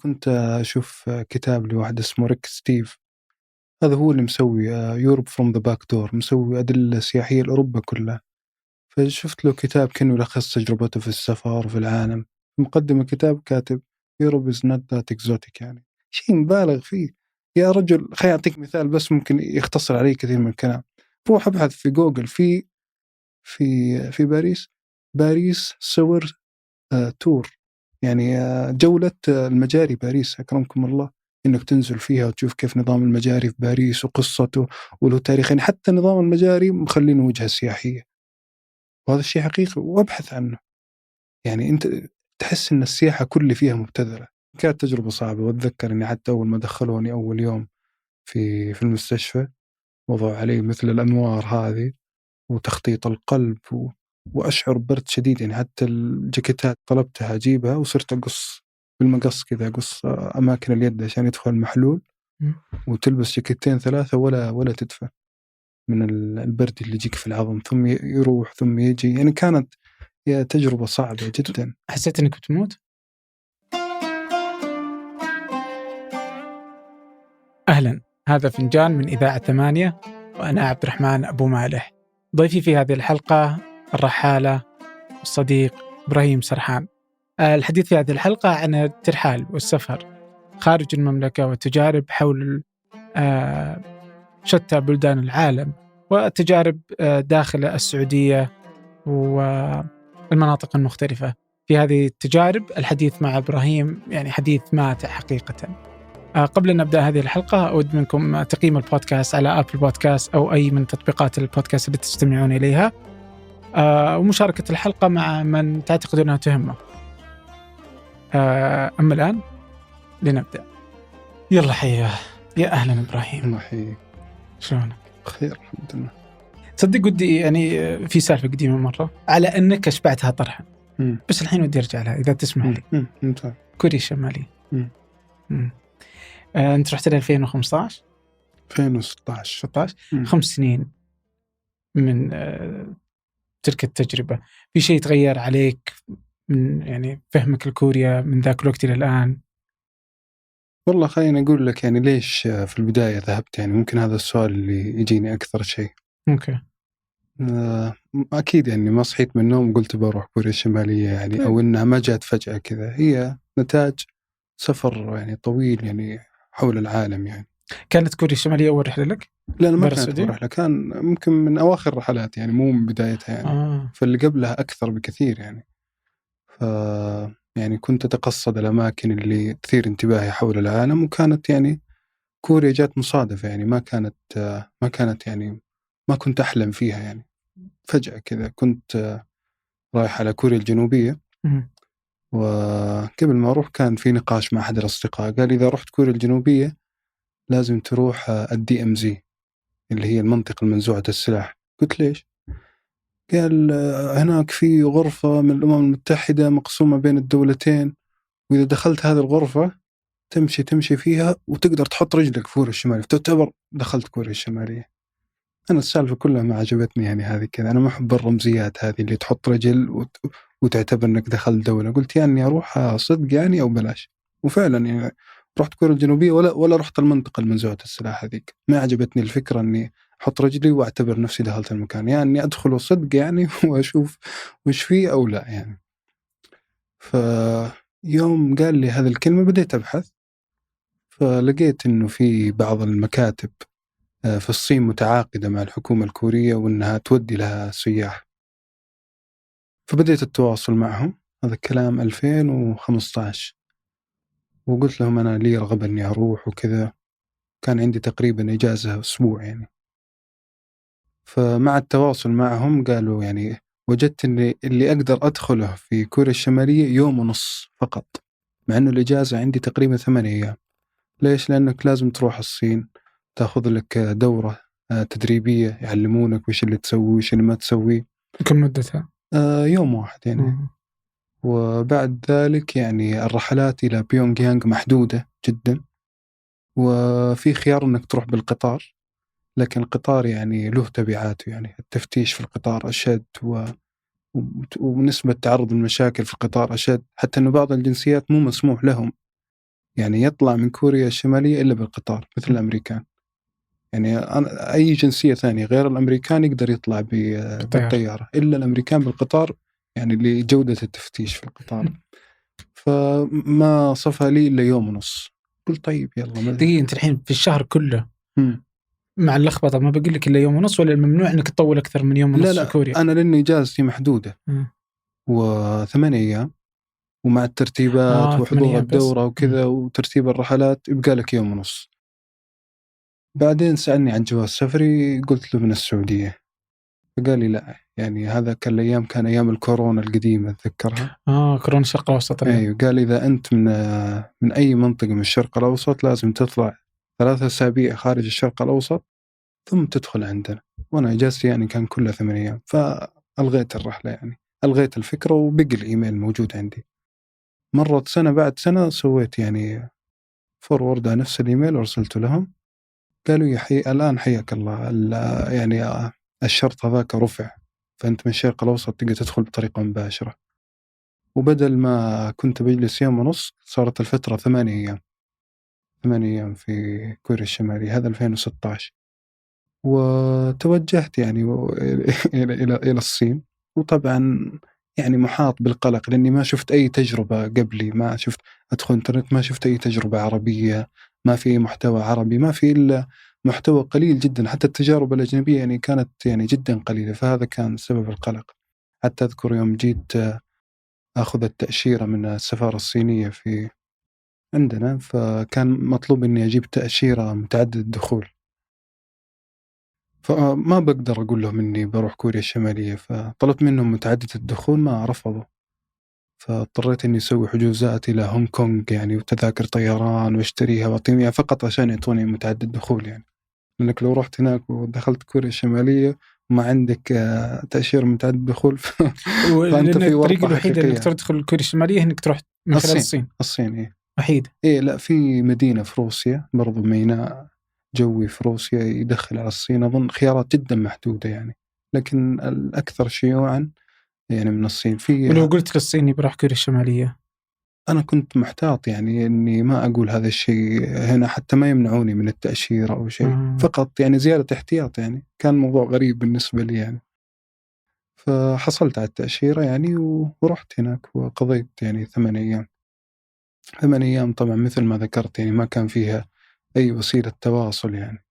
كنت أشوف كتاب لواحد اسمه ريك ستيف، هذا هو اللي مسوي يوروب فروم ذا باك دور، مسوي أدلة سياحية لأوروبا كلها. فشفت له كتاب كأنه يلخص تجربته في السفر وفي العالم. في مقدمة الكتاب كاتب يوروب is not that exotic، يعني شيء مبالغ فيه. يا رجل خليني أعطيك مثال بس ممكن يختصر عليه كثير من الكلام. روح ابحث في جوجل في باريس صور تور، يعني جولة المجاري باريس، أكرمكم الله، إنك تنزل فيها وتشوف كيف نظام المجاري في باريس وقصته وله تاريخ. يعني حتى نظام المجاري مخلينه وجهة سياحية، وهذا الشيء حقيقي وأبحث عنه. يعني أنت تحس إن السياحة كل فيها مبتذلة. كانت تجربة صعبة، وأتذكر إني حتى أول ما دخلوني أول يوم في المستشفى وضعوا علي مثل الأنوار هذه وتخطيط القلب وأشعر برد شديد. يعني حتى الجاكيتات طلبتها أجيبها وصرت أقص بالمقص كذا، أقص أماكن اليد عشان يدخل المحلول، وتلبس جاكيتين ثلاثة ولا تدفى من البرد اللي يجيك في العظم، ثم يروح ثم يجي. يعني كانت تجربة صعبة جدا. حسيت أنك بتموت؟ أهلا، هذا فنجان من إذاعة 8، وأنا عبد الرحمن أبو مالح. ضيفي في هذه الحلقة الرحالة والصديق إبراهيم سرحان. الحديث في هذه الحلقة عن الترحال والسفر خارج المملكة والتجارب حول شتى بلدان العالم، والتجارب داخل السعودية والمناطق المختلفة. في هذه التجارب الحديث مع إبراهيم يعني حديث ماتع حقيقة. قبل أن نبدأ هذه الحلقة أود منكم تقييم البودكاست على أبل بودكاست أو أي من تطبيقات البودكاست اللي تستمعون إليها، ومشاركة الحلقة مع من تعتقد أنها تهمه. أما الآن لنبدأ. يلا حيا، يا أهلا إبراهيم. الله يحييك. شلونك؟ بخير الحمد لله. تصدق ودي يعني في سالفة قديمة مرة على أنك أشبعتها طرحا، بس الحين ودي أرجع لها إذا تسمح لي. كوريا الشمالية. أنت رحت ل 2015 2016 5 سنين من تلك التجربة. في شيء تغير عليك من يعني فهمك لكوريا من ذاك الوقت إلى الآن؟ والله خليني أقول لك يعني ليش في البداية ذهبت. يعني ممكن هذا السؤال اللي يجيني أكثر شيء. أوكي. أكيد يعني ما صحيت من النوم وقلت بروح كوريا الشمالية يعني، أو إنها ما جات فجأة كذا. هي نتاج سفر يعني طويل يعني حول العالم. يعني كانت كوريا الشمالية أول رحلة لك؟ لا ما كانت أول رحلة، كان ممكن من أواخر الرحلات يعني، مو من بدايتها يعني. فاللي قبلها أكثر بكثير يعني. يعني كنت أتقصد الأماكن اللي تثير انتباهي حول العالم، وكانت يعني كوريا جات مصادفة. يعني ما كانت يعني ما كنت أحلم فيها. يعني فجأة كذا كنت رايح على كوريا الجنوبية، وقبل ما أروح كان في نقاش مع أحد الأصدقاء، قال إذا رحت كوريا الجنوبية لازم تروح الDMZ اللي هي المنطقة المنزوعة السلاح. قلت ليش؟ قال هناك في غرفة من الأمم المتحدة مقسومة بين الدولتين، وإذا دخلت هذه الغرفة تمشي فيها وتقدر تحط رجلك في كوريا الشمالية، تعتبر دخلت كوريا الشمالية. أنا السالفة كلها ما عجبتني يعني. هذه كذا أنا ما أحب الرمزيات هذه اللي تحط رجل وتعتبر أنك دخلت دولة. قلت يعني أروح صدق يعني أو بلاش. وفعلا يعني رحت كوريا الجنوبية ولا رحت المنطقة المنزوعة السلاح هذيك. ما عجبتني الفكرة أني أحط رجلي وأعتبر نفسي دخلت المكان، يعني أني أدخل صدق يعني وأشوف وش فيه أو لا يعني. فيوم قال لي هذه الكلمة بديت أبحث، فلقيت أنه في بعض المكاتب في الصين متعاقدة مع الحكومة الكورية وأنها تودي لها سياح. فبديت التواصل معهم، هذا الكلام 2015، وقلت لهم أنا لي رغبة أني أروح وكذا. كان عندي تقريبا إجازة أسبوع يعني. فمع التواصل معهم قالوا يعني وجدت أن اللي أقدر أدخله في كوريا الشمالية يوم ونص فقط، مع أنه الإجازة عندي تقريبا 8 أيام. ليش؟ لأنك لازم تروح الصين تأخذ لك دورة تدريبية يعلمونك وش اللي تسوي وش اللي ما تسوي. كم مدتها؟ يوم واحد يعني. وبعد ذلك يعني الرحلات إلى بيونغ يانغ محدودة جدا، وفي خيار أنك تروح بالقطار، لكن القطار يعني له تبعاته. يعني التفتيش في القطار أشد ونسبة تعرض المشاكل في القطار أشد، حتى أنه بعض الجنسيات مو مسموح لهم يعني يطلع من كوريا الشمالية إلا بالقطار مثل الأمريكان. يعني أي جنسية ثانية غير الأمريكان يقدر يطلع بالطيارة، إلا الأمريكان بالقطار، يعني لجودة التفتيش في القطار. فما صفى لي إلا يوم ونص. قلت طيب يلا. دقيقة، أنت الحين في الشهر كله مم. مع اللخبطة ما بقول لك إلا يوم ونص، ولا الممنوع إنك تطول أكثر من يوم ونص في كوريا؟ أنا لأني إجازتي محدودة و8 أيام، ومع الترتيبات 8 وحضور أيام بس. الدورة وكذا وترتيب الرحلات يبقى لك يوم ونص. بعدين سألني عن جواز سفري، قلت له من السعودية، فقال لي لا، يعني هذا كان الأيام، كان أيام الكورونا القديمة أتذكرها. كورونا الشرق الأوسط. أيوة، قال إذا أنت من أي منطقة من الشرق الأوسط لازم تطلع 3 أسابيع خارج الشرق الأوسط ثم تدخل عندنا. وأنا إجازتي يعني كان كلها 8 أيام، فألغيت الرحلة، يعني ألغيت الفكرة، وبقي الإيميل موجود عندي. مرت سنة بعد سنة سويت يعني فورورد على نفس الإيميل وأرسلته لهم، قالوا الآن حياك الله يعني الشرط هذاك رفع، فأنت من الشرق الأوسط تقدر تدخل بطريقة مباشرة. وبدل ما كنت بجلس يوم ونص صارت الفترة 8 أيام. 8 أيام في كوريا الشمالية، هذا 2016. وتوجهت يعني إلى الصين. وطبعا يعني محاط بالقلق، لأني ما شفت أي تجربة قبلي، ما شفت أدخل إنترنت، ما شفت أي تجربة عربية، ما في محتوى عربي، ما في إلا محتوى قليل جدا. حتى التجارب الأجنبية يعني كانت يعني جدا قليلة، فهذا كان سبب القلق. حتى أذكر يوم جيت أخذ التأشيرة من السفارة الصينية في عندنا، فكان مطلوب إني أجيب تأشيرة متعدد الدخول، فما بقدر أقول لهم إني بروح كوريا الشمالية، فطلبت منهم متعدد الدخول، ما رفضوا. فاضطريت إني أسوي حجوزات إلى هونغ كونغ يعني، وتذاكر طيران واشتريها وأعطيهم إياها فقط عشان يعطوني متعدد الدخول يعني. لأنك لو رحت هناك ودخلت كوريا الشمالية وما عندك تأشيرة متعدد الدخول فأنت في الطريقة ورطة الوحيدة إنك حقيقية. تدخل كوريا الشمالية إنك تروح من خلال الصين. الصين إيه. وحيد. إيه لا، في مدينة في روسيا برضو، ميناء جوي في روسيا يدخل على الصين، أظن خيارات جدا محدودة يعني، لكن الأكثر شيوعا يعني من الصين. ولو قلت للصيني بروح كوريا الشمالية؟ أنا كنت محتاط يعني إني ما أقول هذا الشيء هنا، حتى ما يمنعوني من التأشيرة أو شيء، فقط يعني زيادة احتياط. يعني كان موضوع غريب بالنسبة لي يعني. فحصلت على التأشيرة يعني ورحت هناك وقضيت يعني 8 أيام. 8 أيام طبعا مثل ما ذكرت يعني ما كان فيها أي وسيلة تواصل يعني.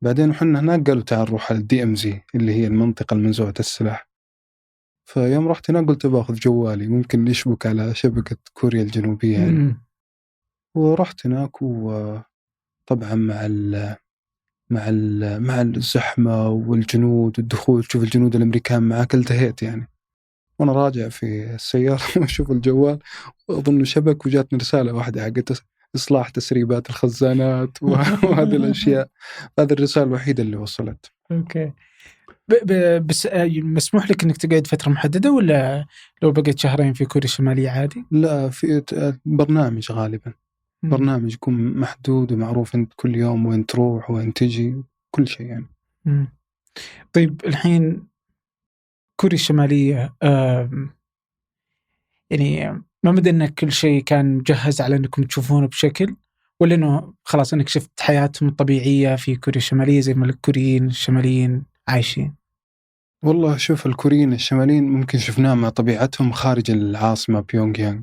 بعدين وحنا هناك قالوا تعال نروح على DMZ اللي هي المنطقة المنزوعة السلاح. فيوم رحت هناك قلت باخذ جوالي ممكن يشبك على شبكة كوريا الجنوبية يعني. ورحت هناك، وطبعا مع الزحمة والجنود والدخول، تشوف الجنود الأمريكان معاك التهيت يعني. وأنا راجع في السيارة وأشوف الجوال وأظن شبك، وجاتني رسالة واحدة حقت إصلاح تسريبات الخزانات وهذه الأشياء. هذه الرسالة الوحيدة اللي وصلت. أوكي. بس مسموح لك إنك تقعد فترة محددة، ولا لو بقيت شهرين في كوريا الشمالية عادي؟ لا، في برنامج غالبا. برنامج يكون محدود ومعروف أنت كل يوم وين تروح وين تجي كل شيء يعني. طيب الحين كوريا الشمالية يعني ما مدى أن كل شيء كان مجهز على أنكم تشوفونه بشكل، ولا أنه خلاص أنك شفت حياتهم الطبيعية في كوريا الشمالية زي ما الكوريين الشماليين عايشين؟ والله شوف، الكوريين الشماليين ممكن شفناه مع طبيعتهم خارج العاصمة بيونغ يانغ.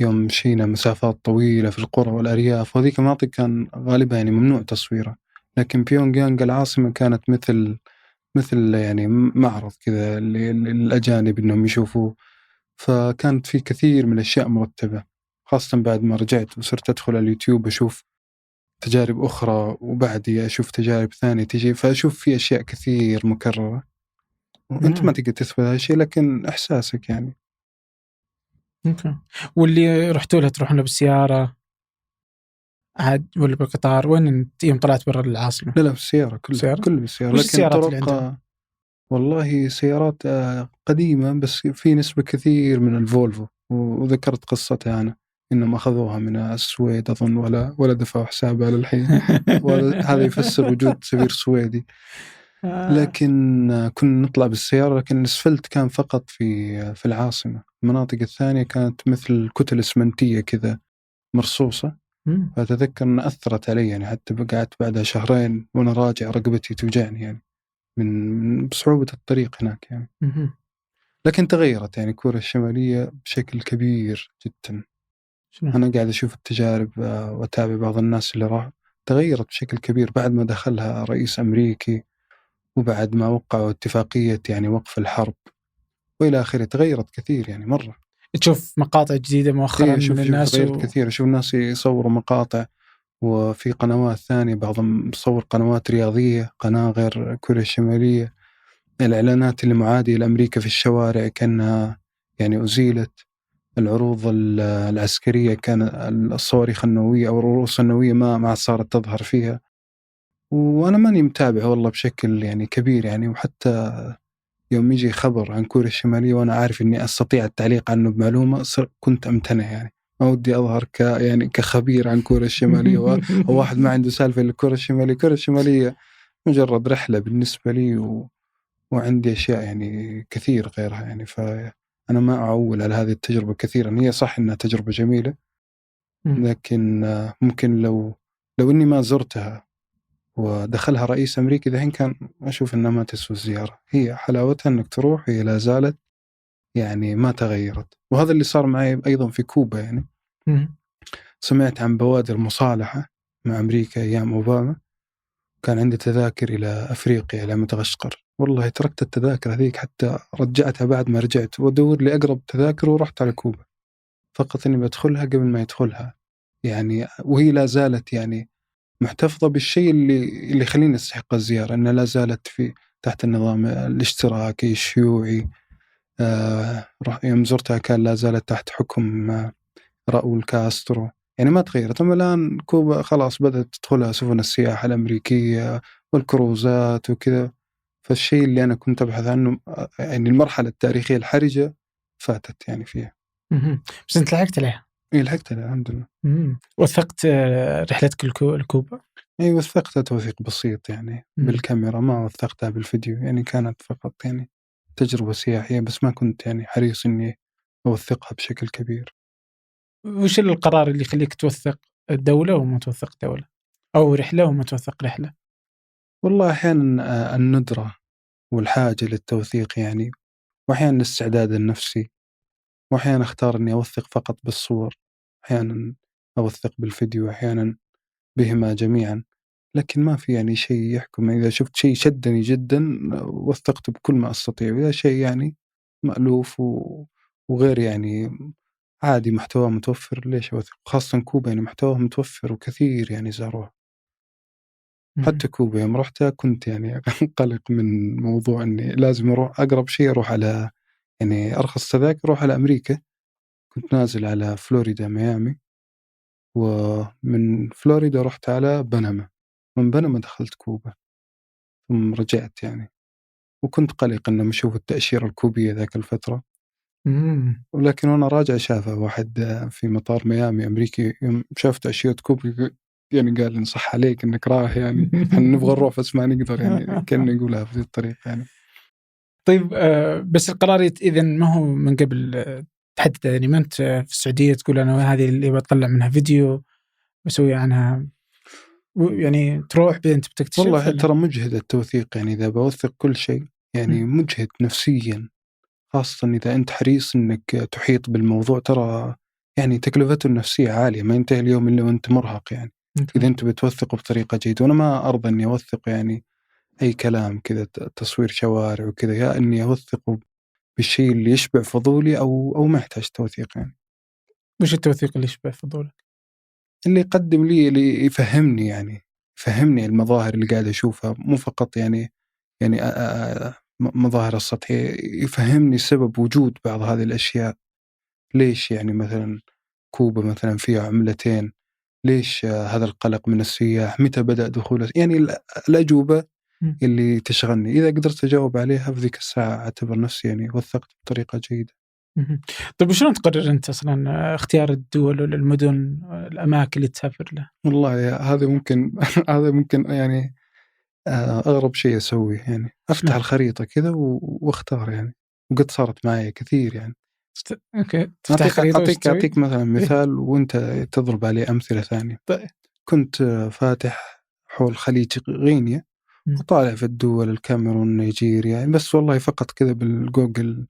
يوم مشينا مسافات طويلة في القرى والأرياف، وهذيك المناطق كان غالبا يعني ممنوع تصويره. لكن بيونغ يانغ العاصمة كانت مثل يعني معرض كذا للأجانب إنهم يشوفوا. فكانت في كثير من الأشياء مرتبة، خاصة بعد ما رجعت وصرت أدخل على اليوتيوب أشوف تجارب أخرى، وبعدي أشوف تجارب ثانية تجي، فأشوف في أشياء كثير مكررة. وأنت ما تقدر تثبت هذا الشيء، لكن إحساسك يعني. أوكي. واللي رحتوا له تروحون بالسيارة عاد ولا بالقطار؟ وين انت يوم طلعت برا العاصمة؟ لا بالسيارة، كل بالسيارة. وش لكن السيارات اللي عندهم؟ والله سيارات قديمة، بس في نسبة كثير من الفولفو، وذكرت قصتها أنا إنهم أخذوها من السويد أظن، ولا دفعوا حسابها للحين. وهذا يفسر وجود سفير سويدي. لكن كنا نطلع بالسيارة، لكن الأسفلت كان فقط في العاصمة. المناطق الثانية كانت مثل كتل إسمنتية كذا، مرصوصة. فأتذكر أن أثرت علي يعني، حتى قعدت بعدها شهرين وأنا راجع رقبتي توجعني يعني من بصعوبة الطريق هناك يعني. لكن تغيرت يعني كوريا الشمالية بشكل كبير جدا. أنا قاعد أشوف التجارب وأتابع بعض الناس اللي راح، تغيرت بشكل كبير بعد ما دخلها رئيس أمريكي، وبعد ما وقعوا اتفاقية يعني وقف الحرب وإلى آخره. تغيرت كثير يعني مرة. تشوف مقاطع جديدة مؤخرا إيه، من شوف الناس تغيرت كثير. أشوف الناس يصوروا مقاطع، وفي قنوات ثانية بعضهم يصور قنوات رياضية، قناة غير كوريا الشمالية. الإعلانات اللي معادية لأمريكا في الشوارع كأنها يعني أزيلت. العروض العسكرية كان الصواريخ النووية أو الرؤوس النووية ما صارت تظهر فيها. وأنا ماني متابع والله بشكل يعني كبير يعني. وحتى يوم يجي خبر عن كوريا الشمالية وأنا عارف إني أستطيع التعليق عنه بمعلومة، كنت أمتنع يعني. ما ودي أظهر يعني كخبير عن كوريا الشمالية أو واحد ما عنده سالفة لكوريا الشمالية. كوريا الشمالية مجرد رحلة بالنسبة لي، وعندي أشياء يعني كثير غيرها يعني. فأنا ما أعول على هذه التجربة كثيرا. هي صح إنها تجربة جميلة، لكن ممكن لو إني ما زرتها ودخلها رئيس أمريكي ذحين كان أشوف إنها ما تسوى الزيارة. هي حلاوتها إنك تروح، هي لا زالت يعني ما تغيرت. وهذا اللي صار معي أيضا في كوبا يعني. سمعت عن بوادر مصالحة مع أمريكا أيام أوباما، كان عندي تذاكر إلى أفريقيا إلى مدغشقر. والله تركت التذاكر هذيك، حتى رجعتها بعد ما رجعت وأدور لي أقرب تذاكر ورحت على كوبا، فقط إني بدخلها قبل ما يدخلها يعني. وهي لا زالت يعني محتفظة بالشيء اللي يخليني أستحق الزيارة، أنها لا زالت في تحت النظام الاشتراكي الشيوعي. يوم زرتها كان لا زالت تحت حكم راؤول كاسترو يعني، ما تغيرت. أما الآن كوبا خلاص بدأت تدخلها سفن السياحة الأمريكية والكروزات وكذا. فالشيء اللي أنا كنت أبحث عنه يعني المرحلة التاريخية الحرجة فاتت يعني فيها. بس أنت لحقت عليها؟ إيه، لحقت عليها الحمد لله. وثقت رحلتك لكوبا؟ إيه، وثقتها توثيق بسيط يعني بالكاميرا، ما وثقتها بالفيديو يعني. كانت فقط يعني تجربة سياحية، بس ما كنت يعني حريص إني أوثقها بشكل كبير. وش القرار اللي يخليك توثق الدولة وما توثق دولة، أو رحلة وما توثق رحلة؟ والله أحيانا الندرة والحاجة للتوثيق يعني، وأحيانا الاستعداد النفسي، وأحيانا أختار إني أوثق فقط بالصور، أحيانا أوثق بالفيديو، أحيانا بهما جميعا. لكن ما في يعني شيء يحكم. إذا شفت شيء شدني جدا وثقته بكل ما أستطيع، وإذا شيء يعني مألوف وغير يعني عادي محتوى متوفر، ليش أوثق؟ خاصة كوبا يعني محتوى متوفر وكثير يعني زاروها. حتى كوبا يوم رحتها كنت يعني قلق من موضوع إني لازم أروح أقرب شيء، أروح على يعني أرخص تذاكر أروح على أمريكا. كنت نازل على فلوريدا ميامي، ومن فلوريدا رحت على بنما، من بنما دخلت كوبا ثم رجعت يعني. وكنت قلق إنه أشوف التأشيرة الكوبية ذاك الفترة. ولكن وأنا راجع شافه واحد في مطار ميامي أمريكي، يوم شاف تأشيرة كوبي يعني قال إن صح عليك إنك رايح يعني إحنا نبغى نروح بس ما نقدر يعني، كأنه يقولها في الطريق يعني. طيب بس القرار إذا ما هو من قبل تحدد يعني، ما أنت في السعودية تقول أنا هذه اللي بطلع منها فيديو بسوي عنها يعني تروح أنت بتكتشف؟ والله ترى مجهد التوثيق يعني، إذا بوثق كل شيء يعني مجهد نفسيا، خاصة إذا أنت حريص إنك تحيط بالموضوع. ترى يعني تكلفته النفسية عالية، ما ينتهي اليوم إلا وأنت مرهق يعني. إذا أنت بتوثقه بطريقة جيدة. وأنا ما أرضى إني أوثق يعني أي كلام كذا تصوير شوارع وكذا، يا إني أوثقه بالشيء اللي يشبع فضولي أو ما يحتاج توثيق يعني. وش التوثيق اللي يشبه فضولك؟ اللي يقدم لي اللي يفهمني يعني، يفهمني المظاهر اللي قاعد أشوفها، مو فقط يعني مظاهر السطحية. يفهمني سبب وجود بعض هذه الأشياء. ليش يعني مثلا كوبا مثلا فيها عملتين؟ ليش هذا القلق من السياح؟ متى بدأ دخول يعني الأجوبة اللي تشغلني، إذا قدرت أجاوب عليها في ذيك الساعة أعتبر نفسي يعني وثقت بطريقة جيدة. طيب وشلون تقرر أنت أصلا اختيار الدول والمدن الأماكن اللي تسافر لها؟ والله هذا ممكن هذا ممكن يعني أغرب شيء أسويه يعني، أفتح الخريطة كذا واختار يعني. وقد صارت معي كثير يعني. أوكي، تفتح خريطة وش تسوي؟ أعطيك مثلا مثال وأنت تضرب عليه أمثلة ثانية. طيب. كنت فاتح حول خليج غينيا وطالع في الدول الكاميرون نيجيريا يعني، بس والله فقط كذا بالجوجل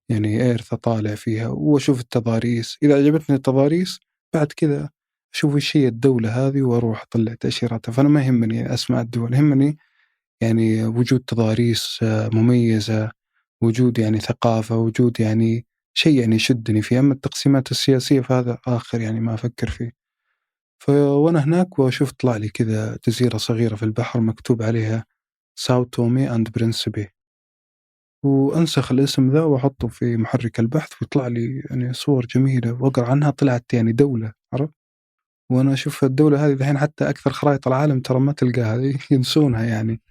يعني إيرث أطالع فيها وأشوف التضاريس. إذا عجبتني التضاريس بعد كذا أشوف إيش هي الدولة هذه وأروح أطلع تأشيراتها. فأنا ما يهمني أسماء الدول، يهمني يعني وجود تضاريس مميزة، وجود يعني ثقافة، وجود يعني شيء يعني يشدني فيه. أما التقسيمات السياسية فهذا آخر يعني ما أفكر فيه. وأنا هناك وأشوف طلع لي كذا جزيرة صغيرة في البحر مكتوب عليها ساو تومي أند برنسبي، وأنسخ الاسم ذا وأحطه في محرك البحث ويطلع لي يعني صور جميلة وأقرأ عنها. طلعت يعني دولة، عرفت؟ وأنا أشوف الدولة هذه الحين حتى أكثر خرائط العالم ترى ما تلقاها، ينسونها يعني.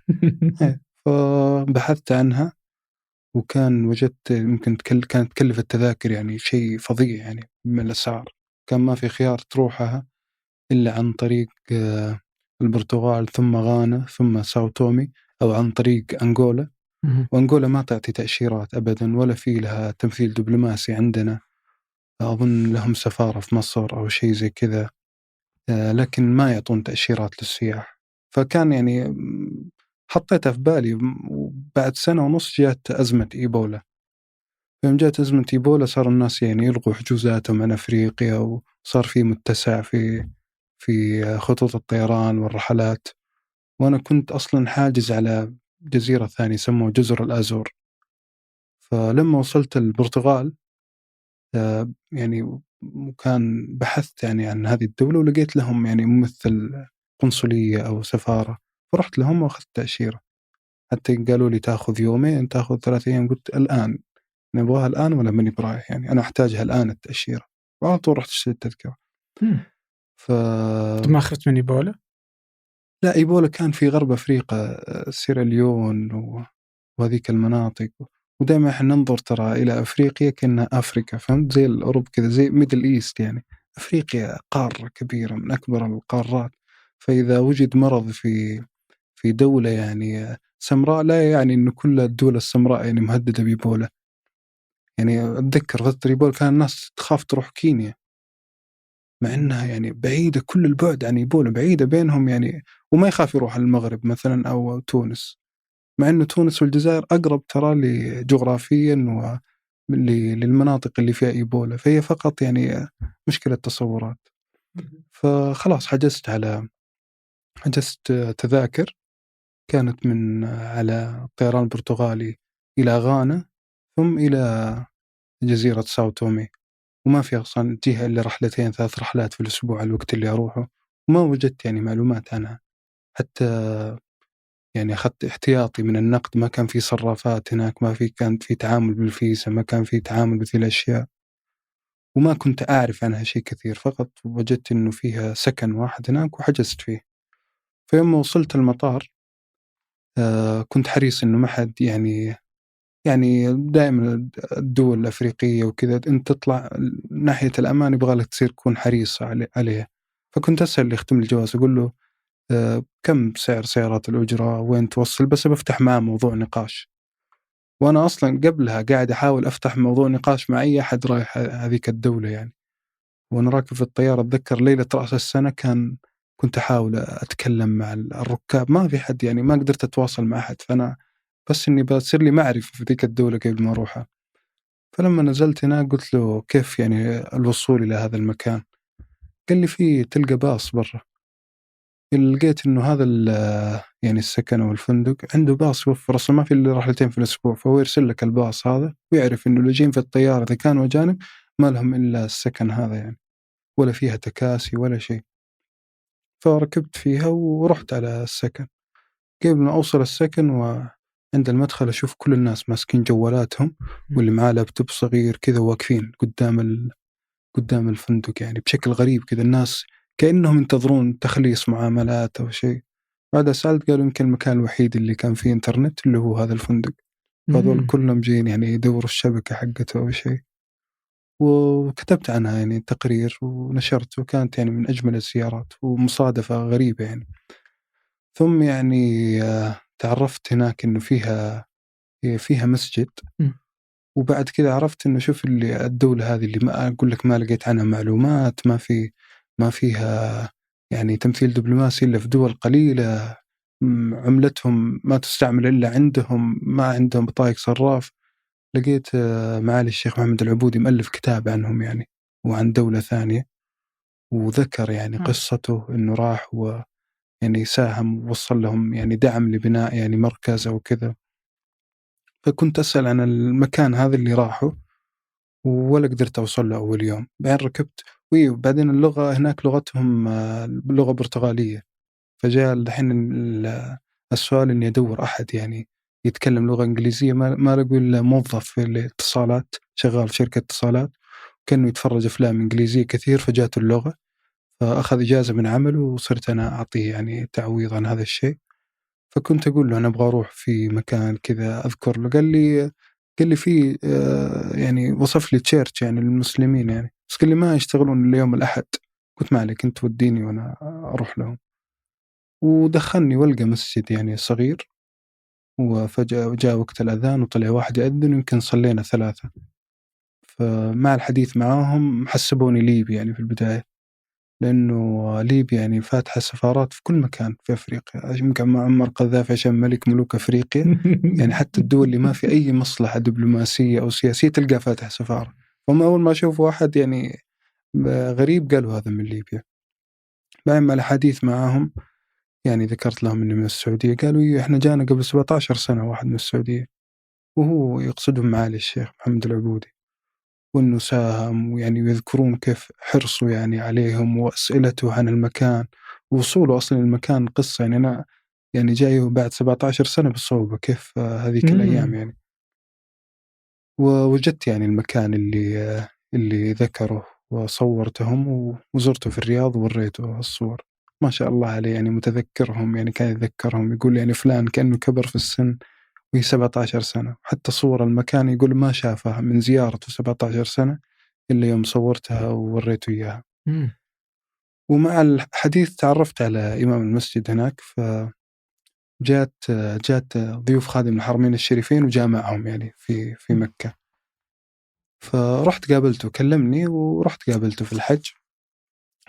فبحثت عنها وكان وجدت يمكن كانت تكلف التذاكر يعني شيء فظيع يعني من الأسعار. كان ما في خيار تروحها إلا عن طريق البرتغال ثم غانا ثم ساو تومي، أو عن طريق أنغولا. وأنغولا ما تعطي تأشيرات أبدا ولا في لها تمثيل دبلوماسي عندنا. أظن لهم سفارة في مصر أو شيء زي كذا، لكن ما يعطون تأشيرات للسياح. فكان يعني حطيتها في بالي. وبعد سنة ونص جاءت أزمة إيبولا. يوم جاءت أزمة إيبولا صار الناس يعني يلغوا حجوزاتهم عن أفريقيا، وصار في متسع في خطوط الطيران والرحلات. وأنا كنت أصلا حاجز على جزيرة ثانية سموها جزر الآزور. فلما وصلت البرتغال يعني وكان بحثت يعني عن هذه الدولة ولقيت لهم يعني ممثل قنصلية أو سفارة، فرحت لهم وأخذت تأشيرة. حتى قالوا لي تأخذ يومين تأخذ 3 أيام، قلت الآن نبغاها الآن ولا ماني برايح يعني، أنا أحتاجها الآن التأشيرة. وعلى طول رحت اشتريت التذكرة. ف ما خفت من إيبولا؟ لا، إيبولا كان في غرب أفريقيا، سيراليون وهذيك المناطق. ودائما احنا ننظر ترى إلى أفريقيا كأنها أفريقيا، فهمت؟ زي الأوروب كذا، زي ميدل إيست يعني. أفريقيا قارة كبيرة من أكبر القارات. فإذا وجد مرض في دولة يعني سمراء، لا يعني إن كل الدول السمراء يعني مهددة بإيبولا. يعني أتذكر فترة إيبولا كان الناس تخاف تروح كينيا، مع أنها يعني بعيدة كل البعد عن إيبولا، بعيدة بينهم يعني. وما يخاف يروح المغرب مثلا أو تونس، مع أنه تونس والجزائر أقرب ترى جغرافيا للمناطق اللي فيها إيبولا. فهي فقط يعني مشكلة تصورات. فخلاص حجزت تذاكر. كانت من على الطيران البرتغالي إلى غانا ثم إلى جزيرة ساو تومي. وما في أصلا جهة إلا 2-3 رحلات في الأسبوع الوقت اللي أروحه. وما وجدت يعني معلومات عنها. حتى يعني أخذت احتياطي من النقد، ما كان في صرافات هناك، كان في تعامل بالفيزا، ما كان في تعامل بذي الأشياء. وما كنت أعرف عنها شيء كثير، فقط وجدت إنه فيها سكن واحد هناك وحجزت فيه. فيوم وصلت المطار كنت حريص إنه ما حد يعني دائما الدول الأفريقية وكذا أنت تطلع ناحية الأمان يبغى لك تصير تكون حريص عليها. فكنت أسأل اللي يختم الجواز أقول له كم سعر سيارات الأجرة، وين توصل، بس بفتح معه موضوع نقاش. وأنا أصلا قبلها قاعد أحاول أفتح موضوع نقاش مع أي أحد رايح هذيك الدولة يعني. وأنا راكب في الطيارة أتذكر ليلة رأس السنة كنت أحاول أتكلم مع الركاب، ما في حد يعني، ما قدرت أتواصل مع أحد. فأنا بس إني بصير لي معرفة في ذيك الدولة قبل ما أروحها. فلما نزلت هناك قلت له كيف يعني الوصول إلى هذا المكان؟ قال لي فيه تلقى باص برا. لقيت إنه هذا يعني السكن أو الفندق عنده باص يوفر، أصلا ما في إلا رحلتين في الأسبوع، فهو يرسل لك الباص هذا ويعرف إنه اللي جايين في الطيارة إذا كانوا أجانب ما لهم إلا السكن هذا يعني، ولا فيها تكاسي ولا شيء. فركبت فيها ورحت على السكن. قبل ما أوصل السكن وعند المدخل أشوف كل الناس ماسكين جوالاتهم، واللي معاه لابتوب صغير كذا واقفين قدام الفندق يعني بشكل غريب كذا. الناس كأنهم ينتظرون تخليص معاملات أو شيء. بعد سألت قالوا يمكن المكان الوحيد اللي كان فيه إنترنت اللي هو هذا الفندق. فهذول كلهم جايين يعني يدوروا الشبكة حقته أو شيء. وكتبت عنها يعني تقرير ونشرت، وكانت يعني من أجمل الزيارات ومصادفة غريبة يعني. ثم يعني تعرفت هناك إنه فيها مسجد وبعد كذا عرفت إنه شوف اللي الدولة هذه اللي ما أقول لك ما لقيت عنها معلومات، ما فيها يعني تمثيل دبلوماسي إلا في دول قليلة، عملتهم ما تستعمل إلا عندهم، ما عندهم بطايق صراف. لقيت معالي الشيخ محمد العبودي مؤلف كتاب عنهم يعني وعن دولة ثانية، وذكر يعني قصته إنه راح ويعني ساهم ووصل لهم يعني دعم لبناء يعني مركز أو كذا. فكنت أسأل عن المكان هذا اللي راحه ولا قدرت أوصل له أول يوم. بعدين ركبت وبعدين اللغة هناك لغتهم لغة برتغالية، فجاء الحين السؤال إني أدور أحد يعني يتكلم لغة إنجليزية، ما لقوا إلا موظف في الاتصالات شغال في شركة اتصالات، كانوا يتفرج أفلام إنجليزية كثير فجاته اللغة، فأخذ إجازة من عمله وصرت أنا أعطيه يعني تعويض عن هذا الشيء. فكنت أقول له أنا أبغى أروح في مكان كذا أذكر له، قال لي في يعني وصف لي تشيرش يعني للمسلمين يعني، بس قال لي ما يشتغلون إلا يوم الأحد. قلت ما عليك أنت وديني وأنا أروح لهم. ودخلني والقى مسجد يعني صغير، وفجأة جاء وقت الأذان وطلع واحد يأذن، يمكن صلينا 3. فمع الحديث معاهم حسبوني ليبي يعني في البداية، لأنه ليبيا يعني فاتحة سفارات في كل مكان في أفريقيا، يمكن معمر قذافي عشان ملك ملوك أفريقيا يعني حتى الدول اللي ما في أي مصلحة دبلوماسية أو سياسية تلقى فاتح سفارة. هم أول ما شافوا واحد يعني غريب قالوا هذا من ليبيا. بعد ما الحديث معاهم يعني ذكرت لهم إني من السعودية، قالوا إيه إحنا جانا قبل 17 سنة واحد من السعودية، وهو يقصدهم معالي الشيخ محمد العبودي، وإنه ساهم ويعني يذكرون كيف حرصوا يعني عليهم وأسئلته عن المكان ووصوله أصلا المكان قصة. يعني أنا يعني جاي بعد 17 سنة بالصعوبة كيف هذيك الأيام يعني. ووجدت يعني المكان اللي ذكره وصورتهم وزرته في الرياض ووريته الصور. ما شاء الله عليه يعني متذكرهم، يعني كان يذكرهم يقول يعني فلان كأنه كبر في السن وهي 17 سنة. حتى صور المكان يقول ما شافها من زيارته 17 سنة إلا يوم صورتها ووريته إياها. ومع الحديث تعرفت على إمام المسجد هناك، جات ضيوف خادم الحرمين الشريفين وجاء معهم يعني في مكة. فرحت قابلته كلمني ورحت قابلته في الحج.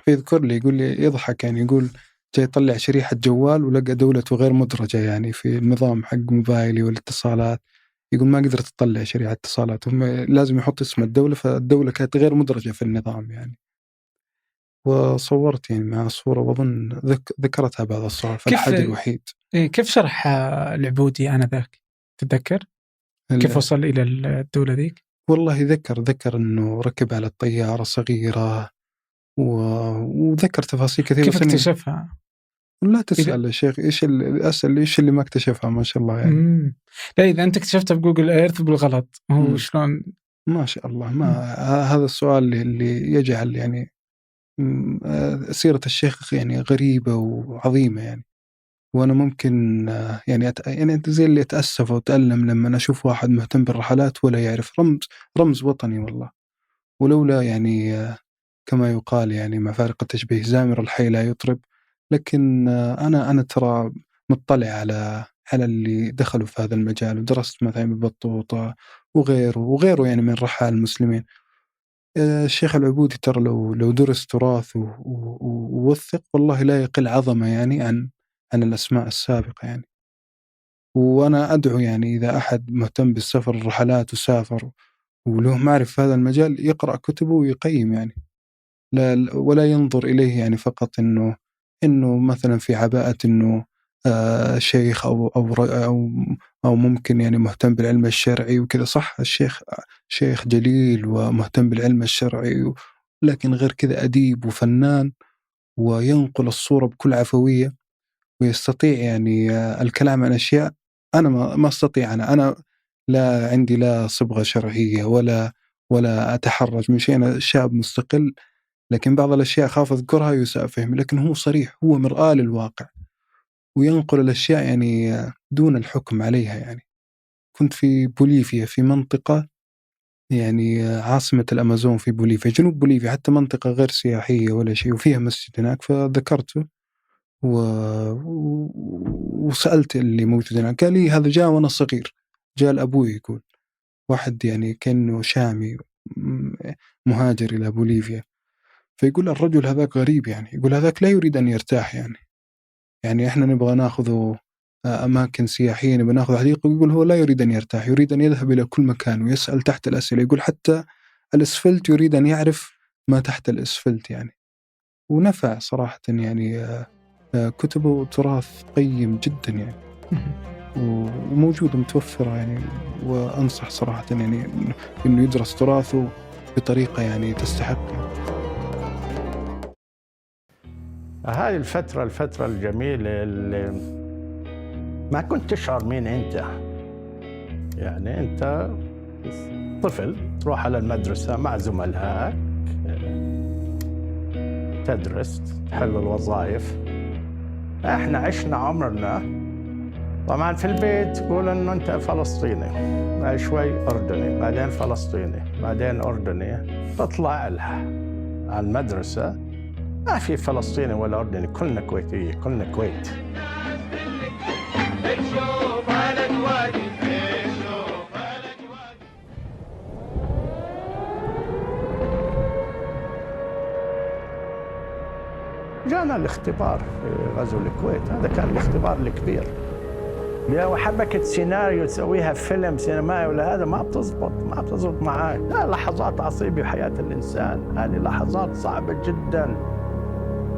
فيذكر لي يقول لي يضحك يعني يقول جاي يطلع شريحة جوال ولقى دولته غير مدرجة يعني في النظام حق موبايلي والاتصالات. يقول ما قدرت تطلع شريحة اتصالات، هم لازم يحط اسم الدولة، فالدولة كانت غير مدرجة في النظام يعني. وصورت يعني مع صورة وأظن ذكرتها بعض الصور في الحد الوحيد. كيف شرح العبودي آنذاك تتذكر؟ كيف وصل إلى الدولة ذيك؟ والله ذكر أنه ركب على الطيارة صغيرة وذكر تفاصيل كثيرة. كيف اكتشفها؟ لا تسأل يا شيخ أسأل إيش اللي ما اكتشفها ما شاء الله يعني. لا إذا أنت اكتشفتها بجوجل إيرث بالغلط هو شلون؟ ما شاء الله ما هذا السؤال اللي يجعل يعني سيرة الشيخ يعني غريبة وعظيمة يعني. وأنا ممكن يعني يعني زي اللي أتأسف وأتألم لما أشوف واحد مهتم بالرحلات ولا يعرف رمز وطني والله. ولولا يعني كما يقال يعني مع فارق التشبيه زامر الحي لا يطرب. لكن أنا ترى مطلع على اللي دخلوا في هذا المجال ودرست مثلا ابن بطوطة وغيره يعني من رحال المسلمين. الشيخ العبودي ترى لو درس تراث ووثق والله لا يقل عظمة يعني عن الأسماء السابقة يعني. وأنا أدعو يعني إذا أحد مهتم بالسفر الرحلات وسافر وله معرفة في هذا المجال يقرأ كتبه ويقيم يعني. لا ولا ينظر إليه يعني فقط إنه مثلا في عباءة إنه شيخ أو ممكن يعني مهتم بالعلم الشرعي وكذا. صح الشيخ شيخ جليل ومهتم بالعلم الشرعي، لكن غير كذا أديب وفنان وينقل الصورة بكل عفوية ويستطيع يعني الكلام عن أشياء أنا ما أستطيع. أنا لا عندي لا صبغة شرعية ولا أتحرج من شيء، أنا شاب مستقل، لكن بعض الأشياء خاف أذكرها يساء فهمي. لكن هو صريح، هو مرآة للواقع وينقل الأشياء يعني دون الحكم عليها يعني. كنت في بوليفيا في منطقة يعني عاصمة الأمازون في بوليفيا، جنوب بوليفيا، حتى منطقة غير سياحية ولا شيء وفيها مسجد هناك. فذكرته وسألت اللي موجود هناك، قال لي هذا جاء وأنا صغير، جاء لأبوي يقول، واحد يعني كأنه شامي مهاجر إلى بوليفيا، فيقول الرجل هذاك غريب، يعني يقول هذاك لا يريد أن يرتاح، يعني إحنا نبغى ناخذه أماكن سياحية، نبغى ناخذ حديقة، يقول هو لا يريد أن يرتاح، يريد أن يذهب إلى كل مكان ويسأل تحت الأسئلة، يقول حتى الأسفلت يريد أن يعرف ما تحت الأسفلت يعني. ونفع صراحة يعني كتبه تراث قيم جدا يعني، وموجودة متوفرة يعني، وأنصح صراحة يعني إنه يدرس تراثه بطريقة يعني تستحق. هذه الفترة الجميلة اللي ما كنت تشعر مين أنت. يعني أنت طفل تروح على المدرسة مع زملائك، تدرس، تحل الوظائف. احنا عشنا عمرنا طبعا في البيت تقول انه انت فلسطيني، بعد شوي اردني، بعدين فلسطيني، بعدين اردني. تطلع لها على المدرسة ما في فلسطيني ولا اردني، كلنا كويتية، كلنا كويت. جانا الاختبار في غزو الكويت، هذا كان الاختبار الكبير. لو حبكت سيناريو تسويها فيلم سينمائي ولا هذا ما بتزبط معاي. لا، لحظات عصيبة بحياة الإنسان، هذه لحظات صعبة جدا،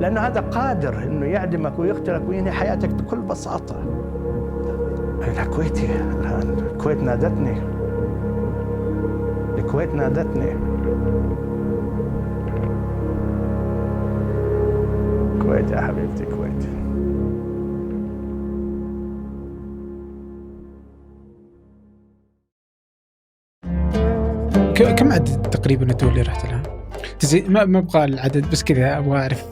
لأنه هذا قادر إنه يعدمك ويقتلك وينهي حياتك بكل بساطة. أنا كويتي الآن، الكويت نادتني، الكويت نادتني. كويت يا حبيبتي، كويت. كم عدد تقريبا الدول اللي رحت لها؟ ما ابغى العدد، بس كذا ابغى اعرف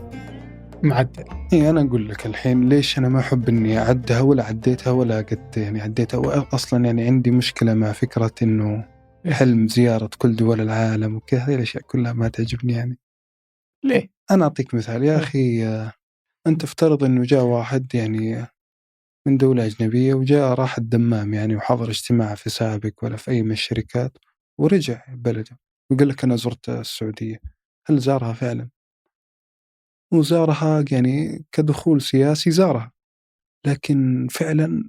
معدل. إيه، أنا أقول لك الحين ليش أنا ما أحب إني أعدها ولا عديتها ولا قد يعني عديتها. أصلا يعني عندي مشكلة مع فكرة إنه حلم زيارة كل دول العالم وكذا، هذه الأشياء كلها ما تعجبني يعني. ليه؟ أنا أعطيك مثال يا أخي. أنت افترض إنه جاء واحد يعني من دولة أجنبية وجاء راح الدمام يعني وحضر اجتماع في سابق ولا في أي من الشركات ورجع بلده وقال لك أنا زرت السعودية. هل زارها فعلا؟ وزارها يعني كدخول سياسي زارها، لكن فعلا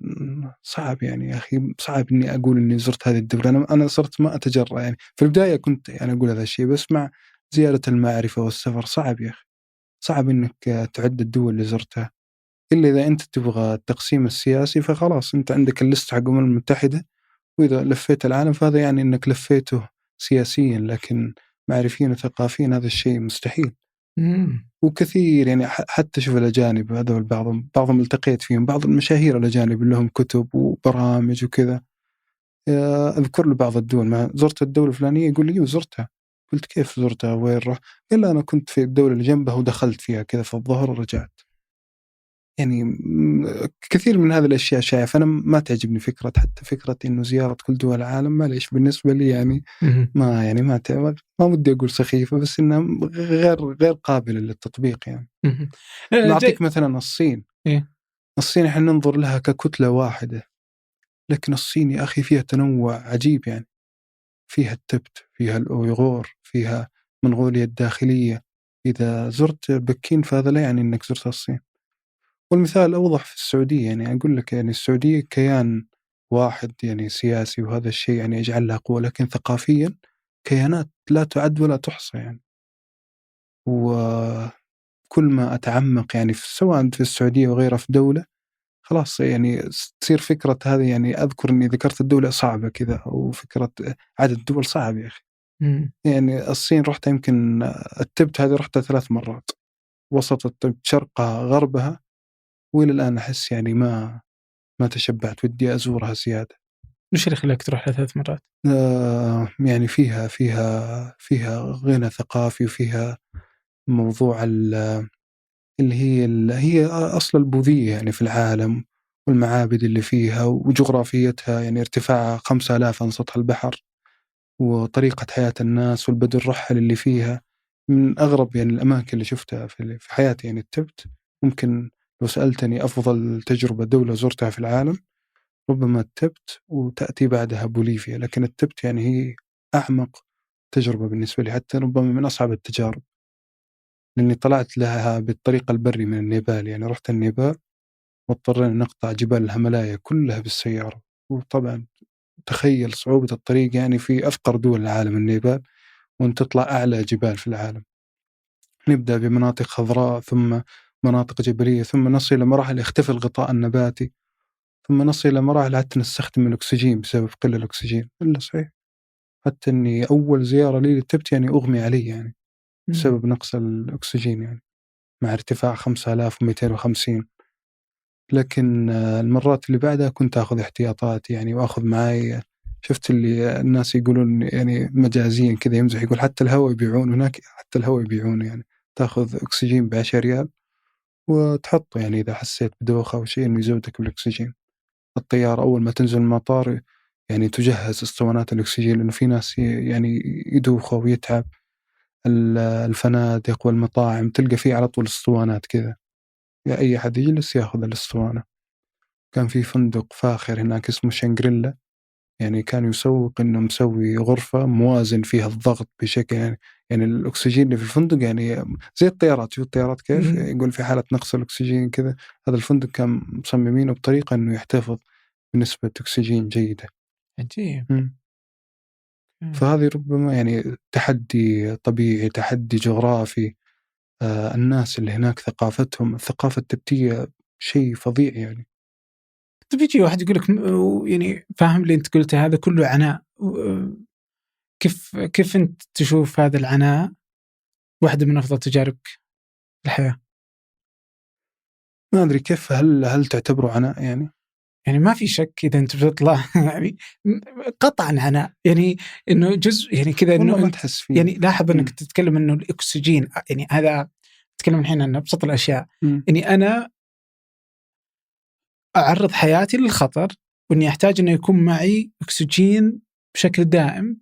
صعب يعني يا أخي، صعب إني أقول إني زرت هذه الدولة. أنا صرت ما أتجرأ يعني. في البداية كنت يعني أقول هذا الشيء، بس مع زيادة المعرفة والسفر صعب يا أخي، صعب إنك تعد الدول اللي زرتها. إلا إذا أنت تبغى التقسيم السياسي فخلاص أنت عندك الليست حق الأمم المتحدة، وإذا لفيت العالم فهذا يعني أنك لفيته سياسيا، لكن معرفيا وثقافيا هذا الشيء مستحيل. وكثير يعني حتى شوف الأجانب هذول بعضهم التقيت فيهم، بعض المشاهير الأجانب اللي لهم كتب وبرامج وكذا. أذكر له بعض الدول، ما زرت الدولة الفلانية، يقول لي زرتها. قلت كيف زرتها وين رحت؟ قال لا أنا كنت في الدولة اللي جنبها ودخلت فيها كذا في الظهر ورجعت. يعني كثير من هذه الأشياء شائعة، فأنا ما تعجبني فكرة، حتى فكرة إنه زيارة كل دول العالم معليش بالنسبة لي يعني ما يعني ما ودي أقول سخيفة، بس إنها غير قابلة للتطبيق يعني. نعطيك مثلا الصين. الصين احنا ننظر لها ككتلة واحدة، لكن الصين يا أخي فيها تنوع عجيب يعني. فيها التبت، فيها الأويغور، فيها منغوليا الداخلية. إذا زرت بكين فهذا لا يعني أنك زرت الصين. والمثال الأوضح في السعودية، يعني أقول لك يعني السعودية كيان واحد يعني سياسي، وهذا الشيء يعني يجعل لها قوة، لكن ثقافيا كيانات لا تعد ولا تحصى يعني. وكل ما أتعمق يعني سواء في السعودية وغيرها في دولة، خلاص يعني تصير فكرة هذه يعني. أذكر أني ذكرت الدولة صعبة كذا، وفكرة عدد الدول صعب يا أخي. يعني الصين رحت يمكن التبت هذه رحتها 3 مرات، وسط التبت، شرقها، غربها، وإلى الآن أحس يعني ما تشبعت، ودي أزورها زيادة. وش اللي خلاك تروح 3 مرات؟ يعني فيها غنى ثقافي، وفيها موضوع اللي هي أصل البوذية يعني في العالم، والمعابد اللي فيها وجغرافيتها، يعني ارتفاعها 5000 عن سطح البحر، وطريقة حياة الناس والبدو الرحل اللي فيها. من أغرب يعني الأماكن اللي شفتها في حياتي يعني التبت. ممكن لو سألتني أفضل تجربة دولة زرتها في العالم، ربما التبت وتأتي بعدها بوليفيا، لكن التبت يعني هي أعمق تجربة بالنسبة لي، حتى ربما من أصعب التجارب، لأني طلعت لها بالطريق البري من النيبال. يعني رحت النيبال واضطرينا نقطع جبال الهيمالايا كلها بالسيارة، وطبعا تخيل صعوبة الطريق، يعني في أفقر دول العالم النيبال، وأن تطلع أعلى جبال في العالم. نبدأ بمناطق خضراء، ثم مناطق جبلية، ثم نصل إلى مراحل يختفي الغطاء النباتي، ثم نصل إلى مراحل حتى نستخدم الأكسجين بسبب قلة الأكسجين. إلا صحيح، حتى أني أول زيارة لي للتبت يعني أغمي علي يعني بسبب نقص الأكسجين، يعني مع ارتفاع 5250. لكن المرات اللي بعدها كنت أخذ احتياطات يعني، وأخذ معي، شفت اللي الناس يقولون يعني مجازيا كذا يمزح، يقول حتى الهواء يبيعون هناك، حتى الهواء يبيعون، يعني تأخذ أكسجين ب10 ريال وتحطه، يعني إذا حسيت بدوخة أو شيء إنه يزودك بالأكسجين. الطيارة أول ما تنزل المطار يعني تجهز اسطوانات الأكسجين، لأنه في ناس يعني يدوخوا ويتعب. الفنادق والمطاعم تلقى فيه على طول اسطوانات كذا، يا أي حد يجلس يأخذ الاسطوانة. كان في فندق فاخر هناك اسمه شانغريلا، يعني كان يسوق إنه مسوي غرفة موازن فيها الضغط بشكل يعني الأكسجين اللي في الفندق يعني زي الطيارات. شوف الطيارات كيف يقول في حالة نقص الأكسجين كذا، هذا الفندق كان مصممينه بطريقة إنه يحتفظ بنسبة أكسجين جيدة. عجيب. فهذه ربما يعني تحدي طبيعي، تحدي جغرافي. الناس اللي هناك ثقافتهم، الثقافة التبتية شيء فظيع يعني. طيب يجي واحد يقول لك يعني فاهم اللي أنت قلته هذا كله عناء، كيف أنت تشوف هذا العناء واحدة من أفضل تجاربك في الحياة؟ ما أدري كيف، هل تعتبره عناء يعني؟ يعني ما في شك إذا أنت بتطلع يعني قطعا عناء، يعني إنه جزء يعني كذا، والله إنه ما تحس فيه. يعني لاحظ إنك تتكلم إنه الأكسجين، يعني هذا تتكلم الحين عن أبسط الأشياء. إني أنا أعرض حياتي للخطر، وإني أحتاج إنه يكون معي أكسجين بشكل دائم.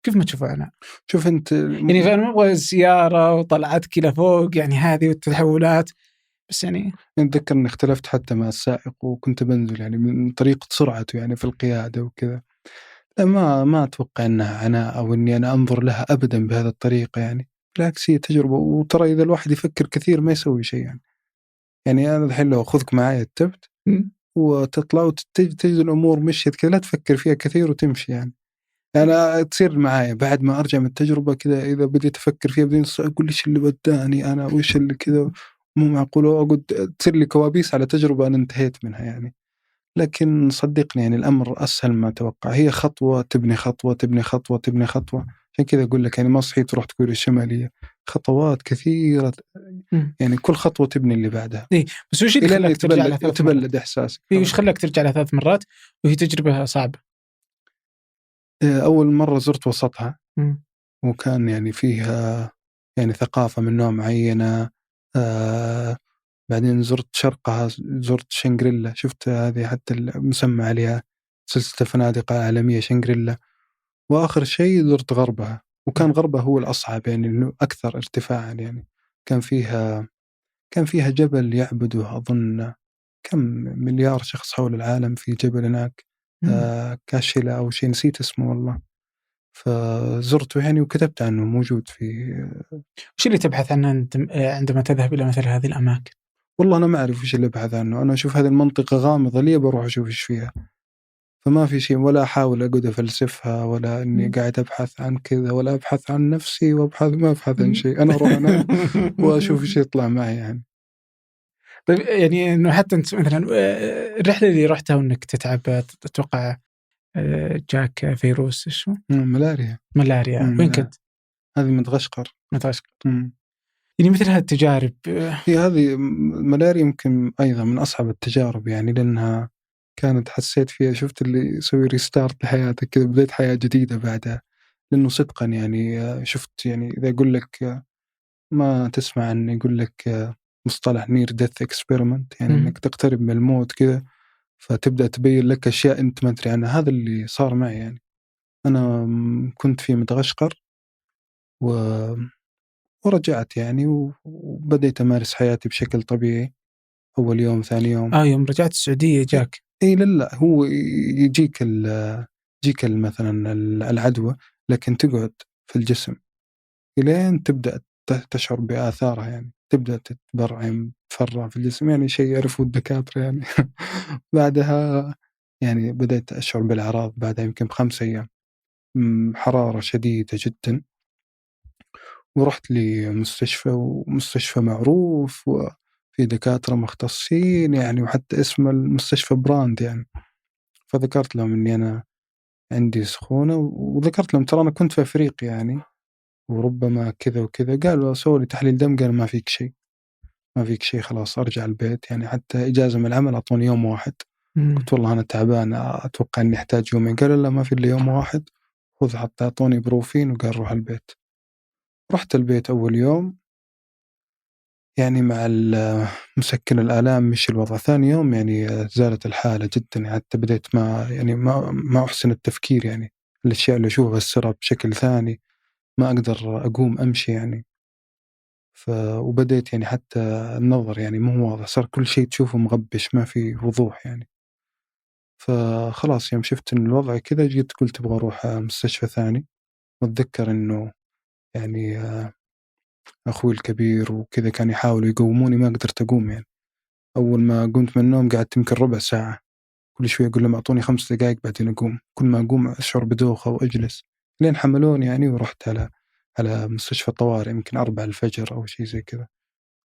كيف ما تشوفه عناء؟ شوف أنت يعني أنا ما أبغى السيارة وطلعتك إلى فوق، يعني هذه والتحولات، بس يعني أتذكر أني اختلفت حتى مع السائق، وكنت بنزل يعني من طريقة سرعته يعني في القيادة وكذا. ما أتوقع أنها عناء أو أني أنا أنظر لها أبدا بهذا الطريقة يعني. بالعكس هي تجربة، وترى إذا الواحد يفكر كثير ما يسوي شيء يعني أنا الحين لو أخذك معايا التبت وتطلع وتجد الأمور مشيت كذا، لا تفكر فيها كثير وتمشي يعني. أنا تصير معايا بعد ما أرجع من التجربة كذا، إذا بديت أفكر فيها بدين أقول إيش اللي بداني أنا، وإيش اللي كذا مو معقول، أقول تصير لي كوابيس على تجربة أنا انتهيت منها يعني. لكن صدقني يعني الأمر أسهل ما أتوقع، هي خطوة تبني خطوة تبني خطوة تبني خطوة. عشان كذا أقول لك يعني ما صحيح تروح تقول الشمالية، خطوات كثيرة يعني كل خطوة تبني اللي بعدها. إيه، بس وش اللي خلاك ترجع لها 3 مرات؟ تبلد إحساسك. إيه، وش خلاك ترجع لها 3 مرات وهي تجربة صعبة؟ أول مرة زرت وسطها، وكان يعني فيها يعني ثقافة من نوع معينة. بعدين زرت شرقها، زرت شنغريلا، شفت هذه حتى المسمى عليها سلسلة فنادق عالمية شنغريلا. وآخر شيء زرت غربها، وكان غربها هو الأصعب يعني إنه أكثر ارتفاعا يعني. كان فيها جبل يعبده أظن كم مليار شخص حول العالم، في جبل هناك كاشيلا أو شيء نسيت اسمه والله. فزرته يعني وكتبت عنه، موجود في. وش اللي تبحث عنه أنت عندما تذهب إلى مثل هذه الأماكن؟ والله أنا ما أعرف وش اللي أبحث عنه، أنا أشوف هذه المنطقة غامضة لي بروح أشوف إيش فيها، فما في شيء، ولا أحاول أقعد أفلسفها، ولا إني قاعد أبحث عن كذا، ولا أبحث عن نفسي ما أبحث عن شيء، أنا أروح أنا وأشوف إيش يطلع معي يعني. طيب يعني إنه حتى أنت مثلا الرحلة اللي رحتها وإنك تتعب، أتوقع جاك فيروس شو؟ ملاريا. وين كنت؟ هذه مدغشقر. يعني مثل هذه التجارب، هي هذه ملاريا يمكن أيضا من أصعب التجارب يعني، لأنها كانت حسيت فيها، شفت اللي يسوي ريستارت لحياتك كذا، بديت حياة جديدة بعدها. لأنه صدقا يعني شفت يعني إذا أقول لك ما تسمع عن يقول لك مصطلح نير ديث اكسبيرمنت، يعني إنك تقترب من الموت كذا فتبدأ تبين لك أشياء أنت ما تدري عنها. هذا اللي صار معي يعني. أنا كنت في مدغشقر ورجعت يعني وبديت أمارس حياتي بشكل طبيعي. أول يوم ثاني يوم يوم رجعت السعودية جاك؟ اي لا هو يجيك مثلا العدوى، لكن تقعد في الجسم إلين تبدأ تشعر بآثارها، يعني تبدأ تتبرعم تفرع في الجسم، يعني شيء يعرفه الدكاترة يعني. بعدها يعني بدأت أشعر بالأعراض بعدها يمكن ب5 أيام، حرارة شديدة جدا، ورحت لمستشفى، ومستشفى معروف وفي دكاترة مختصين يعني، وحتى اسم المستشفى براند يعني. فذكرت لهم إني أنا عندي سخونة، وذكرت لهم ترى أنا كنت في أفريقيا يعني، وربما كذا وكذا. قالوا سووا لي تحليل دم، قال ما فيك شيء، ما فيك شيء، خلاص أرجع البيت يعني. حتى إجازة من العمل أعطوني يوم واحد. قلت والله أنا تعبان أتوقع إني أحتاج يومين. قالوا لا ما في إلا يوم واحد، خذ. حتى أعطوني بروفين وقال روح البيت. رحت البيت أول يوم يعني مع مسكن الآلام مش الوضع. ثاني يوم يعني زالت الحالة جدا يعني، حتى بديت ما أحسن التفكير يعني، الأشياء اللي أشوفها السرعة بشكل ثاني، ما أقدر أقوم أمشي يعني. وبديت يعني حتى النظر يعني مو واضح، صار كل شيء تشوفه مغبش، ما في وضوح يعني. فخلاص يوم شفت إن الوضع كذا جيت قلت أبغى أروح مستشفى ثاني. وأتذكر إنه يعني أخوي الكبير وكذا كان يحاولوا يقوموني، ما قدرت أقوم يعني. أول ما قمت من النوم قعدت يمكن ربع ساعة، كل شوي أقول لهم أعطوني 5 دقائق بعدين أقوم. كل ما أقوم أشعر بدوخة وأجلس، لين حملوني يعني ورحت على مستشفى الطوارئ يمكن 4 الفجر أو شيء زي كذا.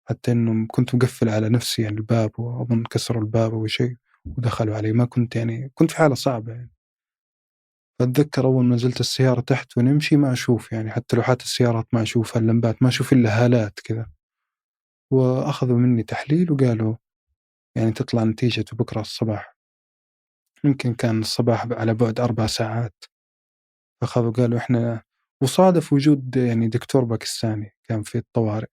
حتى إنه كنت مقفل على نفسي يعني الباب، وأظن كسروا الباب أو شيء ودخلوا علي. ما كنت يعني، كنت في حالة صعبة يعني. فأتذكر أول ما نزلت السيارة تحت ونمشي ما أشوف يعني حتى لوحات السيارات ما أشوفها، اللمبات ما أشوف إلا هالات كذا. وأخذوا مني تحليل وقالوا يعني تطلع نتيجة بكرة الصباح. يمكن كان الصباح على بعد 4 ساعات. فأخذوا قالوا إحنا، وصادف وجود يعني دكتور باكستاني كان في الطوارئ،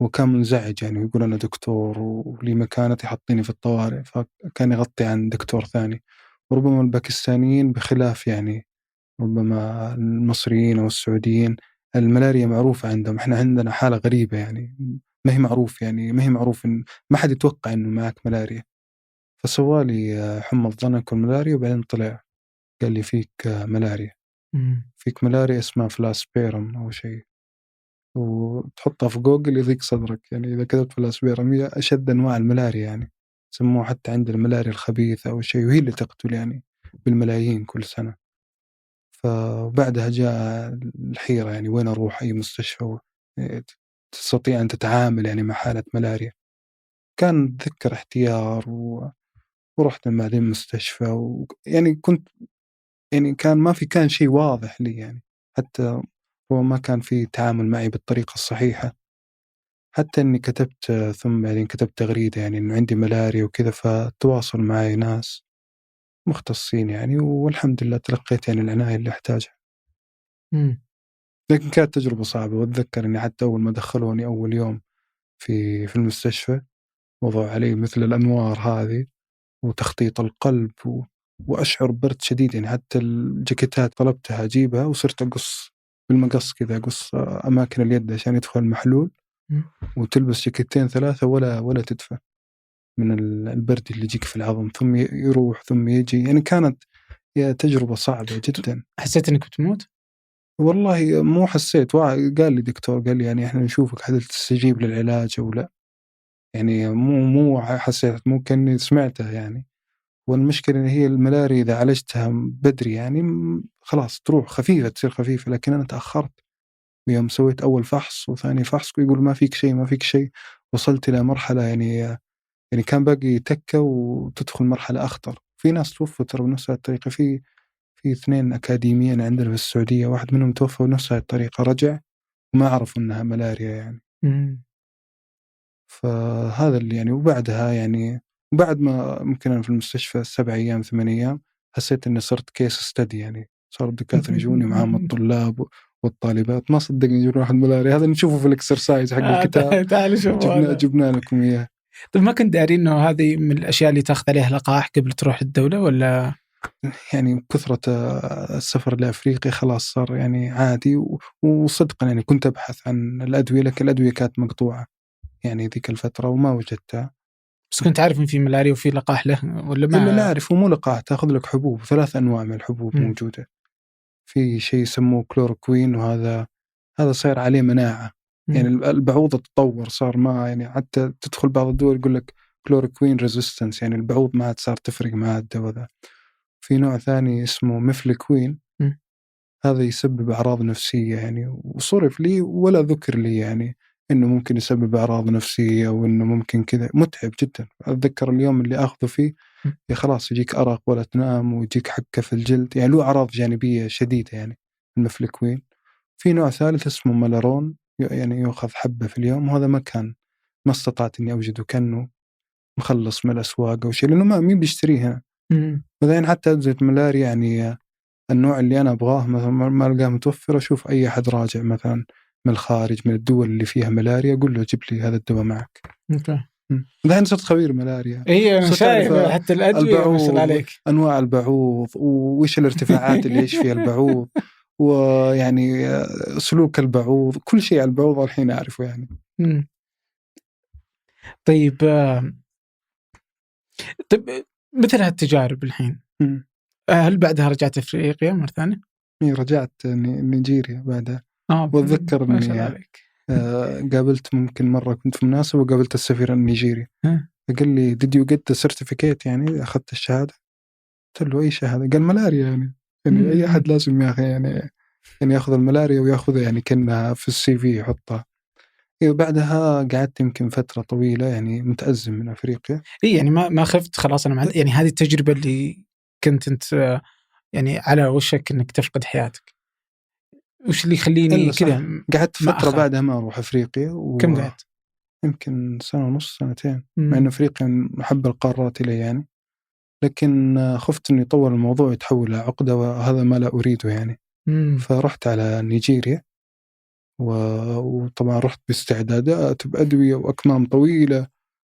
وكان منزعج يعني، يقول أنا دكتور ولي مكانتي حاطيني في الطوارئ، فكان يغطي عن دكتور ثاني. وربما الباكستانيين بخلاف يعني ربما المصريين أو السعوديين، الملاريا معروفة عندهم. إحنا عندنا حالة غريبة يعني، ما هي معروف يعني، ما هي معروف إن ما حد يتوقع إنه معك ملاريا. فسوالي حمى الضنك والملاريا، وبعدين طلع قال لي فيك ملاريا، فيك ملاريا اسمها فلاسبيرم أو شيء، وتحطها في جوجل يضيق صدرك يعني. إذا كتبت فلاسبيرم هي أشد أنواع الملاريا يعني، سموها حتى عند الملاريا الخبيثة أو شيء، وهي اللي تقتل يعني بالملايين كل سنة. فبعدها جاء الحيرة يعني، وين أروح أي مستشفى تستطيع أن تتعامل يعني مع حالة ملاريا. كان ذكر احتيار ورحت بعدين مستشفى، يعني كنت يعني كان ما في كان شيء واضح لي يعني، حتى هو ما كان في تعامل معي بالطريقة الصحيحة. حتى إني كتبت ثم بعدين كتبت تغريدة يعني إنه عندي ملاريا وكذا، فتواصل معي ناس مختصين يعني، والحمد لله تلقيت يعني العناية اللي أحتاجها. لكن كانت تجربة صعبة. وأتذكر إني حتى أول ما دخلوني أول يوم في المستشفى وضعوا علي مثل الأنوار هذه وتخطيط القلب وأشعر برد شديد يعني. حتى الجاكيتات طلبتها أجيبها وصرت أقص بالمقص كذا، أقص أماكن اليد عشان يدخل المحلول، وتلبس جاكيتين 3 ولا تدفى من البرد اللي يجيك في العظم، ثم يروح ثم يجي يعني. كانت تجربة صعبة جدا. حسيت إنك بتموت؟ والله مو حسيت. قال لي دكتور، قال لي يعني إحنا نشوفك هل تستجيب للعلاج أو لا يعني. مو حسيت، مو كأني سمعتها يعني. والمشكلة إن هي الملاريا إذا عالجتها بدري يعني خلاص تروح خفيفة، تصير خفيفة. لكن أنا تأخرت، ويوم سويت أول فحص وثاني فحص يقول ما فيك شيء ما فيك شيء. وصلت إلى مرحلة يعني كان باقي تكة وتدخل مرحلة أخطر. في ناس توفوا ترى بنفس الطريقة. في 2 أكاديميين عندنا في السعودية، واحد منهم توفى بنفس الطريقة، رجع وما عرفوا إنها ملاريا يعني. فهذا اللي يعني. وبعدها يعني بعد ما ممكن أنا في المستشفى 7 أيام 8 أيام حسيت إني صرت كيس ستدي يعني. صار الدكاترة يجوني معهم الطلاب والطالبات، ما صدقني يجون واحد ملاريا. هذا نشوفه في الاكسرسايز حق الكتاب. تعال شوف جبنا لكم إياه. طيب ما كنت داري إنه هذه من الأشياء اللي تأخذ عليها لقاح قبل تروح الدولة ولا؟ يعني كثرة السفر لأفريقيا خلاص صار يعني عادي. وصدقا يعني كنت أبحث عن الأدوية، لكن الأدوية كانت مقطوعة يعني ذيك الفترة وما وجدتها. بس كنت عارف إن في ملاريا وفي لقاح له ولا ما؟ إلا لا أعرف، مو لقاح، تأخذ لك حبوب، 3 أنواع من الحبوب موجودة. في شيء يسموه كلوروكوين، وهذا صار عليه مناعة. يعني البعوض تطور، صار ما يعني حتى تدخل بعض الدول يقول لك كلوروكوين ريزيستنس، يعني البعوض ما عاد صار تفرق مع الدواء ذا. في نوع ثاني اسمه ميفلكوين، هذا يسبب أعراض نفسية يعني، وصرف لي ولا ذكر لي يعني إنه ممكن يسبب أعراض نفسية وإنه ممكن كذا، متعب جدا. أتذكر اليوم اللي أخذه فيه خلاص يجيك أرق ولا تنام ويجيك حكة في الجلد، يعني له أعراض جانبية شديدة يعني المفلكوين. في نوع ثالث اسمه مالارون، يعني يأخذ حبة في اليوم، وهذا ما استطعت إني أوجده، كأنه مخلص من الأسواق أو شيء، لأنه ما بيشتريه هنا. بعدين حتى أجهزة ملاريا يعني النوع اللي أنا أبغاه مثلا ما ألقاه متوفر، أشوف أي أحد راجع مثلا من الخارج من الدول اللي فيها ملاريا، أقول له جيب لي هذا الدواء معك. الحين صرت خبير ملاريا. إيه أنا شايف حتى الأدوية ما شاء الله عليك، أنواع البعوض وإيش الارتفاعات اللي يعيش فيها البعوض، ويعني سلوك البعوض، كل شيء على البعوض الحين أعرفه يعني. طيب مثل هالتجارب الحين هل بعدها رجعت أفريقيا مرة ثانية؟ رجعت نيجيريا بعدها. وأتذكر إني قابلت ممكن مرة كنت في مناسبة وقابلت السفير النيجيري، قال لي did you get the certificate، يعني أخذت الشهادة؟ قلت له أي شهادة؟ قال ملاريا يعني أي أحد لازم ياخذ يعني ياخذ الملاريا وياخذها يعني كأنها في السي في يحطها. بعدها قعدت يمكن فترة طويلة يعني متأزم من أفريقيا. إيه يعني ما خفت خلاص أنا يعني هذه التجربة اللي كنت أنت يعني على وشك إنك تفقد حياتك، وش اللي يخليني كذا؟ قعدت فترة بعدها ما أروح أفريقيا. كم قعدت؟ يمكن 1.5 سنتين، مع إن أفريقيا من أحب القارات إلي يعني، لكن خفت إنه يطول الموضوع يتحول عقدة، وهذا ما لا أريده يعني. فرحت على نيجيريا، وطبعا رحت باستعدادات بأدوية وأكمام طويلة،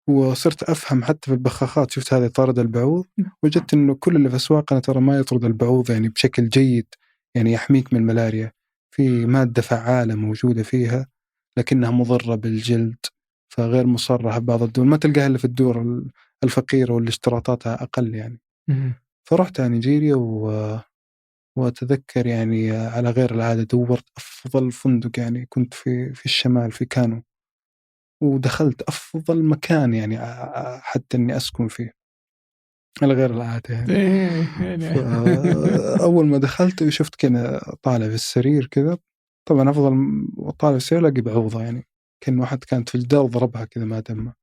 وصرت أفهم حتى في البخاخات. شفت هذا طارد البعوض، وجدت إنه كل اللي في أسواقنا ترى ما يطرد البعوض يعني بشكل جيد، يعني يحميك من الملاريا. في مادة فعالة موجودة فيها لكنها مضرة بالجلد، فغير مصرحة ببعض الدول، ما تلقاها إلا في الدول الفقيرة واللي اشتراطاتها أقل يعني. فرحت على نيجيريا وأتذكر يعني على غير العادة دورت أفضل فندق، يعني كنت في الشمال في كانو، ودخلت أفضل مكان يعني حتى إني أسكن فيه على غير العادة يعني. أول ما دخلت وشفت كذا طالع في السرير كذا، طبعا أفضل طالع في السرير لقي بعوضة، يعني كان واحد كانت في الجدار ضربها كذا ما دمه.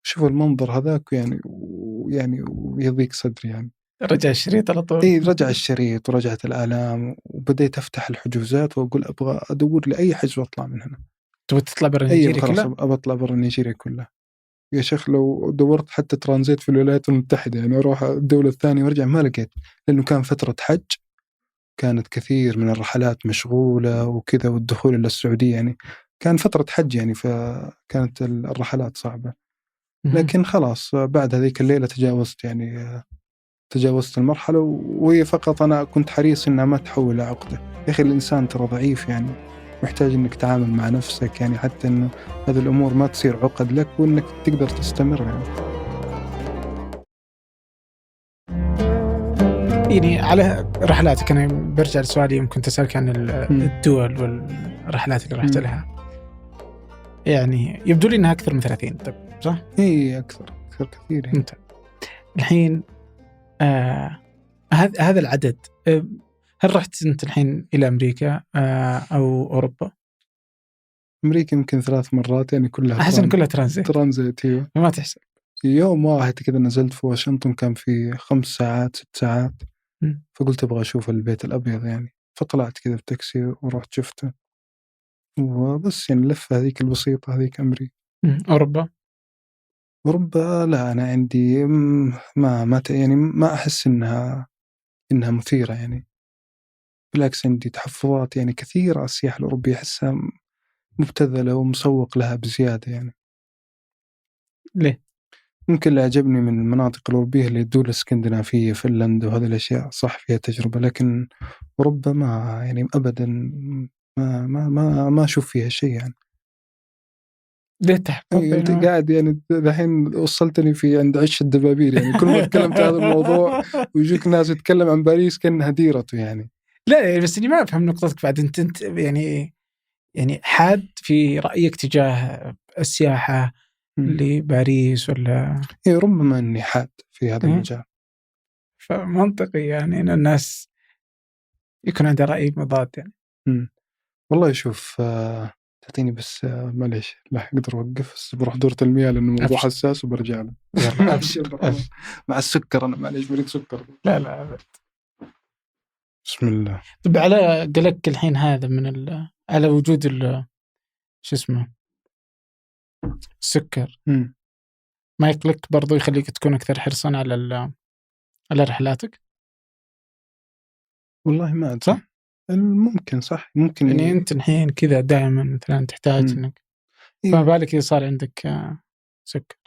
شوف المنظر هذاك يعني ويضيق صدري يعني. رجع الشريط على طول. إيه رجع الشريط ورجعت الآلام، وبديت أفتح الحجوزات وأقول أبغى أدور لأي حجز وأطلع من هنا. تبغى تطلع برا نيجيريا كلها؟ أبغى أطلع برا نيجيريا كلها يا شيخ. لو دورت حتى ترانزيت في الولايات المتحدة يعني أروح الدولة الثانية وارجع ما لقيت، لأنه كان فترة حج، كانت كثير من الرحلات مشغولة وكذا، والدخول إلى السعودية يعني كان فترة حج يعني، فكانت الرحلات صعبة. لكن خلاص بعد هذيك الليلة تجاوزت المرحلة، وهي فقط أنا كنت حريص إنها ما تحول لعقدة. يا أخي الإنسان ترى ضعيف يعني، محتاج إنك تتعامل مع نفسك يعني، حتى إنه هذه الأمور ما تصير عقد لك، وإنك تقدر تستمر يعني على رحلاتك. أنا برجع لسؤالي، يمكن تسألك عن الدول والرحلات اللي رحت لها. يعني يبدو لي إنها أكثر من 30، طيب صح؟ إيه أكثر كثير يعني. أنت الحين هذا العدد، هل رحت أنت الحين إلى أمريكا أو أوروبا؟ أمريكا يمكن 3 مرات يعني، كلها أحسن كلها ترانزيت. ما تحسب. يوم واحد كذا نزلت في واشنطن، كان في 5 ساعات 6 ساعات، فقلت أبغى أشوف البيت الأبيض يعني، فطلعت كذا بتاكسي ورحت شفته، وبس يعني اللفة هذيك البسيطة هذيك أمريكا. أوروبا لا، أنا عندي يعني ما أحس إنها مثيرة يعني، بالعكس عندي تحفظات يعني كثيرة على السياحة الأوروبية، أحسها مبتذلة ومسوق لها بزيادة يعني. ليه؟ ممكن اللي عجبني من المناطق الأوروبية اللي الدول الاسكندنافية، فنلندا وهذه الأشياء صح فيها تجربة، لكن أوروبا ما يعني أبدا ما أشوف فيها شيء يعني. ليه تحفظ أنت يعني؟ قاعد يعني الحين وصلتني في عند عش الدبابير، يعني كل ما تكلمت هذا الموضوع ويجيك ناس يتكلم عن باريس كأنها ديرته يعني. لا بس اني ما افهم نقطتك. بعد انت يعني حاد في رايك تجاه السياحه لباريس ولا؟ إيه ربما إني حاد في هذا المجال. فمنطقي يعني ان الناس يكون عندها راي مضاد يعني. والله شوف، تعطيني بس معليش لا أقدر أوقف، بس بروح دورة المياه لأنه موضوع أبشر. حساس وبرجع له. يلا ابشر. مع السكر أنا معليش بريد سكر. لا أبد. بسم الله. طب على قلق الحين هذا على وجود شو اسمه السكر، ما يقلق برضو يخليك تكون أكثر حرصا على رحلاتك؟ والله ما أدري. صح؟ ممكن صح، ممكن يعني أنت الحين كذا دائما مثلا تحتاج إنك، فما بالك إذا صار عندك سكر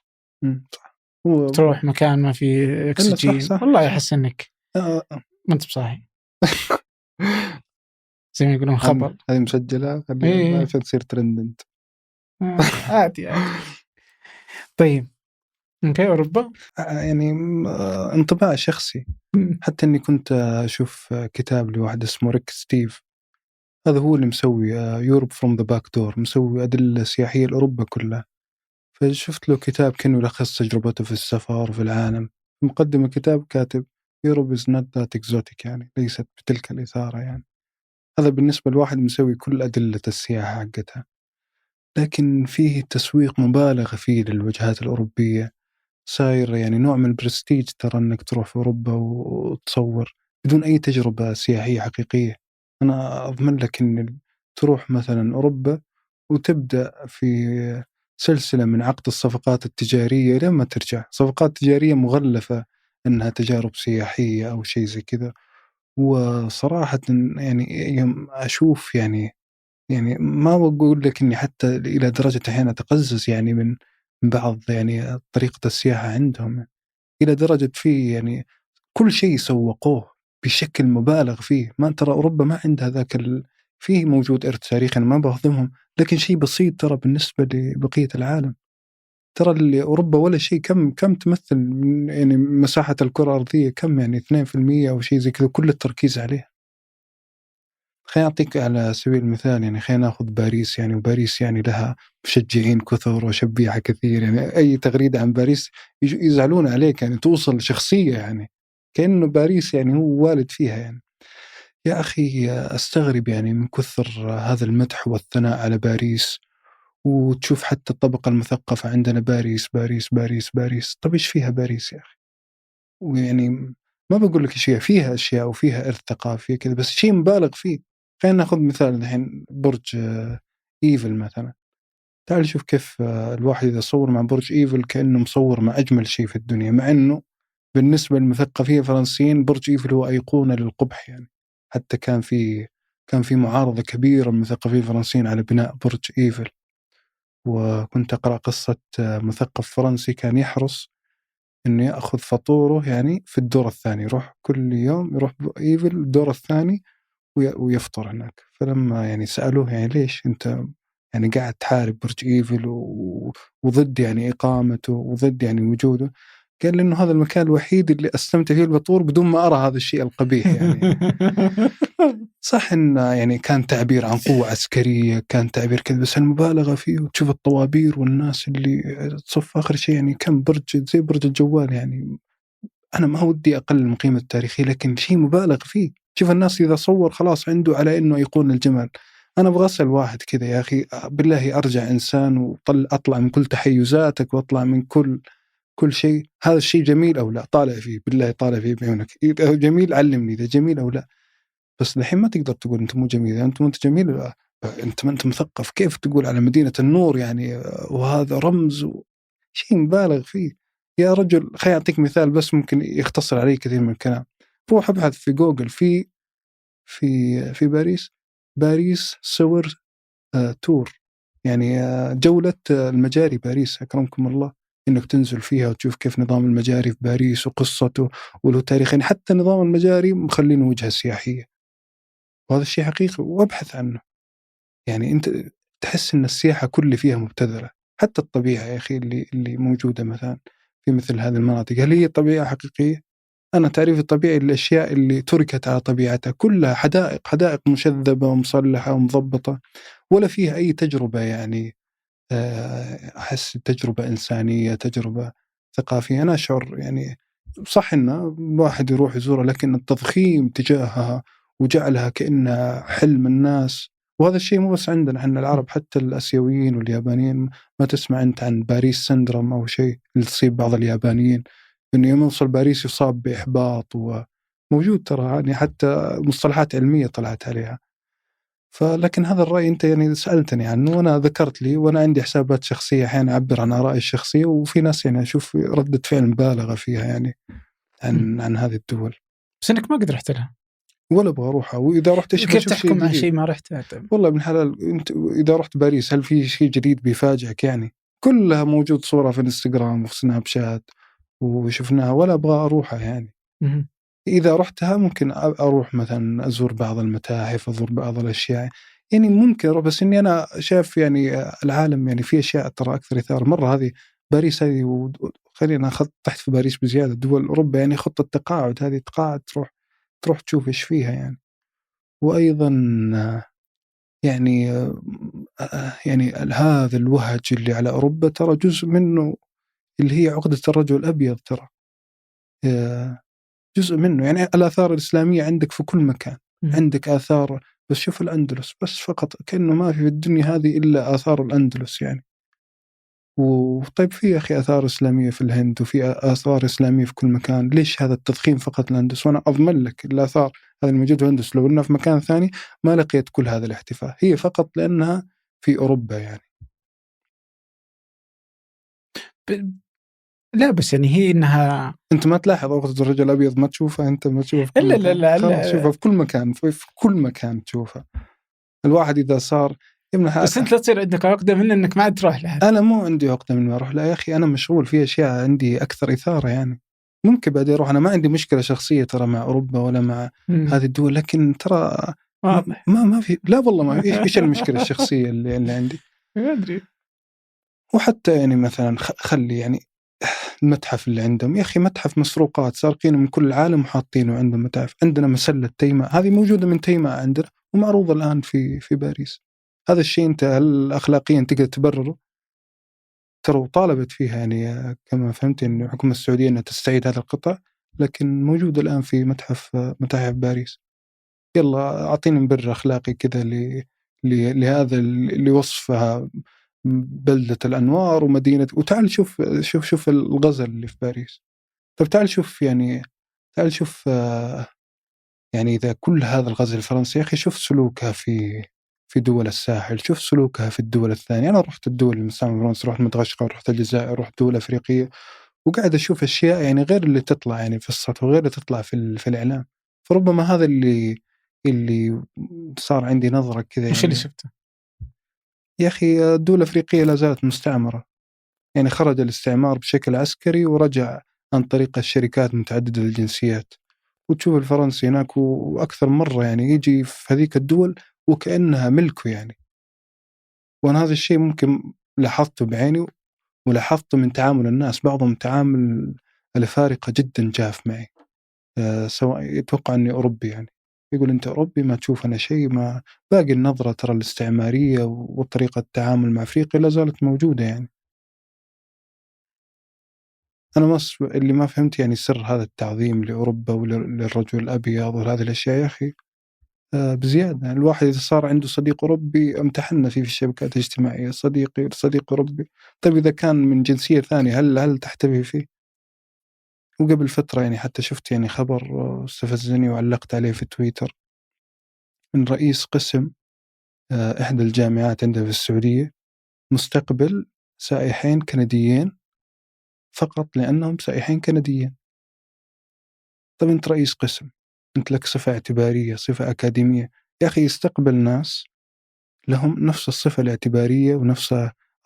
صح. تروح مكان ما فيه أكسجين، صح. والله يحس إنك ما ما أنت بصاحي. زي ما يقولون خبل. هذه مسجلة، إيه. ما في تصير ترند أنت. عادي. طيب اوكي. اوروبا يعني انطباع شخصي، حتى اني كنت اشوف كتاب لواحد اسمه ريك ستيف، هذا هو اللي مسوي يوروب فروم ذا باك دور، مسوي أدلة سياحية لأوروبا كلها. فشفت له كتاب كأنه يلخص تجربته في السفر في العالم. مقدم الكتاب كاتب يوروب is not that exotic، يعني ليست بتلك الإثارة. يعني هذا بالنسبة لواحد مسوي كل أدلة السياحة حقتها، لكن فيه تسويق مبالغ فيه للوجهات الأوروبية، صاير يعني نوع من البرستيج ترى أنك تروح في أوروبا وتصور بدون أي تجربة سياحية حقيقية. أنا أضمن لك أن تروح مثلا أوروبا وتبدأ في سلسلة من عقد الصفقات التجارية لما ترجع، صفقات تجارية مغلفة أنها تجارب سياحية أو شيء زي كذا. وصراحة يعني يوم أشوف يعني ما بقول لك إني حتى إلى درجة أحيانا أتقزز يعني من بعض يعني طريقة السياحة عندهم، إلى درجة فيه يعني كل شيء سوقوه بشكل مبالغ فيه. ما ترى أوروبا ما عندها ذاك فيه موجود إرث تاريخي، أنا ما بهضمهم، لكن شيء بسيط ترى بالنسبة لبقية العالم. ترى اللي أوروبا ولا شيء، كم تمثل من يعني مساحة الكرة الأرضية، كم يعني 2% أو شيء زي كذا، كل التركيز عليه. خلينا أعطيك على سبيل المثال، يعني خلينا نأخذ باريس، يعني وباريس يعني لها مشجعين كثر وشبيعة كثير، يعني أي تغريدة عن باريس يزعلون عليك، يعني توصل شخصية، يعني كأنه باريس يعني هو والد فيها. يعني يا أخي أستغرب يعني من كثر هذا المدح والثناء على باريس، وتشوف حتى الطبقة المثقفة عندنا باريس باريس باريس باريس. طب إيش فيها باريس يا أخي؟ ويعني ما بقول لك شيء، فيها أشياء وفيها إرث ثقافي كذا، بس شيء مبالغ فيه. خلينا ناخذ مثال الحين برج إيفل مثلا. تعال شوف كيف الواحد إذا صور مع برج إيفل كأنه مصور مع أجمل شيء في الدنيا، مع أنه بالنسبة للمثقفين الفرنسيين برج إيفل هو أيقونة للقبح. يعني حتى كان في معارضة كبيرة من المثقفين الفرنسيين على بناء برج إيفل. وكنت أقرأ قصة مثقف فرنسي كان يحرص إنه يأخذ فطوره يعني في الدور الثاني، يروح كل يوم يروح إيفل الدور الثاني ويفطر هناك. فلما يعني سألوه يعني ليش أنت يعني قاعد تحارب برج إيفل وضد يعني إقامته وضد يعني وجوده، قال لأنه هذا المكان الوحيد اللي أستمتع فيه الفطور بدون ما أرى هذا الشيء القبيح. يعني صح إنه يعني كان تعبير عن قوة عسكرية، كان تعبير كذا، بس المبالغة فيه وتشوف الطوابير والناس اللي تصف آخر شيء. يعني كم برج زي برج الجوال، يعني أنا ما ودي أقلل من قيمة التاريخية، لكن شيء مبالغ فيه. شوف الناس إذا صور خلاص عنده على إنه يكون الجمال. أنا أبغى أسأل واحد كذا يا أخي بالله أرجع إنسان أطلع من كل تحيزاتك وأطلع من كل شيء، هذا الشيء جميل أو لا؟ طالع فيه بالله، طالع فيه بعيونك، إذا جميل علمني إذا جميل أو لا. بس الحين ما تقدر تقول أنت مو جميل، أنت جميل لا. أنت ما أنت مثقف، كيف تقول على مدينة النور يعني وهذا رمز شيء مبالغ فيه يا رجل؟ خليني أعطيك مثال بس ممكن يختصر عليه كثير من الكلام. روح ابحث في جوجل في باريس صور تور، يعني جولة المجاري باريس، أكرمكم الله، إنك تنزل فيها وتشوف كيف نظام المجاري في باريس وقصته وله تاريخ. يعني حتى نظام المجاري مخلينه وجهة سياحية، وهذا الشيء حقيقي وابحث عنه. يعني أنت تحس إن السياحة كل فيها مبتذلة، حتى الطبيعة يا أخي اللي موجودة مثلا في مثل هذه المناطق، هل هي طبيعة حقيقية؟ أنا تعريف الطبيعي الأشياء اللي تركت على طبيعتها، كلها حدائق مشذبة ومصلحة ومضبطة، ولا فيها أي تجربة يعني أحس تجربة إنسانية، تجربة ثقافية. أنا أشعر يعني صح إنه واحد يروح يزورها، لكن التضخيم تجاهها وجعلها كأنها حلم الناس، وهذا الشيء مو بس عندنا إحنا العرب، حتى الآسيويين واليابانيين. ما تسمع أنت عن باريس سندروم أو شيء اللي تصيب بعض اليابانيين، إنه يوم يوصل باريس يصاب بإحباط، وموجود ترى يعني حتى مصطلحات علمية طلعت عليها. فلكن هذا الرأي أنت يعني سألتني عنه وأنا ذكرت لي، وأنا عندي حسابات شخصية أحيانا أعبر عن آرائي الشخصية، وفي ناس يعني أشوف ردة فعل مبالغة فيها يعني عن هذه الدول. بس إنك ما قد رحت لها ولا أبغى أروحها، وإذا رحت إيش كيف بشوف شيء تحكم عن جديد؟ شيء ما رحت؟ والله ابن حلال، أنت إذا رحت باريس هل في شيء جديد بيفاجئك؟ يعني كلها موجود صورة في الانستغرام وفي سناب شات وشفناها، ولا أبغى أروحها يعني. إذا رحتها ممكن أروح مثلا أزور بعض المتاحف، أزور بعض الأشياء يعني ممكن أروح، بس إني أنا شايف يعني العالم يعني في أشياء ترى أكثر إثارة مرة. هذه باريس هذه، خلينا أخذ تحت في باريس بزيادة، دول أوروبا يعني خطة تقاعد، هذه تقاعد تروح تشوف إيش فيها يعني. وأيضا يعني يعني هذا الوهج اللي على أوروبا ترى جزء منه اللي هي عقدة الرجل الأبيض، ترى جزء منه يعني. الآثار الإسلامية عندك في كل مكان، عندك آثار، بس شوف الأندلس بس فقط، كأنه ما في الدنيا هذه إلا آثار الأندلس يعني. وطيب في أخي آثار إسلامية في الهند، وفي آثار إسلامية في كل مكان، ليش هذا التضخيم فقط الأندلس؟ وأنا أضمن لك الآثار هذه الموجودة في الأندلس لو إنها في مكان ثاني ما لقيت كل هذا الاحتفاء، هي فقط لأنها في أوروبا يعني. لا بس يعني هي إنها أنت ما تلاحظ عقدة الرجل الأبيض؟ ما تشوفها أنت؟ ما تشوفها في كل مكان؟ لا خلاص شوفها في كل مكان، في كل مكان تشوفها. الواحد إذا صار بس أنت لا تصير عندك عقدة من إنك ما عاد تروح لها. أنا مو عندي عقدة من ما أروح، لا يا أخي أنا مشغول في أشياء عندي أكثر إثارة يعني. ممكن بعدين أروح، أنا ما عندي مشكلة شخصية ترى مع أوروبا ولا مع هذه الدول، لكن ترى ما في، لا والله ما في. إيش المشكلة الشخصية اللي عندي؟ ما أدري. وحتى يعني مثلا خلي يعني المتحف اللي عندهم يا أخي متحف مسروقات، سارقينه من كل العالم وحاطينه عندهم متاحف. عندنا مسلة تيماء، هذه موجودة من تيماء عندنا ومعروضة الآن في باريس. هذا الشيء أنت هل أخلاقيا تقدر تبرره؟ ترى طالبت فيها يعني كما فهمت إن الحكومة السعودية أنها تستعيد هذا القطع، لكن موجود الآن في متاحف باريس. يلا أعطيني مبرر أخلاقي كذا لهذا اللي وصفها بلدة الأنوار ومدينة. وتعال شوف الغزل اللي في باريس. طب تعال شوف يعني، تعال شوف يعني إذا كل هذا الغزل الفرنسي يا أخي، شوف سلوكها في دول الساحل، شوف سلوكها في الدول الثانية. أنا رحت الدول المستعمرة فرنسا، رحت مدغشقر، رحت الجزائر، رحت دول أفريقية، وقاعد أشوف أشياء يعني غير اللي تطلع يعني في السطح، وغير اللي تطلع في الإعلام. فربما هذا اللي صار عندي نظرة كذا وش يعني. اللي شفته؟ يا أخي الدول الأفريقية لا زالت مستعمرة يعني، خرج الاستعمار بشكل عسكري ورجع عن طريق الشركات متعددة الجنسيات. وتشوف الفرنسي هناك وأكثر مرة يعني يجي في هذيك الدول وكأنها ملكه يعني. وأنا هذا الشيء ممكن لاحظته بعيني، ولاحظته من تعامل الناس، بعضهم تعامل الأفارقة جدا جاف معي. سواء يتوقع أني أوروبي يعني، يقول أنت أوروبي ما تشوف أنا شيء. ما باقي النظرة ترى الاستعمارية وطريقة التعامل مع أفريقيا لا زالت موجودة يعني. أنا اللي ما فهمت يعني سر هذا التعظيم لأوروبا وللرجل الأبيض وهذه الأشياء يا أخي بزيادة. الواحد إذا صار عنده صديق أوروبي امتحنا فيه في الشبكات الاجتماعية، صديق أوروبي، طيب إذا كان من جنسية ثانية هل تحتوي فيه؟ وقبل فترة يعني حتى شفت يعني خبر استفزني وعلقت عليه في تويتر، من رئيس قسم إحدى الجامعات عندنا في السعودية مستقبل سائحين كنديين فقط لأنهم سائحين كنديين. طب أنت رئيس قسم، أنت لك صفة اعتبارية، صفة أكاديمية، يا أخي يستقبل ناس لهم نفس الصفة الاعتبارية ونفس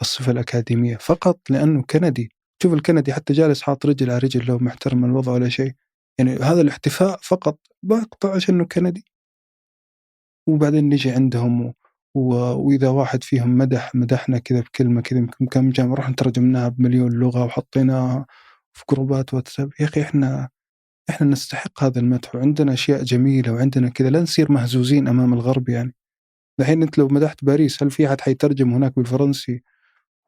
الصفة الأكاديمية فقط لأنه كندي. شوف الكندي حتى جالس حاط رجل على رجل، لو محترم الوضع ولا شيء يعني. هذا الاحتفاء فقط بقطع عشان إنه كندي. وبعدين نجي عندهم وإذا واحد فيهم مدحنا كذا بكلمة كذا يمكن كم جامعة رحنا ترجمناها بمليون لغة وحطيناها في جروبات واتساب. يا أخي إحنا نستحق هذا المدح وعندنا أشياء جميلة وعندنا كذا، لا نصير مهزوزين أمام الغرب. يعني الحين أنت لو مدحت باريس هل في أحد حيترجم هناك بالفرنسي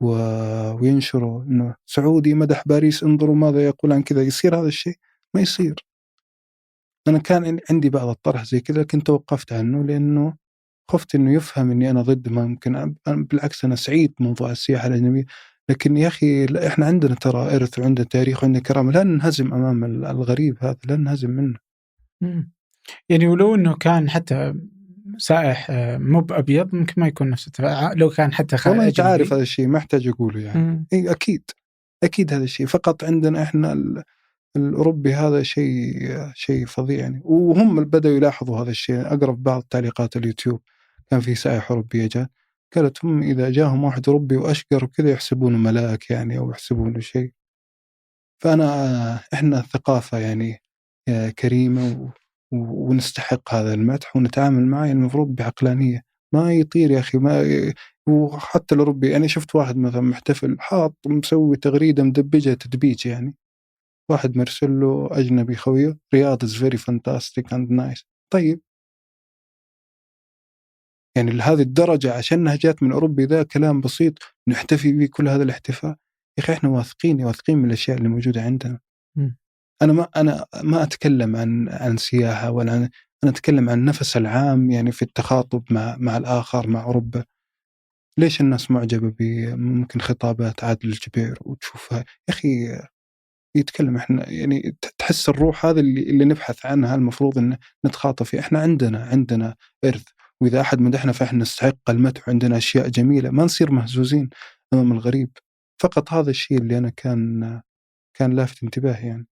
وينشروا إنه سعودي مدح باريس انظروا ماذا يقول عن كذا؟ يصير هذا الشيء؟ ما يصير. أنا كان عندي بعض الطرح زي كذا لكن توقفت عنه لأنه خفت إنه يفهم إني أنا ضد. ما ممكن، بالعكس أنا سعيد موضوع السياحة الأجنبية، لكن يا أخي إحنا عندنا ترى إرث وعندنا تاريخ وعندنا كرامة، لا ننهزم أمام الغريب هذا، لا ننهزم منه. يعني ولو إنه كان حتى سائح مو بأبيض ممكن ما يكون نفس لو كان حتى والله أنت عارف هذا الشيء ما أحتاج أقوله يعني. إيه أكيد هذا الشيء، فقط عندنا إحنا الأوروبي هذا شيء فظيع يعني. وهم بدأوا يلاحظوا هذا الشيء. أقرب بعض تعليقات اليوتيوب كان في سائح أوروبي جاء قالت هم إذا جاهم واحد أوروبي وأشقر وكذا يحسبونه ملاك يعني أو يحسبونه شيء. إحنا الثقافة يعني كريمة ونستحق هذا المدح ونتعامل معه يعني المفروض بعقلانية. ما يطير يا أخي وحتى الأوروبي يعني شفت واحد مثلا محتفل حاط مسوي تغريدة مدبجة تدبيج يعني، واحد مرسل له أجنبي خويه رياض is very fantastic and nice. طيب يعني لهذه الدرجة عشانها جات من أوروبي ذا كلام بسيط نحتفي به كل هذا الاحتفاء؟ يا أخي إحنا واثقين من الأشياء اللي موجودة عندنا. أنا ما أتكلم عن سياحة ولا أنا أتكلم عن نفس العام يعني في التخاطب مع الآخر مع أوروبا. ليش الناس معجبة بممكن خطابات عادل الجبير وتشوفها يا أخي يتكلم؟ إحنا يعني تحس الروح هذا اللي نبحث عنها المفروض إن نتخاطب فيه. إحنا عندنا إرث، وإذا أحد مدحنا فإحنا نستحق المدح وعندنا أشياء جميلة، ما نصير مهزوزين أمام الغريب. فقط هذا الشيء اللي أنا كان لافت انتباهي يعني.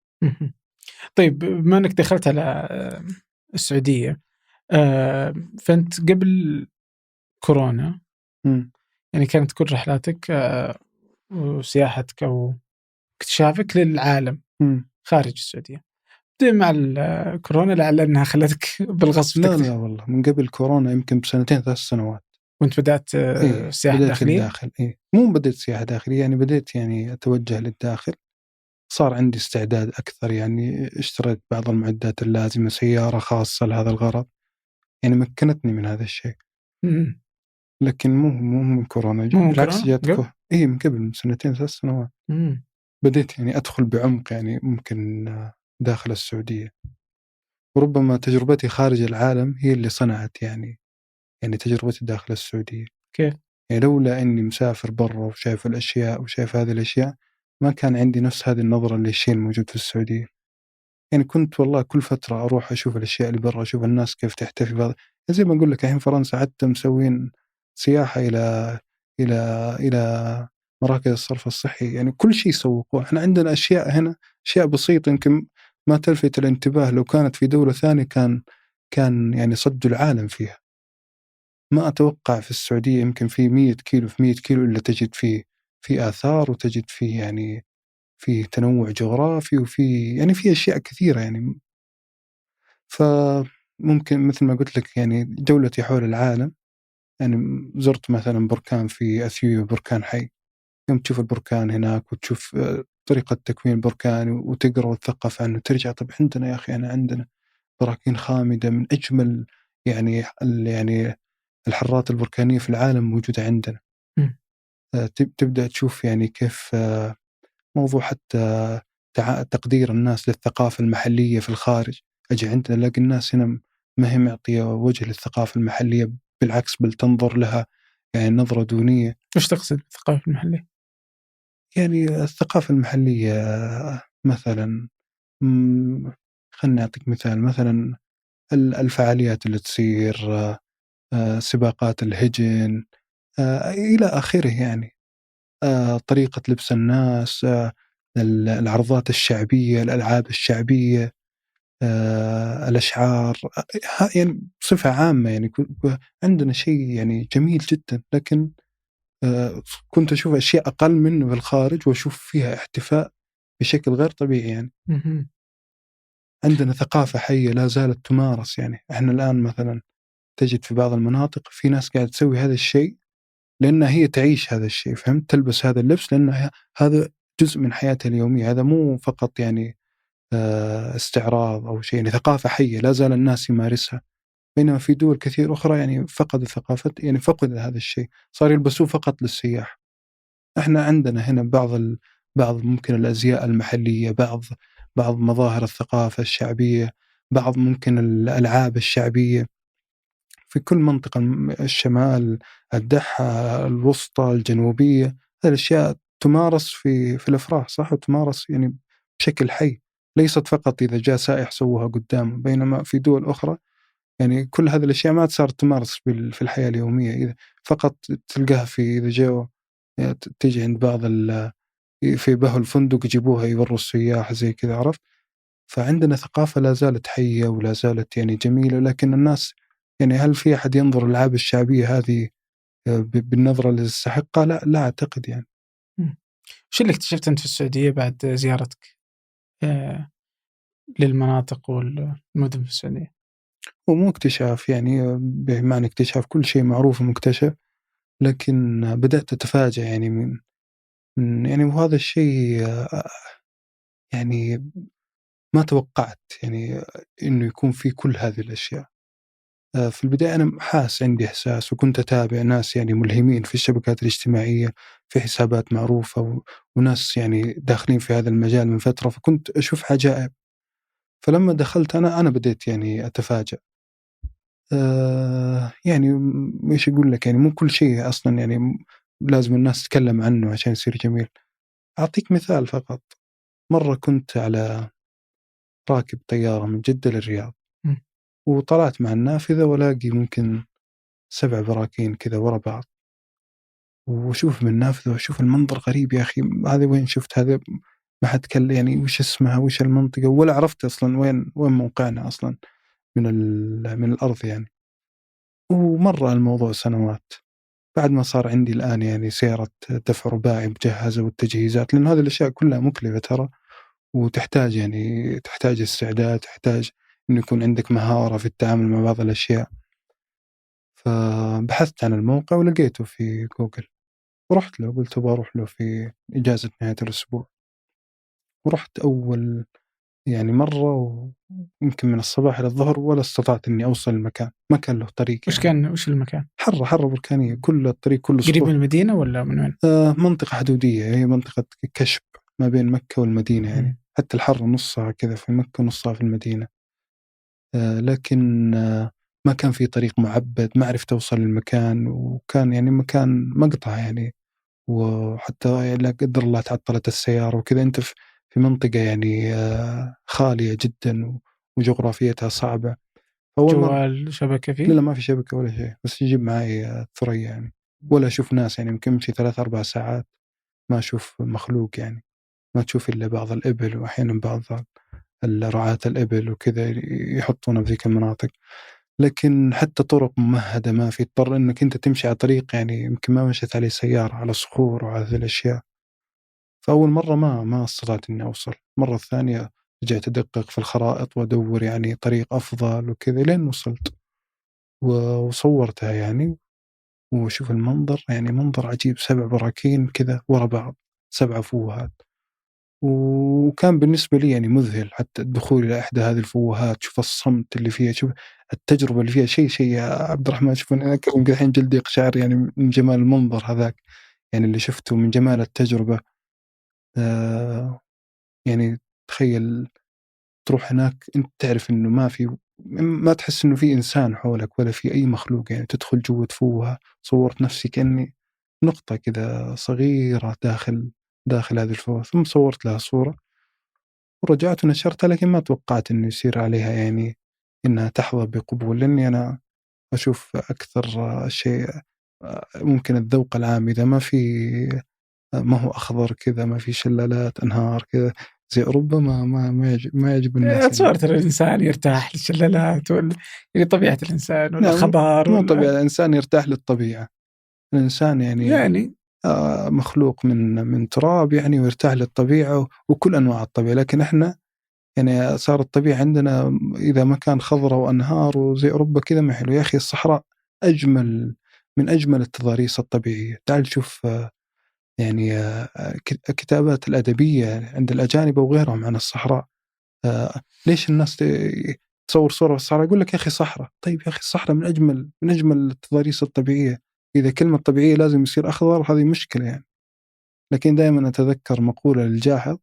طيب بما أنك دخلت على السعودية فأنت قبل كورونا يعني كانت كل رحلاتك وسياحتك أو اكتشافك للعالم خارج السعودية. مع الكورونا لعل أنها خلتك بالغصب لا والله من قبل كورونا يمكن بسنتين 3 سنوات وانت بدأت سياحة داخلية؟ الداخل مو بدأت سياحة داخلية يعني بدأت يعني أتوجه للداخل. صار عندي استعداد أكثر يعني اشتريت بعض المعدات اللازمة، سيارة خاصة لهذا الغرض يعني مكنتني من هذا الشيء. لكن مو من كورونا، بالعكس جاتكو من قبل من 2 3 سنوات. بديت يعني أدخل بعمق يعني ممكن داخل السعودية، وربما تجربتي خارج العالم هي اللي صنعت يعني تجربتي داخل السعودية. كيف؟ يعني لولا أني مسافر برا وشايف الأشياء وشايف هذه الأشياء ما كان عندي نفس هذه النظرة للشيء الموجود في السعودية. يعني كنت والله كل فترة أروح أشوف الأشياء اللي برا، أشوف الناس كيف تحتفي بهذا. زي ما أقول لك الحين فرنسا حتى مسوين سياحة إلى مراكز الصرف الصحي، يعني كل شيء يسوقوه. احنا عندنا أشياء هنا أشياء بسيطة يمكن ما تلفت الانتباه، لو كانت في دولة ثانية كان يعني صد العالم فيها. ما أتوقع في السعودية يمكن في 100 كيلو في 100 كيلو إلا تجد فيه في آثار وتجد فيه يعني في تنوع جغرافي وفي يعني في أشياء كثيرة يعني. فممكن مثل ما قلت لك يعني دولتي حول العالم، يعني زرت مثلا بركان في أثيوبيا، بركان حي. يوم تشوف البركان هناك وتشوف طريقة تكوين البركان وتقرأ وتثقف عنه ترجع طب عندنا يا أخي أنا عندنا براكين خامدة من أجمل يعني الحرات البركانية في العالم موجودة عندنا. تبدأ تشوف يعني كيف موضوع حتى تقدير الناس للثقافة المحلية في الخارج. أجي عندنا ألاقي الناس هنا ما هي معطية وجه للثقافة المحلية، بالعكس بل تنظر لها يعني نظرة دونية. وش تقصد الثقافة المحلية؟ يعني الثقافة المحلية مثلا خلنا نعطيك مثال، مثلا الفعاليات اللي تصير، سباقات الهجن إلى آخره يعني، طريقة لبس الناس، العرضات الشعبية، الألعاب الشعبية، الأشعار، يعني بصفة عامة يعني عندنا شيء يعني جميل جدا. لكن كنت أشوف أشياء أقل منه في الخارج وأشوف فيها احتفاء بشكل غير طبيعي يعني. عندنا ثقافة حية لا زالت تمارس. يعني إحنا الآن مثلا تجد في بعض المناطق في ناس قاعدة تسوي هذا الشيء لأنها هي تعيش هذا الشيء، فهمت؟ تلبس هذا اللبس لأنها هذا جزء من حياتها اليومية، هذا مو فقط يعني استعراض أو شيء، يعني ثقافة حية لا زال الناس يمارسها. بينما في دول كثير أخرى يعني فقدت ثقافة، يعني فقد هذا الشيء، صار يلبسوه فقط للسياح. احنا عندنا هنا بعض ممكن الأزياء المحلية، بعض مظاهر الثقافة الشعبية، بعض ممكن الألعاب الشعبية في كل منطقة، الشمال، الدحة، الوسطى، الجنوبية. هذه الأشياء تمارس في الأفراح، صح، وتمارس يعني بشكل حي، ليست فقط إذا جاء سائح سووها قدامه. بينما في دول أخرى يعني كل هذه الأشياء ما صارت تمارس في الحياة اليومية، إذا فقط تلقاها في إذا جاءوا تيجي عند بعض في بهو الفندق يجيبوها يوروا السياح زي كذا، عرفت؟ فعندنا ثقافة لا زالت حية ولا زالت يعني جميلة، لكن الناس يعني هل في أحد ينظر الألعاب الشعبية هذه بالنظرة اللي تستحقها؟ لا أعتقد يعني. شو اللي اكتشفت أنت في السعودية بعد زيارتك للمناطق والمدن في السعودية؟ ومو اكتشاف يعني بمعنى اكتشاف، كل شيء معروف ومكتشف، لكن بدأت أتفاجأ يعني من يعني، وهذا الشيء يعني ما توقعت يعني إنه يكون في كل هذه الأشياء. في البداية أنا حاس عندي إحساس، وكنت أتابع ناس يعني ملهمين في الشبكات الاجتماعية، في حسابات معروفة وناس يعني داخلين في هذا المجال من فترة، فكنت أشوف عجائب. فلما دخلت أنا بديت يعني أتفاجأ. يعني إيش أقول لك، يعني مو كل شيء أصلا يعني لازم الناس تتكلم عنه عشان يصير جميل. أعطيك مثال فقط. مرة كنت على راكب طيارة من جدة للرياض، وطلعت مع النافذة ولاقي ممكن 7 براكين كذا ورا بعض، وشوف من النافذة وأشوف المنظر غريب. يا أخي هذا وين شفت هذا؟ ما حد كان يعني وش اسمها وش المنطقة، ولا عرفت أصلا وين موقعنا أصلا من الأرض يعني. ومر الموضوع سنوات بعد ما صار عندي الآن يعني سيارة دفع رباعي مجهزة والتجهيزات، لأن هذه الأشياء كلها مكلفة ترى، وتحتاج يعني تحتاج استعداد، تحتاج إنه يكون عندك مهارة في التعامل مع بعض الأشياء. فبحثت عن الموقع ولقيته في جوجل، ورحت له قلت أبغى أروح له في إجازة نهاية الأسبوع. ورحت أول يعني مرة، ويمكن من الصباح إلى الظهر ولا استطعت إني أوصل المكان، ما كان له طريق يعني. وش المكان؟ حرة بركانية، كل الطريق كله قريب صخور. من المدينة ولا من وين؟ منطقة حدودية، هي منطقة كشب ما بين مكة والمدينة يعني. حتى الحر نص ساعة كذا في مكة ونص ساعة في المدينة. لكن ما كان في طريق معبد، ما عرفت أوصل للمكان، وكان يعني مكان مقطع يعني. وحتى لا قدر الله تعطلت السيارة وكذا، أنت في منطقة يعني خالية جدا وجغرافيتها صعبة. جوال شبكة فيه؟ لا ما في شبكة ولا شيء، بس يجيب معي ثريا يعني، ولا أشوف ناس يعني. يمكن أمشي 3-4 ساعات ما أشوف مخلوق يعني، ما تشوف إلا بعض الإبل، وأحيانا بعض رعاة الإبل وكذا يحطونه في ذيك المناطق. لكن حتى طرق ممهدة ما في، اضطر إنك أنت تمشي على طريق يعني يمكن ما مشيت عليه سيارة، على صخور وعلى هذه الأشياء. فأول مرة ما استطعت إني أوصل. مرة الثانية رجعت أدقق في الخرائط وأدور يعني طريق أفضل وكذا لين وصلت وصورتها يعني. وشوف المنظر يعني منظر عجيب، 7 براكين كذا ورا بعض، 7 فوهات. وكان بالنسبة لي يعني مذهل حتى الدخول إلى إحدى هذه الفوهات، شوف الصمت اللي فيها، شوف التجربة اللي فيها، شيء يا عبد الرحمن. شوف أنا أكلمك الحين جلدي يقشعر يعني من جمال المنظر هذاك يعني اللي شفته، من جمال التجربة. يعني تخيل تروح هناك أنت تعرف إنه ما تحس إنه في إنسان حولك ولا في أي مخلوق يعني. تدخل جوة فوهة، صورت نفسي كأني نقطة كذا صغيرة داخل هذه الفوهة، ثم صورت لها صورة ورجعت ونشرتها. لكن ما توقعت إنه يصير عليها يعني إنها تحظى بقبول، لأني أنا أشوف أكثر شيء ممكن الذوق العام إذا ما هو أخضر كذا، ما في شلالات أنهار كذا زي أوروبا، ما يعجب الناس يعني. أتصور ترى الإنسان يرتاح للشلالات يعني طبيعة الإنسان ولا لا خضار مو ولا طبيعة الإنسان يرتاح للطبيعة. الإنسان يعني مخلوق من تراب يعني، ويرتاح للطبيعة وكل أنواع الطبيعة. لكن إحنا يعني صار الطبيعة عندنا إذا ما كان خضرة وأنهار وزي أوروبا كذا ما حلو. يا أخي الصحراء أجمل من أجمل التضاريس الطبيعية. تعال شوف يعني كتابات الأدبية عند الأجانب وغيرهم عن الصحراء. ليش الناس تصور صورة الصحراء يقول لك يا أخي صحراء؟ طيب يا أخي الصحراء من أجمل التضاريس الطبيعية. إذا كلمة طبيعية لازم يصير أخضر هذه مشكلة يعني. لكن دائما أتذكر مقولة للجاحظ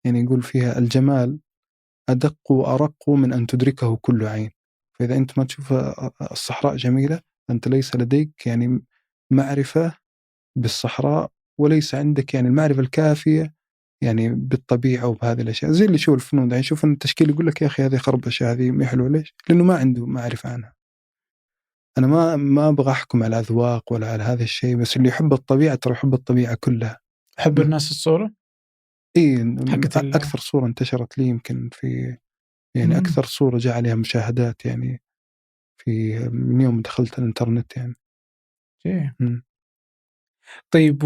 يعني يقول فيها الجمال أدق وأرق من أن تدركه كل عين. فإذا أنت ما تشوف الصحراء جميلة أنت ليس لديك يعني معرفة بالصحراء، وليس عندك يعني المعرفة الكافية يعني بالطبيعة وبهذه الأشياء. زي اللي يشوف الفنون يعني يشوف التشكيل يقول لك يا أخي هذه خربشة هذه ما حلوة. ليش؟ لأنه ما عنده معرفة عنها. أنا ما أبغى أحكم على أذواق ولا على هذا الشيء، بس اللي يحب الطبيعة ترى يحب الطبيعة كلها. حب الناس الصورة إيه حقت أكثر صورة انتشرت لي يمكن في يعني أكثر صورة جاء عليها مشاهدات يعني في من يوم دخلت الإنترنت يعني. طيب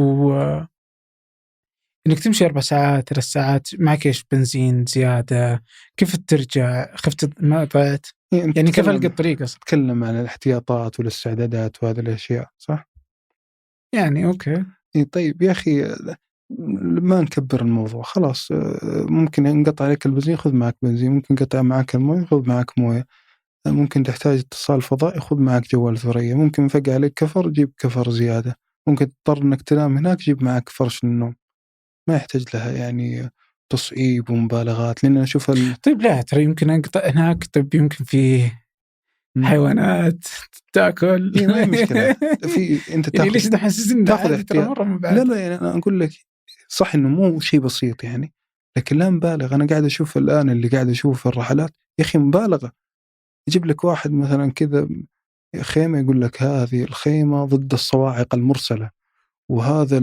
إنك تمشي 4 ساعات 3 ساعات معك إيش بنزين زيادة، كيف ترجع، خفت ما ضعت يعني كيف ألقى الطريق أصلا؟ تتكلم عن الاحتياطات والاستعدادات وهذه الأشياء صح؟ يعني أوكي. طيب يا أخي ما نكبر الموضوع خلاص. ممكن ينقطع عليك البنزين خذ معك بنزين، ممكن ينقطع معك المويه خذ معك مويه، ممكن تحتاج اتصال فضائي خذ معك جوال ثريا، ممكن فقع عليك كفر جيب كفر زيادة، ممكن تضطر انك تنام هناك جيب معك فرش للنوم. ما يحتاج لها يعني تصعيب ومبالغات. لأن أشوف طيب لا ترى يمكن أنقطع هناك. طيب يمكن في حيوانات تاكل ما مشكلة في أنت يعني ليش تحسسني تاخذ احتياط؟ لا يعني أنا أقول لك صح إنه مو شيء بسيط يعني، لكن لا نبالغ. أنا قاعد أشوف الآن اللي قاعد أشوف الرحلات يا أخي مبالغة. يجيب لك واحد مثلا كذا خيمة يقول لك هذه الخيمة ضد الصواعق المرسلة، وهذا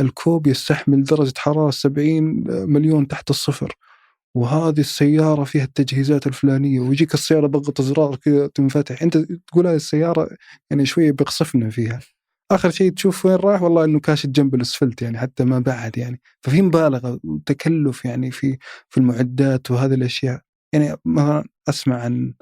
الكوب يستحمل درجة حرارة 70 مليون تحت الصفر، وهذه السيارة فيها التجهيزات الفلانية، ويجيك السيارة ضغط زرار كذا تنفتح. أنت تقول هذه السيارة يعني شوية بيقصفنا فيها. آخر شيء تشوف وين راح والله إنه كاشت جنب الأسفلت يعني حتى ما بعد يعني. ففي مبالغة وتكلف يعني في المعدات وهذه الأشياء. يعني مثلا أسمع عن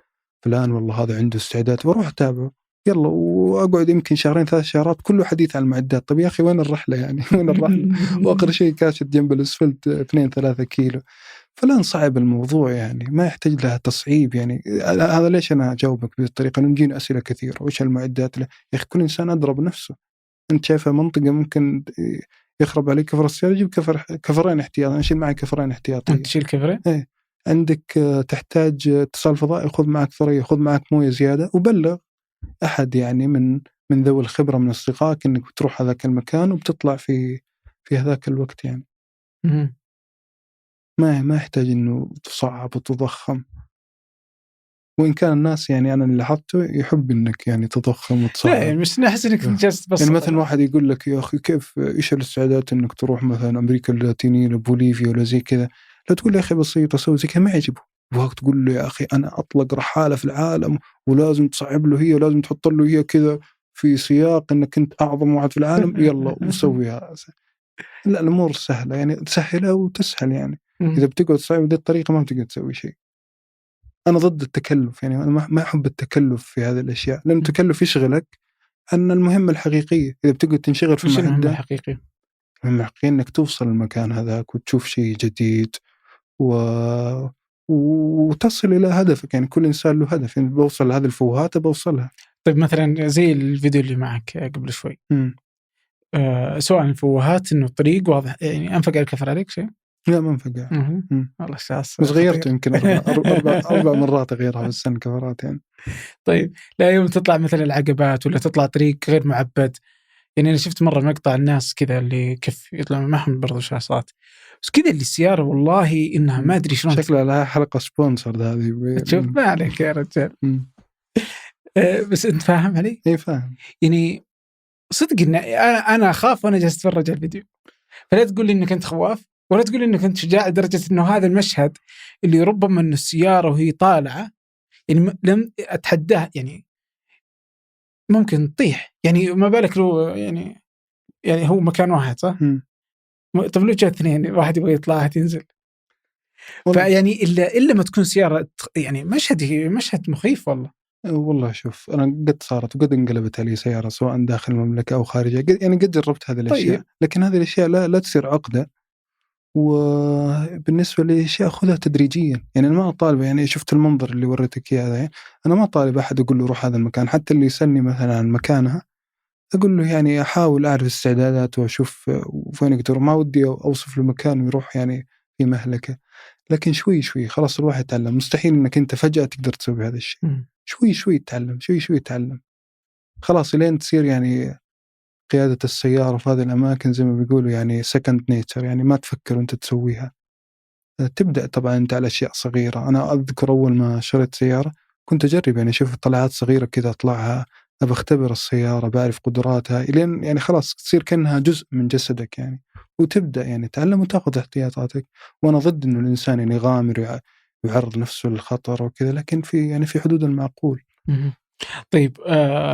فلان والله هذا عنده استعداد وأروح أتابعه يلا وأقعد يمكن 2-3 شهرات كله حديث عن المعدات. طب يا أخي وين الرحلة يعني وين الرحلة؟ وآخر شيء كاشت جنب الأسفلت 2-3 كيلو. فلا نصعب الموضوع يعني ما يحتاج لها تصعيب يعني. هذا ليش أنا أجاوبك بهالطريقة إنه يجينا أسئلة كثيرة وإيش المعدات له. يا أخي كل إنسان أدرى بنفسه. أنت شايفها منطقة ممكن يخرب عليك كفر السيارة جيب كفرين احتياطي. أشيل معي كفرين احتياطي. أنت تشيل كفرين؟ إيه. عندك تحتاج اتصال فضائي خذ معك ثريا خذ معك موية زيادة، وبلغ أحد يعني من ذوي الخبرة من أصدقائك إنك بتروح هذاك المكان وبتطلع في هذاك الوقت يعني. ما يحتاج إنه تصعب وتضخم. وإن كان الناس يعني أنا اللي لاحظته يحب إنك يعني تضخم وتصعب. لا يعني مش نحس إنك جالس تبسط. يعني مثلا واحد يقول لك يا أخي كيف إيش الاستعداد إنك تروح مثلا أمريكا اللاتينية لبوليفيا ولا زي كذا. لا تقول يا أخي بسيطة سوي زي كذا ما يعجبه. وقت تقول له يا أخي أنا أطلق رحالة في العالم ولازم تصعب له هي ولازم تحط له هي كذا في سياق إنك أنت أعظم واحد في العالم يلا وسويها. لا الأمور سهلة يعني تسهلها وتسهل يعني. إذا بتقعد تصعب بهذه الطريقة ما بتقدر تسوي شيء. أنا ضد التكلف يعني. أنا ما أحب التكلف في هذه الأشياء لأن التكلف يشغلك عن المهمة الحقيقية. إذا بتقعد تنشغل في المهمة الحقيقية إنك توصل المكان هذاك وتشوف شيء جديد وتصل إلى هدفك. يعني كل إنسان له هدف يعني بوصل لهذه الفوهات بوصلها. طيب مثلا زي الفيديو اللي معك قبل شوي سواء الفوهات إنه الطريق واضح يعني أنفق الكفر عليك شيء؟ لا ما انفقع. والله شاس بس غيرته يمكن 4 مرات أغيرها في السنة كفرات يعني. طيب لا يوم تطلع مثلا العقبات ولا تطلع طريق غير معبد. يعني أنا شفت مرة مقطع الناس كذا اللي كيف يطلع معهم برضو شاصات بس كذا اللي السيارة والله إنها ما أدري شلون شكلها لها حلقة سبونسر هذه. شوف ما عليك يا رجال. بس أنت فاهم علي؟ إيه فاهم. يعني صدق إن أنا أخاف وأنا جالس أتفرج على الفيديو. فلا تقول لي إنك أنت خواف ولا تقول لي إنك أنت شجاع لدرجة إنه هذا المشهد اللي ربما إنه السيارة وهي طالعة يعني لم أتحداه يعني ممكن تطيح يعني ما بالك له يعني هو مكان واحد صح؟ طب لو جاء 2 واحد يبغى يطلع واحد ينزل فيعني إلا ما تكون سيارة يعني مشهد مخيف والله. والله شوف، أنا قد صارت وقد انقلبت علي سيارة سواء داخل المملكة أو خارجها، يعني قد جربت هذه الأشياء. طيب. لكن هذه الأشياء لا تصير عقدة. وبالنسبة للأشياء خذها تدريجيا، يعني أنا ما أطالب، يعني شفت المنظر اللي وريتك إياه يعني أنا ما أطالب أحد أقول له روح هذا المكان، حتى اللي يسألني مثلا عن مكانها أقول له يعني أحاول أعرف استعداداته وأشوف وين أقدر، ما ودي أوصف له مكان ويروح يعني في مهلكة. لكن شوي شوي خلاص الواحد يتعلم، مستحيل إنك أنت فجأة تقدر تسوي هذا الشيء. شوي شوي تتعلم، شوي شوي تتعلم، خلاص لين تصير يعني قيادة السيارة في هذه الأماكن زي ما بيقولوا يعني second nature، يعني ما تفكر وأنت تسويها. تبدأ طبعا أنت على أشياء صغيرة. أنا أذكر أول ما شريت سيارة كنت أجرب يعني أشوف طلعات صغيرة كذا أطلعها، أبى أختبر السيارة، بعرف قدراتها، إلين يعني خلاص تصير كأنها جزء من جسدك يعني، وتبدأ يعني تعلم وتأخذ احتياطاتك. وأنا ضد إنه الإنسان يعني يغامر ويعرض نفسه للخطر وكذا، لكن في يعني في حدود المعقول. طيب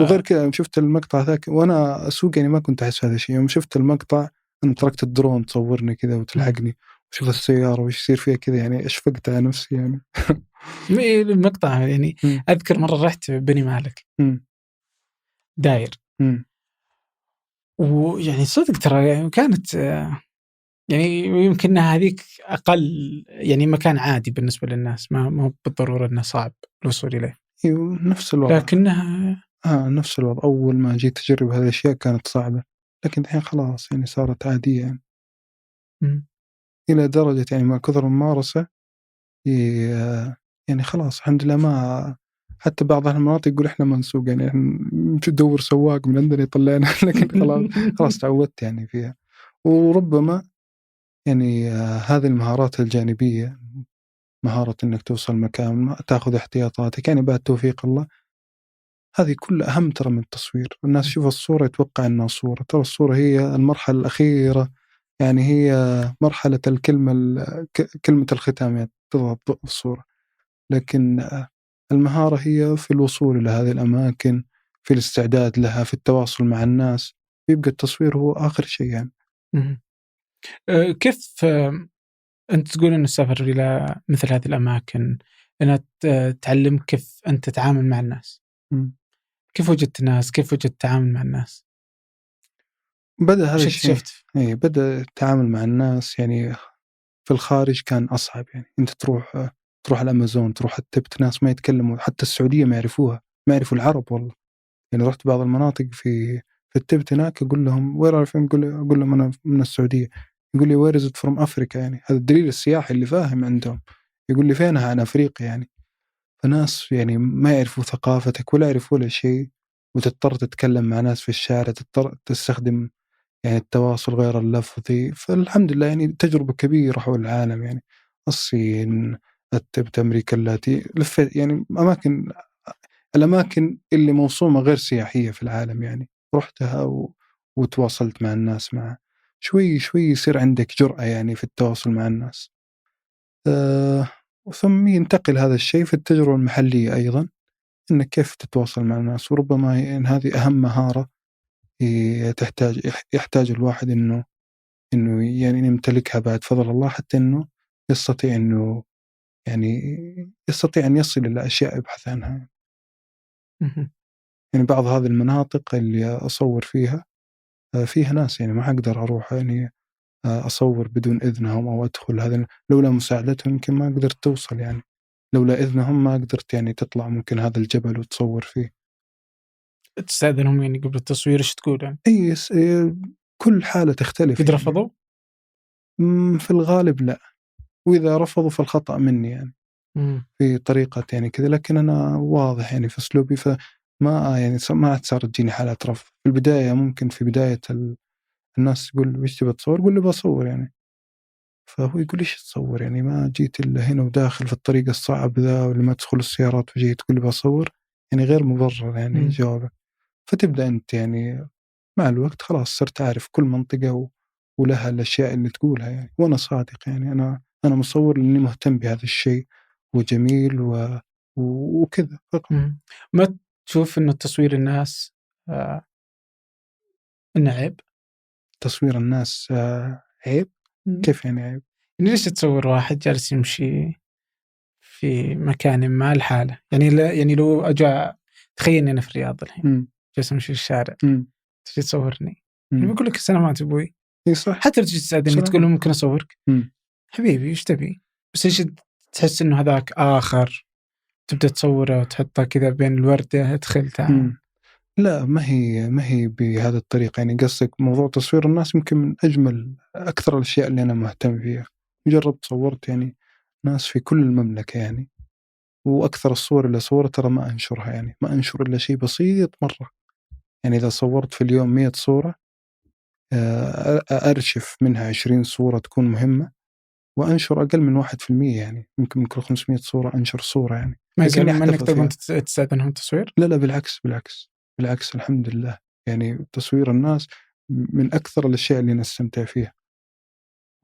وغير كذا شفت المقطع ذاك وأنا أسوق يعني ما كنت أحس هذا الشيء. يوم شفت المقطع أنا تركت الدرون تصورني كذا وتلحقني وشوف السيارة وش يصير فيها كذا، يعني أشفقت على نفسي يعني. المقطع يعني أذكر مرة رحت بني مالك داير، ويعني صدق ترى يعني كانت يعني يمكن هذيك أقل يعني مكان عادي بالنسبة للناس، ما بالضرورة أنه صعب الوصول إليه. نفس الوضع، لكنها نفس الوضع. أول ما جيت أجرب هذه الأشياء كانت صعبة، لكن الحين خلاص يعني صارت عادية يعني. إلى درجة يعني مع كثر الممارسة يعني خلاص الحمد لله. ما حتى بعض المناطق يقول إحنا ما نسوق، يعني ندور سواق من عندنا يطلعنا. لكن خلاص تعودت يعني فيها. وربما يعني هذه المهارات الجانبية، مهارة إنك توصل مكان تأخذ احتياطاتك يعني بعد توفيق الله، هذه كلها أهم ترى من التصوير. الناس يشوف الصورة يتوقع أنها صورة، ترى الصورة هي المرحلة الأخيرة، يعني هي مرحلة كلمة الختام يعني تضغط ضوء الصورة. لكن المهارة هي في الوصول إلى هذه الأماكن، في الاستعداد لها، في التواصل مع الناس. يبقى التصوير هو آخر شيء يعني. كيف أنت تقول أن السفر إلى مثل هذه الأماكن أنها تعلم كيف أنت تتعامل مع الناس؟ كيف وجدت الناس؟ كيف وجدت التعامل مع الناس؟ بدأ هذا الشيء بدأ التعامل مع الناس يعني في الخارج كان أصعب. يعني أنت تروح الأمازون، تروح التبت، ناس ما يتكلموا حتى السعودية ما يعرفوها، ما يعرفوا العرب والله. يعني رحت بعض المناطق في التبت هناك أقول لهم وين عارفين، أقول لهم أنا من السعودية، يقول لي where is it from Africa، يعني هذا الدليل السياحي اللي فاهم عندهم. يقول لي فينها عن أفريقيا يعني. فناس يعني ما يعرفوا ثقافتك ولا يعرفوا ولا شيء، وتضطر تتكلم مع ناس في الشارع، تضطر تستخدم يعني التواصل غير اللفظي. فالحمد لله يعني تجربة كبيرة حول العالم، يعني الصين، التبت، أمريكا اللاتينية، لفيت يعني الأماكن اللي موصومة غير سياحية في العالم يعني رحتها وتواصلت مع الناس. شوي شوي يصير عندك جرأة يعني في التواصل مع الناس. ثم ينتقل هذا الشيء في التجربة المحلية أيضا، إنك كيف تتواصل مع الناس. وربما يعني هذه أهم مهارة يحتاج الواحد إنه يعني يمتلكها بعد فضل الله، حتى إنه يستطيع إنه يعني يستطيع أن يصل إلى أشياء يبحث عنها. يعني بعض هذه المناطق اللي أصور فيها ناس يعني ما أقدر أروح يعني أصور بدون إذنهم أو أدخل. هذا لولا مساعدتهم يمكن ما قدرت توصل، يعني لولا إذنهم ما قدرت يعني تطلع ممكن هذا الجبل وتصور فيه. تستأذنهم يعني قبل التصوير إيش تقول يعني؟ كل حالة تختلف. إذا رفضوا؟ في الغالب لا، وإذا رفضوا فالخطأ مني يعني في طريقة يعني كذا. لكن أنا واضح يعني في أسلوبي، فما يعني ما صار تجيني حالات رفض. في البداية ممكن في بداية الناس تقول وش تبغى تصور؟ قول لي بصور يعني. فهو يقول ليش تصور يعني، ما جيت إلا هنا وداخل في الطريق الصعب ذا، ولا ما تدخل السيارات وجيت تقول لي بصور، يعني غير مبرر يعني جوابك. فتبدأ أنت يعني مع الوقت خلاص صرت عارف كل منطقة ولها الأشياء اللي تقولها يعني. وأنا صادق يعني أنا مصور لأني مهتم بهذا الشيء وجميل وكذا فقط. ما تشوف إنه تصوير الناس إنه عيب؟ تصوير الناس عيب؟ كيف يعني عيب؟ يعني ليش تصور واحد جالس يمشي في مكان ما لحاله؟ يعني يعني لو أجا تخيلني أنا في الرياض الحين جالس أمشي في الشارع، تجي تصورني، يعني بقول لك السلامات أبوي. صح. حتى لو تجي تساعدني تقول له ممكن أصورك. حبيبي إيش تبي؟ بس إيش تحس إنه هذاك آخر، تبدأ تصوره وتحطه كذا بين الوردة، ادخل تعال. لا، ما هي بهذا الطريقة. يعني قصدك موضوع تصوير الناس يمكن من أجمل أكثر الأشياء اللي أنا مهتم فيها. مجرد صورت يعني ناس في كل المملكة يعني، وأكثر الصور اللي صورت ترى ما أنشرها، يعني ما أنشر إلا شيء بسيط مرة. يعني إذا صورت في اليوم 100 صورة، أرشف منها 20 صورة تكون مهمة، وأنشر أقل من 1%. يعني يمكن من كل 500 صورة أنشر صورة يعني. ما يزال لكني منك أحتفظ تبغى فيها. تستأذنهم تصوير؟ لا بالعكس الحمد لله. يعني تصوير الناس من أكثر الأشياء اللي نستمتع فيها.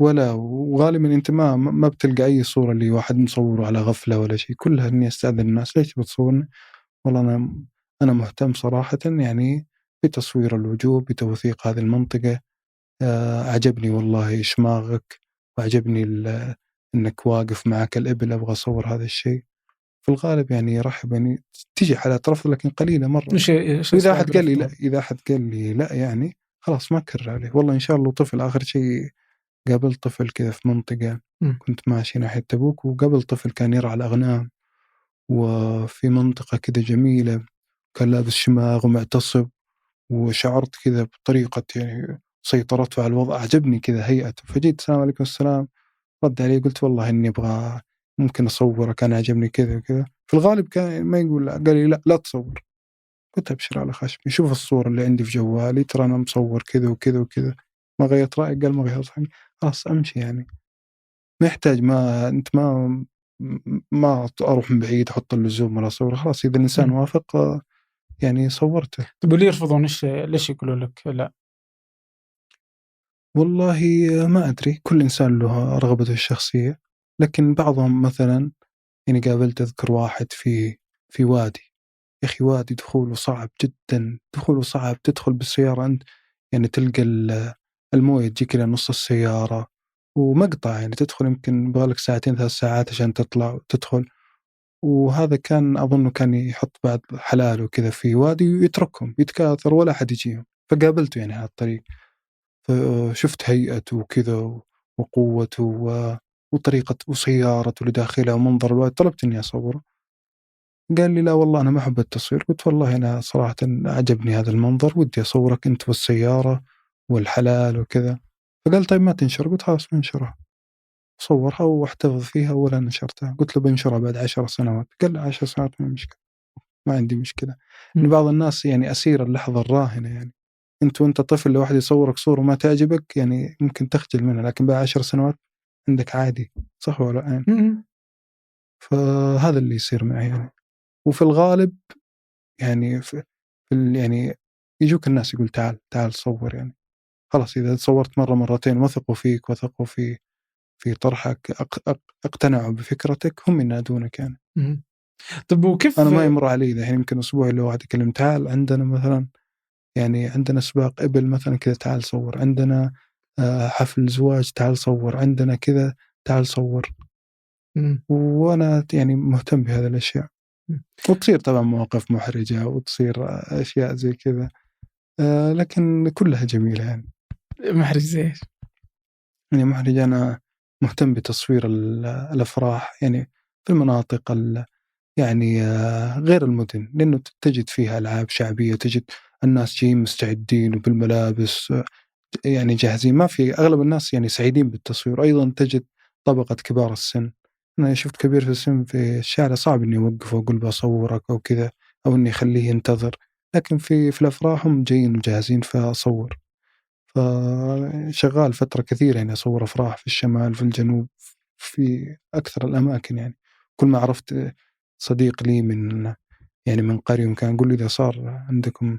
وغالبا أنت ما بتلقى أي صورة اللي واحد مصوره على غفلة ولا شيء، كلها إني أستأذن الناس ليش بتصورني. والله أنا مهتم صراحة يعني بتصوير الوجوه، بتوثيق هذه المنطقة. عجبني والله إشماغك، وعجبني إنك واقف معك الإبل، أبغى أصور هذا الشيء. في الغالب يعني يرحب، يعني تيجي حالات رفض لكن قليلة مرة. وإذا أحد قال لي لا، لا يعني خلاص ما كرر عليه. والله إن شاء الله طفل. آخر شيء قابلت طفل كذا في منطقة، كنت ماشي ناحية تبوك، وقابل طفل كان يرعى الأغنام وفي منطقة كذا جميلة، كان لابس شماغ ومعتصب، وشعرت كذا بطريقة يعني سيطرته على الوضع. عجبني كذا هيئته، فجيت السلام عليكم السلام، رد علي قلت والله إني أبغى ممكن أصورك، أنا عجبني كذا وكذا. في الغالب كان ما يقول لا، قال لي لا تصور. قلت أبشر على خشمي، شوف الصورة اللي عندي في جوالي، ترى أنا مصور كذا وكذا وكذا. ما غيرت رأيي؟ قال ما غيرت رأيي. خلاص أمشي يعني. ما يحتاج، ما أنت ما أروح من بعيد أحط اللزوم ولا صورة. خلاص إذا الإنسان وافق يعني صورته. طيب اللي يرفضون ليش يقولوا لك لا؟ والله ما أدري، كل إنسان له رغبته الشخصية. لكن بعضهم مثلا يعني قابلت أذكر واحد في وادي. يا أخي وادي دخوله صعب جدا، دخوله صعب. تدخل بالسيارة أنت يعني تلقى الموية تجيك إلى نص السيارة، ومقطع يعني تدخل يمكن بغالك 2-3 ساعات عشان تطلع وتدخل. وهذا كان أظنه كان يحط بعض حلاله كذا في وادي ويتركهم يتكاثر ولا أحد يجيهم. فقابلته يعني على الطريق، فشفت هيئته وكذا وقوته وطريقة وسيارته اللي داخلها ومنظر الوادي. طلبت إني أصوره، قال لي لا والله أنا ما أحب التصوير. قلت والله أنا صراحة عجبني هذا المنظر، ودي أصورك أنت والسيارة والحلال وكذا. فقال طيب ما تنشر؟ قلت خلاص ننشرها. صورها واحتفظ فيها ولا نشرتها. قلت له بنشرها بعد 10 سنوات. قال لي 10 سنوات ما مشكلة، ما عندي مشكلة. إن بعض الناس يعني أسير اللحظة الراهنة. يعني وانت طفل لو واحد يصورك صورة ما تعجبك يعني ممكن تخجل منها، لكن بعد 10 سنوات عندك عادي. صح ولا لا؟ فهذا اللي يصير معي يعني. وفي الغالب يعني يعني يجوك الناس يقول تعال صور. يعني خلاص إذا صورت مرة مرتين وثقوا فيك، وثقوا في طرحك، اقتنعوا بفكرتك، هم ينادونك يعني. طب وكيف؟ أنا ما يمر علي الحين يمكن أسبوع اللي واحد يكلم تعال عندنا مثلا، يعني عندنا سباق إبل مثلا كذا تعال صور، عندنا حفل زواج تعال صور، عندنا كذا تعال صور. وأنا يعني مهتم بهذه الأشياء. وتصير طبعا مواقف محرجة وتصير أشياء زي كذا، لكن كلها جميلة يعني. محرج زي يعني محرج، أنا مهتم بتصوير الأفراح يعني في المناطق يعني غير المدن، لأنه تجد فيها ألعاب شعبية، تجد الناس جايين مستعدين وبالملابس يعني جاهزين. ما في أغلب الناس يعني سعيدين بالتصوير. أيضا تجد طبقة كبار السن. أنا شفت كبير في السن في الشارع صعب إني أوقفه وأقول بصورك أو كذا، أو إني أخليه ينتظر. لكن في الأفراح هم جايين وجاهزين فأصور. فشغال فترة كثيرة يعني أصور أفراح في الشمال، في الجنوب، في أكثر الأماكن يعني. كل ما عرفت صديق لي من قرية كان يقول لي إذا صار عندكم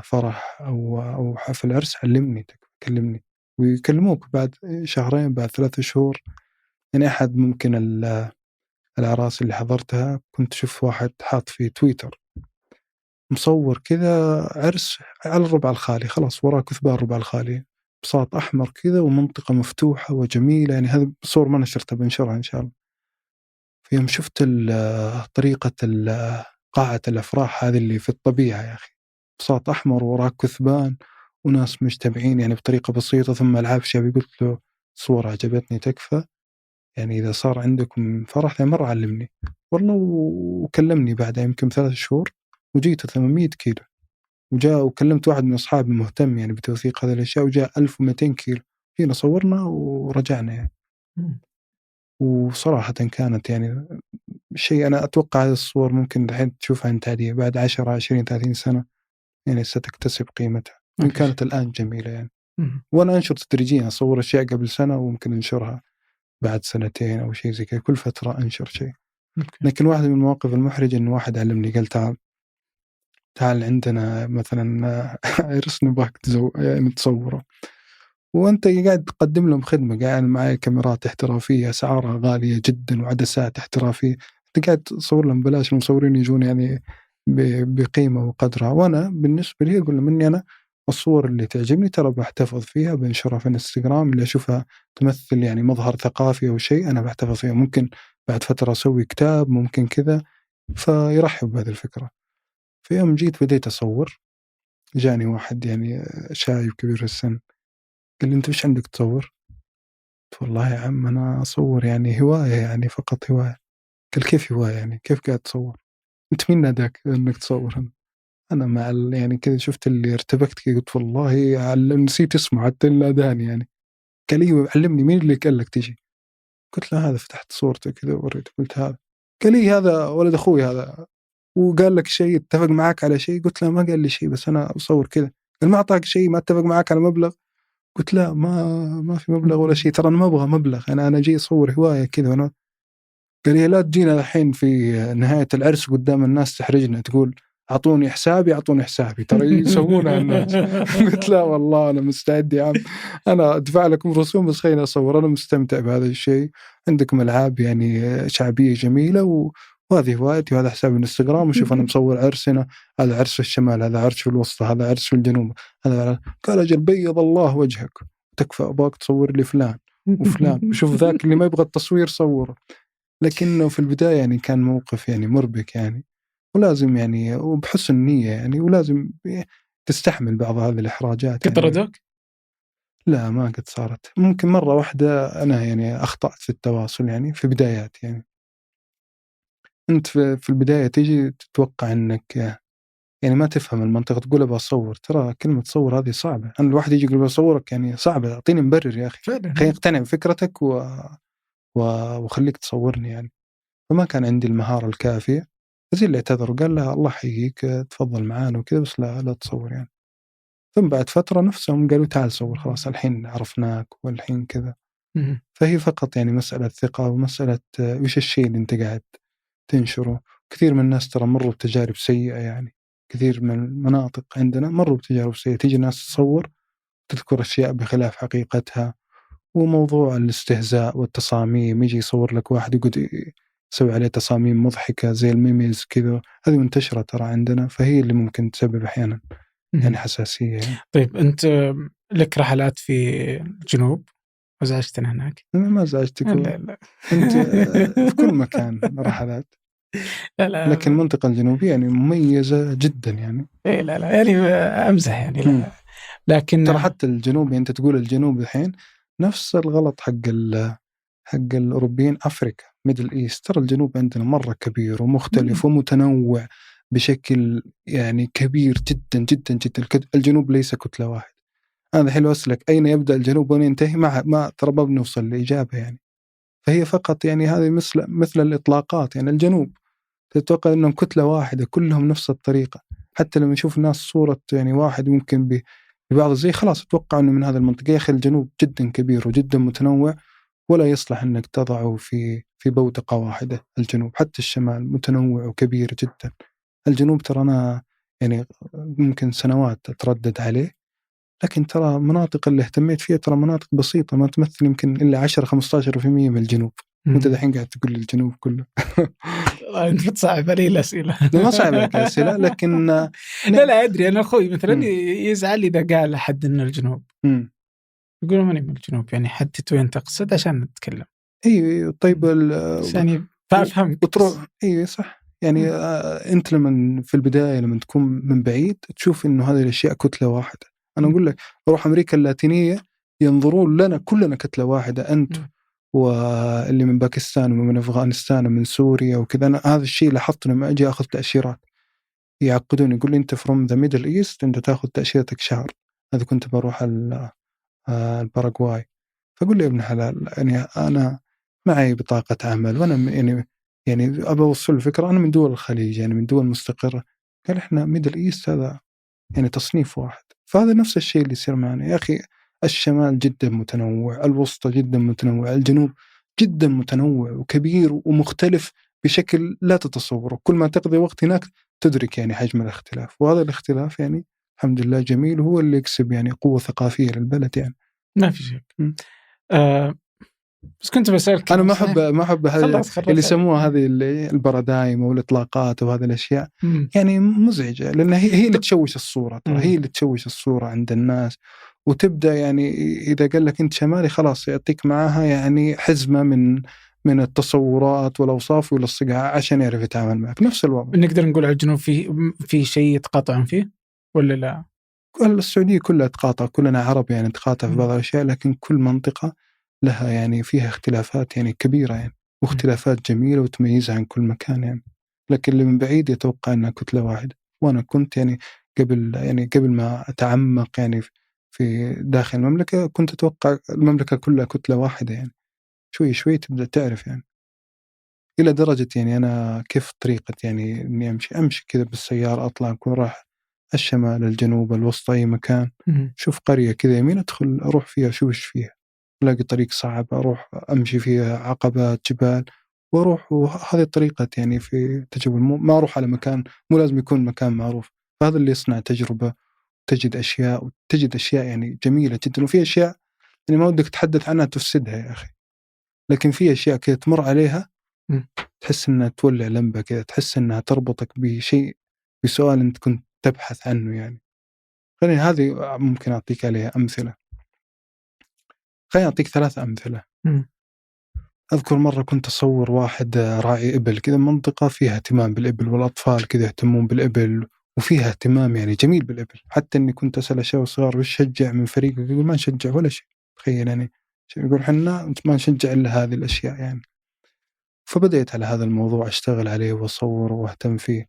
فرح أو حفل عرس علمني، كلمني. ويكلموك بعد 2 بعد 3 شهور. يعني أحد ممكن الأعراس اللي حضرتها كنت شوف واحد حاط في تويتر مصور كذا عرس على الربع الخالي، خلاص وراه كثبان الربع الخالي، بساط أحمر كذا ومنطقة مفتوحة وجميلة يعني. هذه صور ما نشرتها بنشرها إن شاء الله. فيوم شفت طريقة قاعة الأفراح هذه اللي في الطبيعة يا أخي، بساط أحمر وراك كثبان وناس مجتمعين يعني بطريقة بسيطة، ثم ألعاب شعبية. قلت له صور عجبتني تكفى يعني، إذا صار عندكم فرح مرة علمني والله. وكلمني بعدها يمكن 3 شهور وجيته 800 كيلو. وجاء وكلمت واحد من أصحابي مهتم يعني بتوثيق هذه الأشياء وجاء 1200 كيلو. فينا صورنا ورجعنا يعني. وصراحة كانت يعني شيء، أنا أتوقع هذه الصور ممكن الحين تشوفها أنت عادية، بعد 10 20 30 سنة يعني ستكتسب قيمتها. وإن كانت الآن جميلة يعني. وأنا أنشر تدريجيا، أصور أشياء قبل سنة وممكن أنشرها بعد 2 أو شيء زي كذا، كل فترة أنشر شيء. لكن واحد من المواقف المحرجة إنه واحد علمني قال تعال عندنا مثلا عرس نباك يعني تصوره، وأنت قاعد تقدم لهم خدمة، قاعد معي كاميرات احترافية أسعارها غالية جدا وعدسات احترافية، أنت قاعد تصور لهم بلاش، المصورين يجون يعني بقيمة وقدرها. وأنا بالنسبة لي أقول لهم إني أنا الصور اللي تعجبني ترى بحتفظ فيها، بنشرها في الانستغرام، اللي أشوفها تمثل يعني مظهر ثقافي أو شيء أنا بحتفظ فيها. ممكن بعد فترة أسوي كتاب ممكن كذا، فيرحب بهذه الفكرة. في يوم جيت بديت أصور، جاني واحد يعني شايب كبير في السن، قال لي أنت وش عندك تصور؟ قلت والله يا عم أنا أصور يعني هواية، يعني فقط هواية. قال كيف هواية يعني كيف قاعد تصور؟ أنت مين ناداك أنك تصور؟ أنا مع يعني كذا شفت اللي ارتبكت كذا، قلت والله نسيت اسمه حتى اللي ناداني يعني. قال لي علمني مين اللي قال لك تجي؟ قلت له هذا، فتحت صورته كذا ووريته، قلت هذا. قال لي هذا ولد أخوي هذا، وقال لك شيء اتفق معك على شيء؟ قلت له ما قال لي شيء بس أنا أصور كذا. قال ما أعطاك شيء؟ ما اتفق معك على مبلغ؟ قلت لا ما في مبلغ ولا شيء، ترى أنا ما أبغى مبلغ، أنا جاي أصور هواية كذا. وأنا قال لي لا تجينا الحين في نهاية العرس قدام الناس تحرجنا، تقول أعطوني حسابي ترى يسوونها الناس. قلت لا والله أنا مستعد يا عم، أنا أدفع لكم رسوم بس خليني أصور، أنا مستمتع بهذا الشيء، عندكم ألعاب يعني شعبية جميلة وهذه هوايتي وهذا حساب الانستغرام، وشوف أنا مصور عرس هنا، هذا عرس في الشمال، هذا عرس في الوسطى، هذا عرس في الجنوب، هذا. قال أجل بيض الله وجهك، تكفى أباك تصور لي فلان وفلان، وشوف ذاك اللي ما يبغى التصوير صوره. لكنه في البداية يعني كان موقف يعني مربك يعني، ولازم يعني وبحسن نية يعني، ولازم تستحمل بعض هذه الإحراجات. طردوك؟ يعني لا ما قد صارت، ممكن مرة واحدة أنا يعني أخطأت في التواصل يعني في بدايات يعني. أنت في البداية تيجي تتوقع أنك يعني ما تفهم المنطقة، تقول أبغى أصور، ترى كلمة تصور هذه صعبة. أنا الواحد يجي يقول بصورك يعني صعبة، أعطيني مبرر يا أخي، خليني أقتنع بفكرتك وخليك تصورني يعني. فما كان عندي المهارة الكافية، زي اللي اعتذر وقال له الله يحييك تفضل معانا وكذا، بس لا تصور يعني. ثم بعد فترة نفسهم قالوا تعال صور، خلاص الحين عرفناك والحين كذا. فهي فقط يعني مسألة ثقة ومسألة وش الشيء اللي انت قاعد تنشره. كثير من الناس ترى مروا بتجارب سيئة يعني، كثير من المناطق عندنا مروا بتجارب سيئة، تيجي ناس تصور تذكر أشياء بخلاف حقيقتها. وموضوع الاستهزاء والتصاميم، يجي يصور لك واحد يقعد يسوي عليه تصاميم مضحكة زي الميميز كذا، هذه منتشرة ترى عندنا، فهي اللي ممكن تسبب أحيانا يعني حساسية يعني. طيب أنت لك رحلات في الجنوب وزعجتنا هناك؟ أنا ما زعجتك، لا. أنت في كل مكان رحلات. لا. لكن المنطقة الجنوبية يعني مميزة جدا يعني. إيه لا يعني أمزح يعني لا. لكن ترى حتى الجنوب أنت تقول الجنوب الحين نفس الغلط حق الأوروبيين، أفريقيا ميدل إيست، ترى الجنوب عندنا مرة كبير ومختلف ومتنوع بشكل يعني كبير جدا جدا جدا. الجنوب ليس كتلة واحد. أنا الحين لو أسألك أين يبدأ الجنوب وين ينتهي، ما ترى ما بنوصل لإجابة يعني. فهي فقط يعني هذه مثل الإطلاقات يعني. الجنوب تتوقع أنهم كتلة واحدة كلهم نفس الطريقة، حتى لما نشوف ناس صورة يعني واحد ممكن ببعض زي خلاص أتوقع أنه من هذا المنطقة. يا أخي الجنوب جدا كبير وجدا متنوع، ولا يصلح أنك تضعه في بوتقة واحدة. الجنوب حتى الشمال متنوع وكبير جدا. الجنوب ترى أنا يعني ممكن سنوات أتردد عليه، لكن ترى مناطق اللي اهتميت فيها ترى مناطق بسيطة ما تمثل يمكن إلا 10-15% من الجنوب. وانت الحين قاعد تقول لي الجنوب كله. انت بتصعب علي الاسئله. ما صعب عليك الاسئله، لكن لا ادري. انا اخوي مثلا يزعل اذا قال احد انه الجنوب. يقولون ماني من الجنوب، يعني حدد وين تقصد عشان نتكلم. اي طيب بس يعني فأفهمك. وتروح اي صح يعني انت لما في البدايه لما تكون من بعيد تشوف انه هذه الاشياء كتله واحده. انا اقول لك اروح امريكا اللاتينيه ينظرون لنا كلنا كتله واحده، انت واللي من باكستان ومن افغانستان ومن سوريا وكذا. انا هذا الشيء لاحظت لما اجي اخذ تاشيرات يعقدون، يقول لي انت فروم ذا ميدل ايست، انت تاخذ تاشيرتك شهر. هذا كنت بروح الباراغواي، فقول لي يا ابن حلال يعني انا معي بطاقه عمل وانا يعني ابى اوصل الفكره انا من دول الخليج، يعني من دول مستقره. قال احنا ميدل ايست هذا يعني تصنيف واحد. فهذا نفس الشيء اللي يصير معنا يا اخي. الشمال جدا متنوع، الوسطى جدا متنوع، الجنوب جدا متنوع وكبير ومختلف بشكل لا تتصوره. كل ما تقضي وقت هناك تدرك يعني حجم الاختلاف، وهذا الاختلاف يعني الحمد لله جميل، وهو اللي يكسب يعني قوة ثقافية للبلد يعني. ما في شك. بس كنت بسألك، أنا ما أحب هذه اللي يسموها هذه البرادايم والإطلاقات وهذه الأشياء. يعني مزعجة، لأن هي اللي تشوش الصورة، ترى هي اللي تشوش الصورة عند الناس. وتبدأ يعني إذا قال لك أنت شمالي خلاص يعطيك معها يعني حزمة من التصورات والأوصاف والصقاع عشان يعرف يتعامل معك. نفس الوضع. نقدر نقول على الجنوب في شيء يتقاطعون فيه ولا لا؟ السعودية كلها تقاطع، كلنا عرب يعني نتقاطع في بعض الأشياء، لكن كل منطقة لها يعني فيها اختلافات يعني كبيرة يعني، واختلافات جميلة وتميزها عن كل مكان يعني. لكن اللي من بعيد يتوقع أنها كتلة واحدة. وأنا كنت يعني قبل ما أتعمق يعني في داخل المملكة كنت أتوقع المملكة كلها كتلة واحدة يعني. شوي شوي تبدأ تعرف يعني، إلى درجة يعني أنا كيف طريقة يعني إني أمشي كذا بالسيارة، أطلع أكون راح الشمال الجنوب الوسط أي مكان، شوف قرية كذا يمين أدخل أروح فيها شو إيش فيها، ألاقي طريق صعب أروح أمشي فيها عقبات جبال وأروح. وهذه طريقة يعني في تجربة، ما أروح على مكان مو لازم يكون مكان معروف. فهذا اللي يصنع تجربة، تجد أشياء يعني جميلة جدا. وفي أشياء يعني ما ودك تتحدث عنها تفسدها يا أخي، لكن في أشياء كذا تمر عليها تحس أنها تولع لمبة كذا، تحس أنها تربطك بشيء، بسؤال أنت كنت تبحث عنه يعني. خليني هذه ممكن أعطيك عليها أمثلة. خليني أعطيك 3 أمثلة. أذكر مرة كنت أصور واحد راعي إبل كذا، منطقة فيها اهتمام بالإبل والأطفال كذا يهتمون بالإبل وفيها اهتمام يعني جميل بالإبل. حتى أني كنت أسأل الشباب الصغار وش شجع من فريقك، يقول ما نشجع ولا شيء. تخيل يعني يقول حنا ما نشجع إلا هذه الأشياء يعني. فبدأت على هذا الموضوع أشتغل عليه وأصور وأهتم فيه.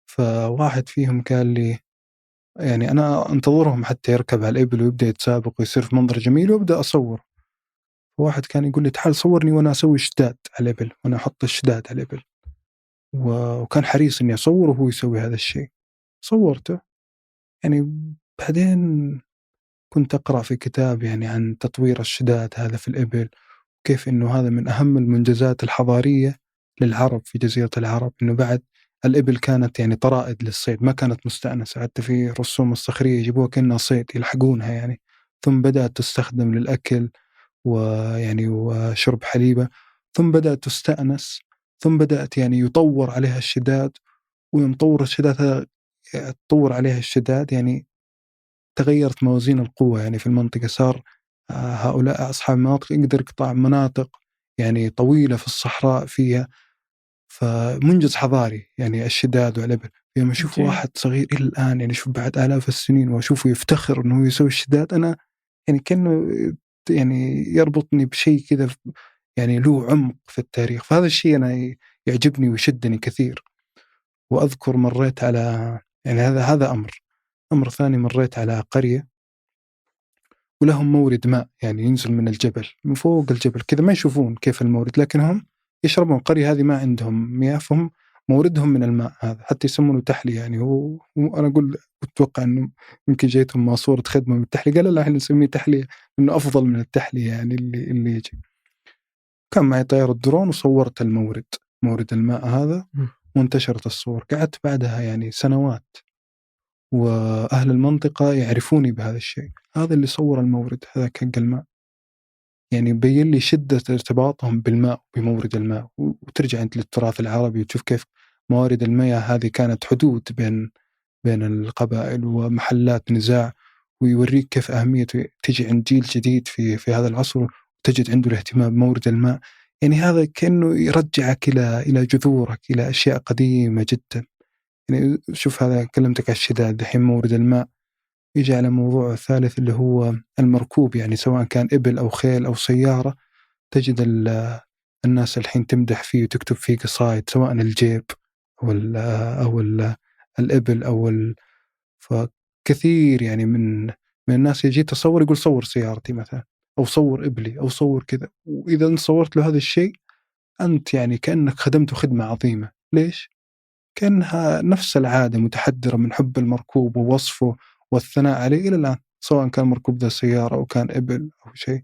فواحد فيهم قال لي يعني أنا أنتظرهم حتى يركب على الإبل ويبدأ يتسابق ويصير في منظر جميل وأبدأ أصور. واحد كان يقول لي تعال صورني وأنا أسوي شداد على الإبل، وأنا أحط الشداد على الإبل. وكان حريص إني أصوره وهو يسوي هذا الشيء. صورته يعني. بعدين كنت أقرأ في كتاب يعني عن تطوير الشداد هذا في الإبل، كيف إنه هذا من أهم المنجزات الحضارية للعرب في جزيرة العرب. إنه بعد الإبل كانت يعني طرائد للصيد، ما كانت مستأنسة. حتى في رسوم الصخرية يجيبوها كأنها صيد يلحقونها يعني. ثم بدأت تستخدم للأكل ويعني وشرب حليبة. ثم بدأت تستأنس. ثم بدأت يعني يطور عليها الشداد. ويوم طور الشداد تطور عليها الشداد يعني تغيرت موازين القوة يعني في المنطقة. صار هؤلاء أصحاب المناطق يقدر يقطع مناطق يعني طويلة في الصحراء فيها. فمنجز حضاري يعني الشداد والإبل. لما أشوف واحد صغير إلى الآن يعني شوف بعد آلاف السنين وأشوفه يفتخر إنه يسوي الشداد، أنا يعني كأنه يعني يربطني بشيء كذا يعني له عمق في التاريخ. فهذا الشيء أنا يعجبني ويشدني كثير. وأذكر مريت على يعني هذا أمر ثاني. مريت على قرية ولهم مورد ماء يعني ينزل من الجبل، من فوق الجبل كذا، ما يشوفون كيف المورد لكنهم يشربون. القرية هذه ما عندهم مياه، فهم موردهم من الماء هذا، حتى يسمونه تحلية يعني. وأنا أقول أتوقع أنه يمكن جيتهم ماسورة خدمة من التحلية، قال لا احنا نسميه تحلية إنه أفضل من التحلية يعني اللي يجي. كان معي طيارة درون وصورت مورد الماء هذا وانتشرت الصور. قعدت بعدها يعني سنوات وأهل المنطقة يعرفوني بهذا الشيء. هذا اللي صور المورد هذا حق الماء يعني بين لي شدة ارتباطهم بالماء بمورد الماء. وترجع أنت للتراث العربي وتشوف كيف موارد المياه هذه كانت حدود بين القبائل ومحلات نزاع. ويوريك كيف أهميته. تجي عند جيل جديد في هذا العصر وتجد عنده الاهتمام بمورد الماء. يعني هذا كأنه يرجعك إلى جذورك، إلى أشياء قديمة جدا. يعني شوف، هذا كلمتك على الشداد، دحين مورد الماء. يجي على موضوع ثالث اللي هو المركوب، يعني سواء كان إبل أو خيل أو سيارة، تجد الناس الحين تمدح فيه وتكتب فيه قصائد، سواء الجيب أو الإبل فكثير يعني من الناس يجي تصور، يقول صور سيارتي مثلا، أو صور إبلي، أو صور كذا. وإذا أنت صورت له هذا الشيء، أنت يعني كأنك خدمته خدمة عظيمة. ليش؟ كأنها نفس العادة متحدرة من حب المركوب ووصفه والثناء عليه إلى الآن، سواء كان مركوب ذا سيارة أو كان إبل أو شيء.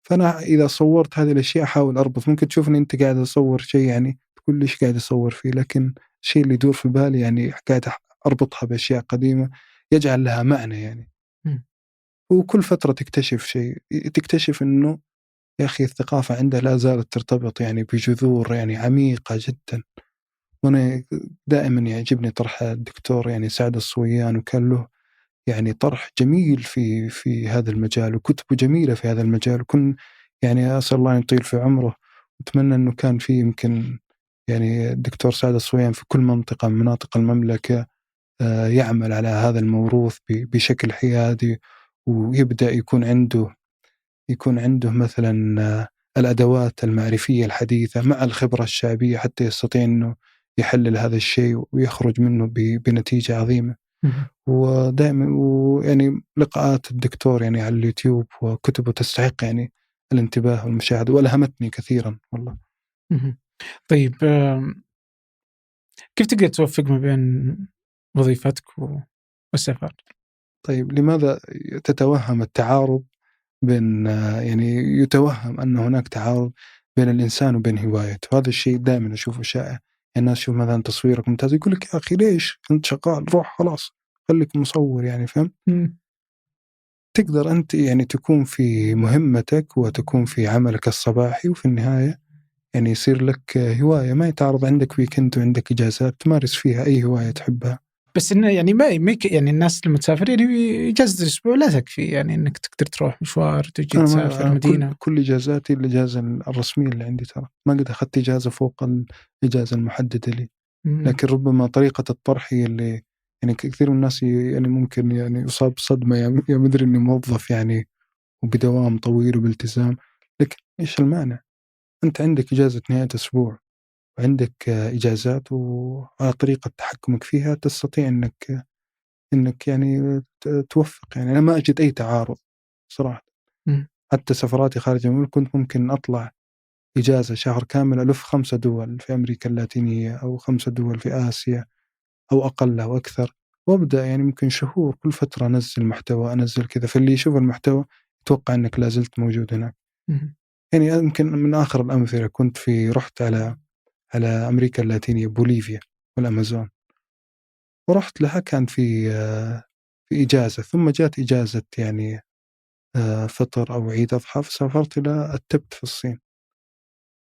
فأنا إذا صورت هذه الأشياء أحاول أربط. ممكن تشوفني أنت قاعد أصور شيء يعني تقول ليش قاعد أصور فيه، لكن الشيء اللي يدور في بالي يعني قاعد أربطها بأشياء قديمة يجعل لها معنى يعني. وكل فترة تكتشف شيء، تكتشف إنه يا أخي الثقافة عندها لا زالت ترتبط يعني بجذور يعني عميقة جدا. وأنا دائما يعجبني طرح الدكتور يعني سعد الصويان، وكان له يعني طرح جميل في هذا المجال، وكتبه جميلة في هذا المجال. وكن يعني أسأل الله أن يطيل في عمره، وأتمنى أنه كان في يمكن يعني الدكتور سعد الصويان في كل منطقة من مناطق المملكة يعمل على هذا الموروث بشكل حيادي، ويبدأ يكون عنده مثلا الأدوات المعرفية الحديثة مع الخبرة الشعبية، حتى يستطيع أنه يحلل هذا الشيء ويخرج منه بنتيجة عظيمة. ودائما ويعني لقاءات الدكتور يعني على اليوتيوب وكتبه تستحق يعني الانتباه والمشاهدة، والهمتني كثيرا والله. طيب، كيف تقدر توفق ما بين وظيفتك والسفر؟ طيب، لماذا تتوهم التعارض بين يعني يتوهم أن هناك تعارض بين الإنسان وبين هوايته؟ هذا الشيء دائما أشوفه شائع. يعني الناس تشوف مثلا تصويرك ممتاز، يقول لك يا أخي ليش أنت شغال، روح خلاص خليك مصور يعني، فهم؟ تقدر أنت يعني تكون في مهمتك وتكون في عملك الصباحي، وفي النهاية يعني يصير لك هواية. ما يتعارض عندك ويكند وعندك إجازات تمارس فيها أي هواية تحبها. بس إنه يعني ما يعني الناس لما تسافر يعني إجازة الأسبوع لا تكفي يعني إنك تقدر تروح مشوار تجي تسافر المدينة. كل إجازاتي الإجازة الرسمية اللي عندي، ترى ما قد أخذت إجازة فوق الإجازة المحددة لي. لكن ربما طريقة الطرح هي اللي يعني كثير من الناس يعني ممكن يعني يصاب صدمة يا مدري إني موظف يعني وبدوام طويل وبالتزام. لكن إيش المانع؟ أنت عندك إجازة نهاية أسبوع وعندك إجازات، وعلى طريقة تحكمك فيها تستطيع إنك يعني توفق. يعني أنا ما أجد أي تعارض صراحة. حتى سفراتي خارج المملكة كنت ممكن أطلع إجازة شهر كامل ألف 5 دول في أمريكا اللاتينية، أو 5 دول في آسيا، أو أقل أو أكثر، وأبدأ يعني ممكن شهور كل فترة أنزل محتوى، أنزل كذا. فاللي يشوف المحتوى يتوقع أنك لازلت موجود هناك. يعني يمكن من آخر الأمثلة كنت رحت على أمريكا اللاتينية، بوليفيا والأمازون، ورحت لها كان في إجازة، ثم جاءت إجازة يعني فطر أو عيد أضحى، فسافرت إلى التبت في الصين.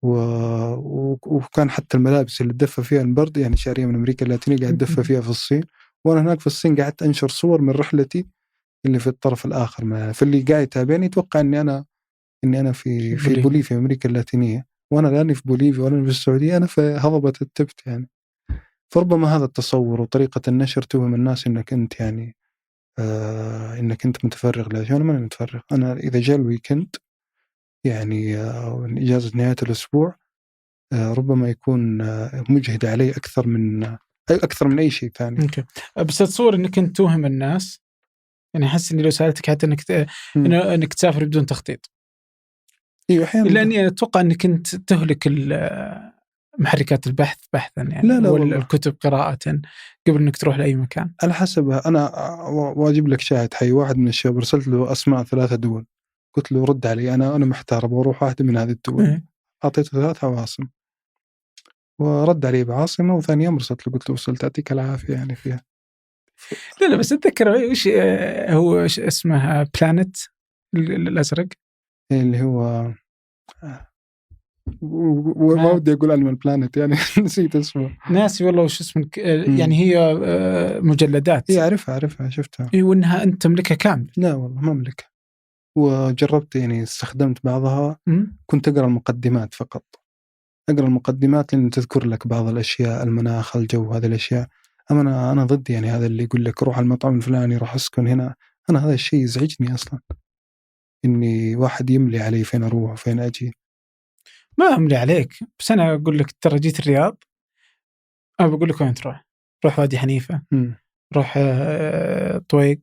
وكان حتى الملابس اللي تدفى فيها البرد يعني شارية من أمريكا اللاتينية قاعد أدفى فيها في الصين. وأنا هناك في الصين قاعدت أنشر صور من رحلتي اللي في الطرف الآخر فاللي قاعد يتابعني يتوقع إني أنا في بوليفيا أمريكا اللاتينية، وأنا لاني في بوليفيا ولا في السعودية، أنا في هضبة التبت يعني. فربما هذا التصور وطريقة النشر توهم الناس إنك أنت يعني إنك أنت متفرغ لأشياء. أنا ما أنا متفرغ. أنا إذا جاء الويكند يعني إجازة نهاية الأسبوع ربما يكون مجهد علي أكثر من أي شيء ثاني. أوكي. بس أتصور إنك أنت توهم الناس، يعني أحس إني لو سألتك حتى إنك تسافر بدون تخطيط. إيه أحيانا. لأني أتوقع إنك أنت تهلك محركات البحث بحثا يعني، لا والكتب قراءة قبل إنك تروح لأي مكان. على حسب. أنا واجب لك شاهد حي. واحد من الشباب رسلت له أسماء 3 دول، قلت له رد علي، أنا محتار بروح واحدة من هذه الدول. أعطيته 3 عواصم ورد علي بعاصمة، وثاني يوم رسلت له قلت له وصلت، يعطيك العافية يعني فيها. لا بس أتذكر وش هو اسمه بلانت الأزرق اللي هو وما ودي أقول أنيمال بلانت يعني نسيت اسمه. ناسي والله وش اسمه. يعني هي مجلدات. هي عارفها شفتها. وإنها أنت تملكها كامل؟ لا والله ما أملكها، وجربت يعني استخدمت بعضها. كنت أقرأ المقدمات فقط، أقرأ المقدمات لأن تذكر لك بعض الأشياء، المناخ، الجو، هذه الأشياء. أما أنا ضد يعني هذا اللي يقول لك روح المطعم الفلاني، روح أسكن هنا. أنا هذا الشيء يزعجني أصلا، إني واحد يملي علي فين أروح وفين أجي. ما أملي عليك، بس أنا أقول لك ترى جيت الرياض، أنا بقول لك وين تروح. روح وادي حنيفة، روح طويق،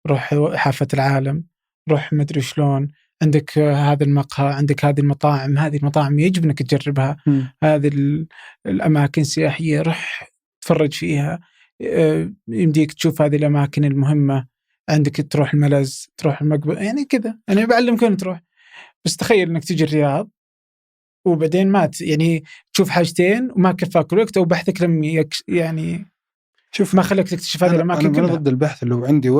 روح حافة العالم، روح مدري شلون. عندك هذا المقهى، عندك هذه المطاعم، هذه المطاعم يجب أنك تجربها. هذه الأماكن السياحية روح تفرج فيها. يمديك تشوف هذه الأماكن المهمة. عندك تروح الملز، تروح المقبرة، يعني كذا. أنا بعلمك وين تروح. بس تخيل أنك تجي الرياض وبعدين ما يعني تشوف حاجتين وما كفاك الوقت، أو بحثك لم يعني شوف ما خليك تكتشف هذه الأماكن كلها. أنا ضد البحث. لو عندي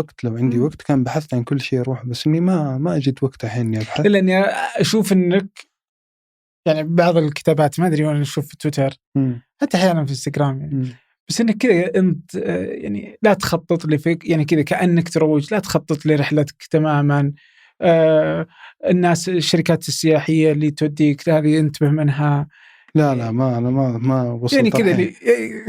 وقت كان بحثت عن كل شيء أروح، بس إني ما أجد وقت الحين أبحث. لأني أشوف إنك يعني بعض الكتابات ما أدري وين أشوف في تويتر، حتى أحيانا في إنستغرام يعني. بس إنك كذا أنت يعني لا تخطط لي فيك، يعني كذا كأنك تروج، لا تخطط لرحلتك تماما. الناس الشركات السياحية اللي توديك هذه انتبه منها. لا ما أنا ما وصلت يعني كذا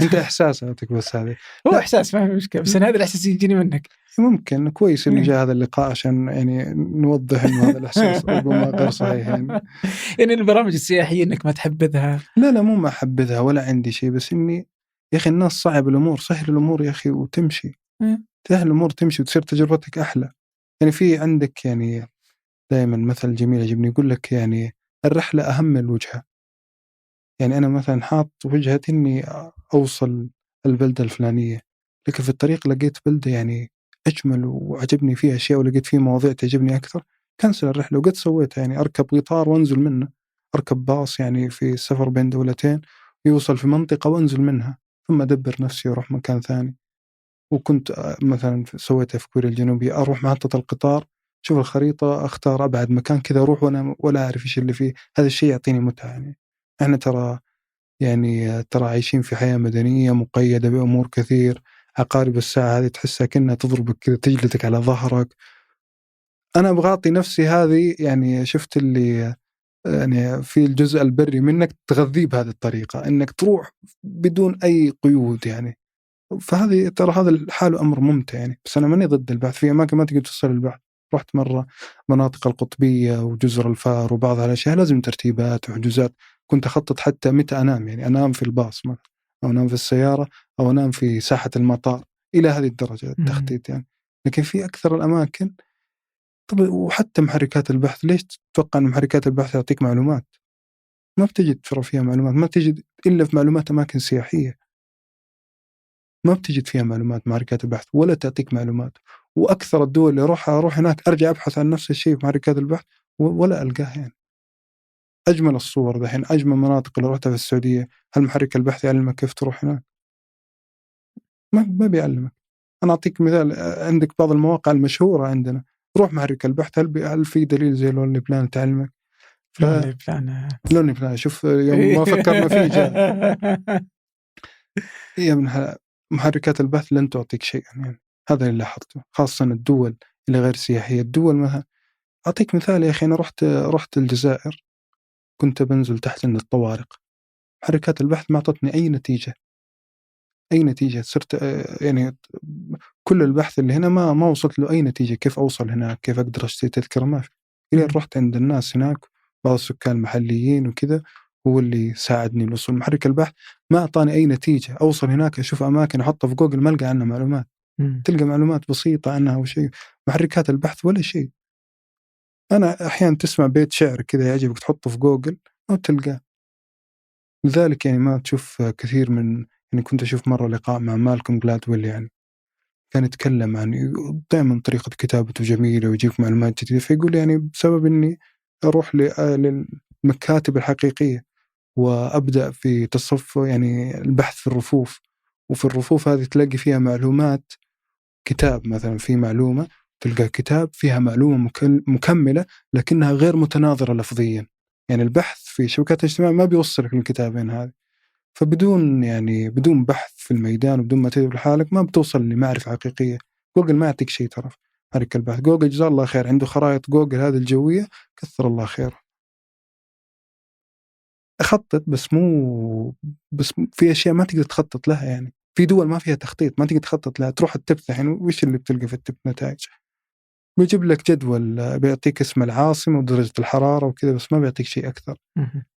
أنت إحساساتك بس هذه هو إحساس ما مشكلة، بس هذا الإحساس يجيني منك. ممكن كويس إنه جاء هذا اللقاء عشان يعني نوضح إنه هذا الإحساس ربما غير صحيح يعني البرامج السياحية إنك ما تحبذها. لا مو ما أحبذها ولا عندي شيء، بس إني يا أخي الناس صعب الأمور، سهل الأمور يا أخي وتمشي. سهل الأمور تمشي وتصير تجربتك أحلى. يعني في عندك يعني دائما مثل جميل يجبني، يقول لك يعني الرحلة أهم من الوجهة. يعني أنا مثلا حاط وجهتي إني أوصل البلدة الفلانية، لكن في الطريق لقيت بلدة يعني أجمل وعجبني فيها أشياء ولقيت فيه مواضيع تعجبني أكثر، كنسل الرحلة. وقد سويتها، يعني أركب قطار وأنزل منه، أركب باص يعني في السفر بين دولتين يوصل في منطقة وأنزل منها، ثم أدبر نفسي وأروح مكان ثاني. وكنت مثلا سويتها في كوريا الجنوبية، أروح محطة القطار، شوف الخريطة، أختار أبعد مكان كذا أروح وأنا ولا أعرف إيش اللي فيه. هذا الشيء يعطيني متعة. يعني إحنا ترى عايشين في حياة مدنية مقيدة بأمور كثير. عقارب الساعة هذه تحسها كأنها تضربك كذا، تجلدك على ظهرك. أنا أبغى أعطي نفسي هذه، يعني شفت اللي يعني في الجزء البري منك تغذيه بهذه الطريقة، إنك تروح بدون أي قيود يعني. فهذه ترى هذا الحال أمر ممتع يعني. بس أنا ماني ضد البحث في أماكن ما تقدر توصل للبحث. رحت مرة مناطق القطبية وجزر الفار وبعض الأشياء لازم ترتيبات وحجوزات. كنت أخطط حتى متى أنام، يعني أنام في الباص مثلا، أو أنام في السيارة، أو أنام في ساحة المطار، إلى هذه الدرجة التخطيط يعني. لكن في أكثر الأماكن طب، وحتى محركات البحث، ليش تتوقع أن محركات البحث تعطيك معلومات؟ ما بتجد فيها معلومات، ما تجد إلا في معلومات أماكن سياحية، ما بتجد فيها معلومات محركات البحث ولا تعطيك معلومات. وأكثر الدول اللي أروح هناك أرجع أبحث عن نفس الشيء في محركات البحث ولا ألقاه. يعني أجمل الصور دحين، أجمل مناطق اللي رحتها في السعودية، هل محرك البحث يعلمك كيف تروح هناك؟ ما بيعلمك. أنا أعطيك مثال، عندك بعض المواقع المشهورة عندنا، روح محرك البحث، هل في دليل زي لونلي بلان تعلمك؟ لونلي بلان شوف يوم ما فكرنا فيه جاء. هي من محركات البحث لن تعطيك شيئا يعني. هذا اللي لاحظته، خاصة الدول اللي غير سياحية. الدول مثلا أعطيك مثال يا أخي، أنا رحت الجزائر، كنت بنزل تحت عند الطوارق، محركات البحث ما أعطتني أي نتيجة. صرت يعني كل البحث اللي هنا ما وصلت له أي نتيجة. كيف أوصل هناك؟ كيف أقدر أشتري تذكرة؟ ما في. إلى رحت عند الناس هناك، بعض السكان المحليين وكذا، هو اللي ساعدني الوصول. محرك البحث ما أعطاني أي نتيجة. أوصل هناك أشوف أماكن أحطها في جوجل ما ألقى عنها معلومات. تلقى معلومات بسيطة عنها أو شيء. محركات البحث ولا شيء. أنا أحيانا تسمع بيت شعر كذا يعجبك تحطه في جوجل أو تلقاه. لذلك يعني ما تشوف كثير من، يعني كنت أشوف مرة لقاء مع مالكوم جلادويل، يعني كان يتكلم عن دائما طريقة كتابته جميلة ويجيك معلومات جديدة. فيقول يعني بسبب إني أروح للمكاتب الحقيقية وأبدأ في تصف يعني البحث في الرفوف، وفي الرفوف هذه تلاقي فيها معلومات. كتاب مثلا في معلومة، تلقى كتاب فيها معلومة مكملة لكنها غير متناظرة لفظيا. يعني البحث في شبكات الاجتماع ما بيوصلك للكتابين هذه. فبدون يعني بدون بحث في الميدان وبدون ما تدري لحالك ما بتوصل لمعرفة حقيقية. جوجل ما يعطيك شيء ترى هذيك البحث. جوجل جزاه الله خير عنده خرائط جوجل هذه الجوية، كثر الله خيره. أخطط بس في أشياء ما تقدر تخطط لها، يعني في دول ما فيها تخطيط، ما تقدر تخطط لها. تروح التبت الحين وش اللي بتلقى في التبت؟ نتائج. بيجيب لك جدول بيعطيك اسم العاصمة ودرجة الحرارة وكذا، بس ما بيعطيك شيء أكثر.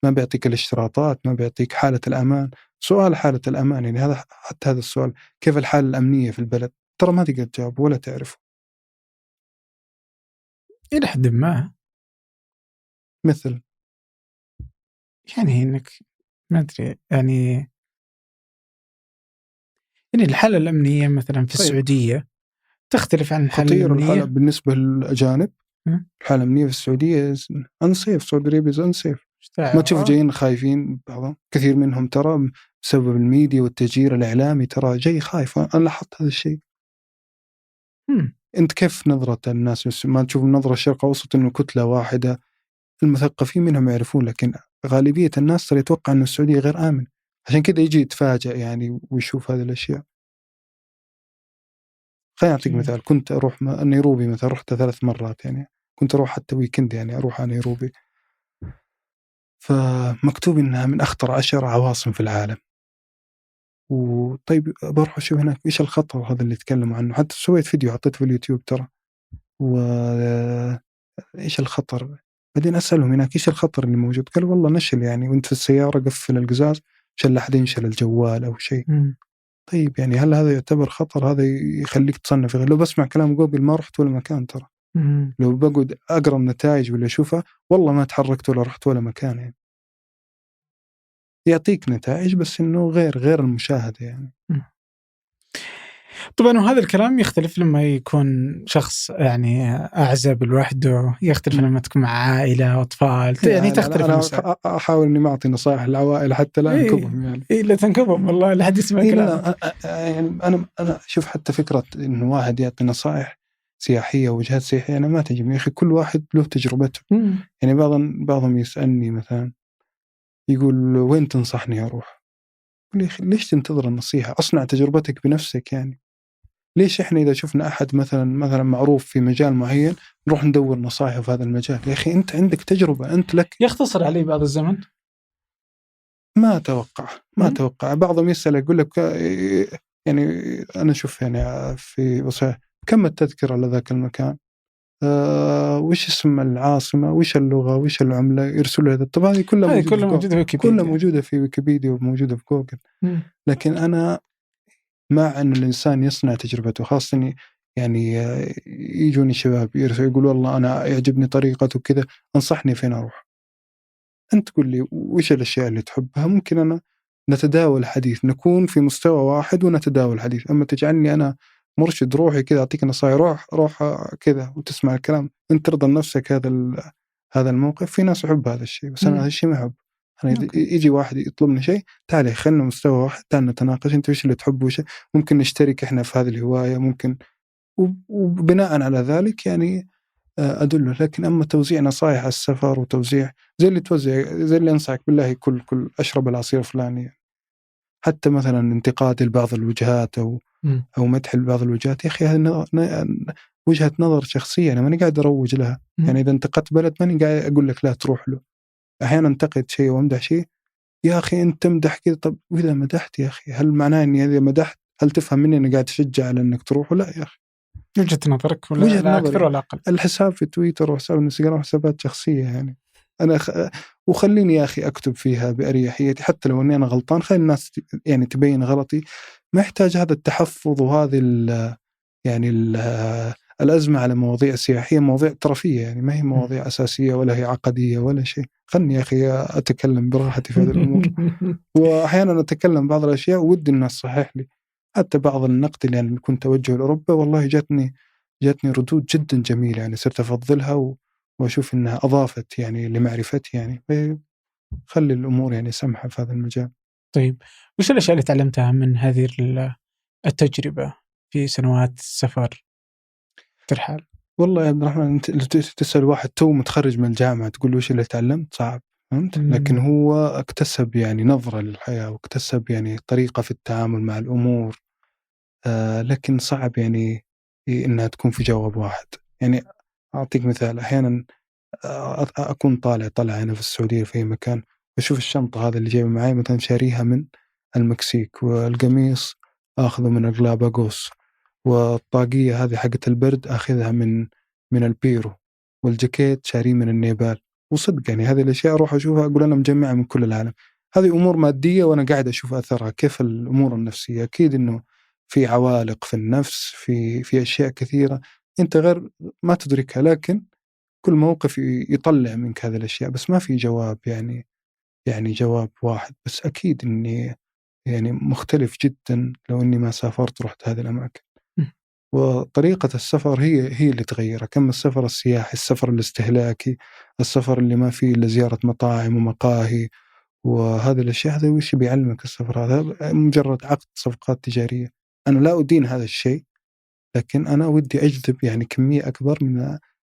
ما بيعطيك الاشتراطات، ما بيعطيك حالة الأمان. سؤال حالة الأمان يعني هذا، حتى هذا السؤال كيف الحالة الأمنية في البلد، ترى ما تقدر تجاوب ولا تعرف. إلى حد ما مثل يعني إنك ما أدري يعني الحالة الأمنية مثلا في السعودية تختلف عن الحالة خطير الحالة الأمنية بالنسبة للأجانب. الحالة الأمنية في السعودية أنسيف. سعودي أرابيا أنسيف. ما تشوف جايين خايفين بعضهم، كثير منهم ترى بسبب الميديا والتشجير الإعلامي ترى جاي خايف. أنا لاحظت هذا الشيء. أنت كيف نظرة الناس؟ ما تشوف النظرة الشرق أوسط إنه كتلة واحدة، المثقفين منهم يعرفون، لكن غالبية الناس ترى يتوقع إنه السعودية غير آمن، عشان كذا يجي يتفاجأ يعني ويشوف هذه الأشياء. خليني أعطيك مثال. كنت أروح نيروبي مثلا، رحت 3 مرات يعني، كنت أروح حتى ويكند يعني أروح على نيروبي. فمكتوب إنها من أخطر 10 عواصم في العالم. وطيب بروح أشوف هناك إيش الخطر هذا اللي يتكلموا عنه. حتى سويت فيديو حطيته في اليوتيوب ترى، وإيش الخطر. بعدين أسألهم هناك إيش الخطر اللي موجود، قالوا والله نشل يعني، وأنت في السيارة قفل القزاز عشان لا أحد ينشل الجوال أو شيء. طيب يعني هل هذا يعتبر خطر؟ هذا يخليك تصنف. لو بسمع كلام جوجل ما رحت ولا مكان ترى. لو بقعد أقرأ النتائج ولا أشوفها والله ما تحركت ولا رحت ولا مكان يعني. يعطيك نتائج بس إنه غير المشاهدة يعني. طبعا وهذا الكلام يختلف لما يكون شخص يعني أعزب لوحده، يختلف لما تكون مع عائلة وأطفال يعني تختلف. أنا أحاول إني ما أعطي نصائح للعوائل حتى لا أنكبهم يعني. لا تنكبهم والله لا حد يسمع كلام. يعني أنا شوف حتى فكرة إنه واحد يعطي نصائح سياحية ووجهات سياحية أنا ما تعجبني يا أخي. كل واحد له تجربته. يعني بعضهم يسألني مثلا يقول وين تنصحني أروح؟ ليش تنتظر النصيحة؟ أصنع تجربتك بنفسك يعني. ليش إحنا إذا شفنا أحد مثلا معروف في مجال معين نروح ندور نصائح في هذا المجال؟ يا أخي أنت عندك تجربة، أنت لك. يختصر علي بعض الزمن. ما أتوقع بعضهم يسأل يقول لك يعني أنا أشوف يعني في وصحيح كم التذكرة لذاك المكان، وش اسم العاصمة، وش اللغة، وش العملة، يرسلوا هذا. طبعا هذه كلها موجودة في ويكيبيديا وموجودة في جوجل. لكن أنا مع أن الإنسان يصنع تجربته، خاصة يعني يجوني شباب يقولوا والله أنا يعجبني طريقته كذا، أنصحني فين أروح. أنت تقول لي وش الأشياء اللي تحبها، ممكن أنا نتداول حديث، نكون في مستوى واحد ونتداول حديث. أما تجعلني أنا مرشد روحي كذا أعطيك نصائح روح كذا وتسمع الكلام، أنت ترضى لنفسك هذا الموقف. في ناس يحب هذا الشيء بس أنا هذا الشيء ما أحب. أنا يجي واحد يطلبني شيء، تعالي خلنا مستوى واحد، تعال نتناقش، أنت وش اللي تحبه، وش ممكن نشترك إحنا في هذه الهواية ممكن، وبناء على ذلك يعني أدله. لكن أما توزيع نصائح على السفر وتوزيع زي اللي أنصحك بالله كل أشرب العصير فلاني، حتى مثلا انتقاد لبعض الوجهات أو مدح لبعض الوجهات، يا أخي هذه وجهة نظر شخصية أنا ماني قاعد أروج لها. يعني إذا انتقدت بلد ماني قاعد أقول لك لا تروح له. أحيانا انتقد شيء وامدح شيء، يا أخي أنت تمدح كذا، طب وإذا مدحت يا أخي هل معناه إني إذا مدحت هل تفهم مني أنا قاعد أشجع على إنك تروح؟ ولا يا أخي وجهة نظرك ولا لا أكثر ولا أقل. الحساب في تويتر وحساب الانستغرام حسابات شخصية يعني. أنا وخليني يا أخي أكتب فيها بأريحيتي حتى لو أني أنا غلطان، خلي الناس يعني تبين غلطي. ما يحتاج هذا التحفظ وهذه يعني الأزمة على مواضيع سياحية، مواضيع طرفية يعني، ما هي مواضيع أساسية ولا هي عقدية ولا شيء. خلني يا أخي أتكلم براحتي في هذه الأمور. وأحيانا أتكلم بعض الأشياء ودي الناس صحيح لي. حتى بعض النقد اللي يعني كنت أوجهه لأوروبا والله جاتني ردود جدا جميلة يعني، صرت أفضلها وأشوف أنها أضافت يعني لمعرفتي يعني. خلي الأمور يعني سمحة في هذا المجال. طيب وش الأشياء اللي تعلمتها من هذه التجربة في سنوات السفر ترحال؟ والله يا عبد الرحمن أنت تسأل واحد تو متخرج من الجامعة تقول له وش اللي تعلمت، صعب. فهمت؟ لكن هو اكتسب يعني نظرة للحياة، واكتسب يعني طريقة في التعامل مع الأمور. لكن صعب يعني إنها تكون في جواب واحد. يعني أعطيك مثال، أحيانا أكون طالع هنا في السعودية في أي مكان، بشوف الشنطة هذا اللي جايبه معي مثلا شاريها من المكسيك، والقميص أخذه من الغلاباغوس، والطاقية هذه حقت البرد أخذها من البيرو، والجاكيت شاريه من النيبال. وصدق يعني هذه الأشياء أروح أشوفها أقول أنا مجمعها من كل العالم. هذه أمور مادية وأنا قاعد أشوف أثرها. كيف الأمور النفسية؟ أكيد إنه في عوالق في النفس، في أشياء كثيرة أنت غير ما تدركها، لكن كل موقف يطلع منك هذه الأشياء. بس ما في جواب يعني جواب واحد. بس أكيد إني يعني مختلف جدا لو إني ما سافرت رحت هذه الأماكن. وطريقة السفر هي اللي تغيرها. كم السفر السياحي، السفر الاستهلاكي، السفر اللي ما فيه إلا زيارة مطاعم ومقاهي وهذه الأشياء، هذا وش بيعلمك السفر؟ هذا مجرد عقد صفقات تجارية. أنا لا أدين هذا الشيء، لكن أنا ودي أجذب يعني كمية أكبر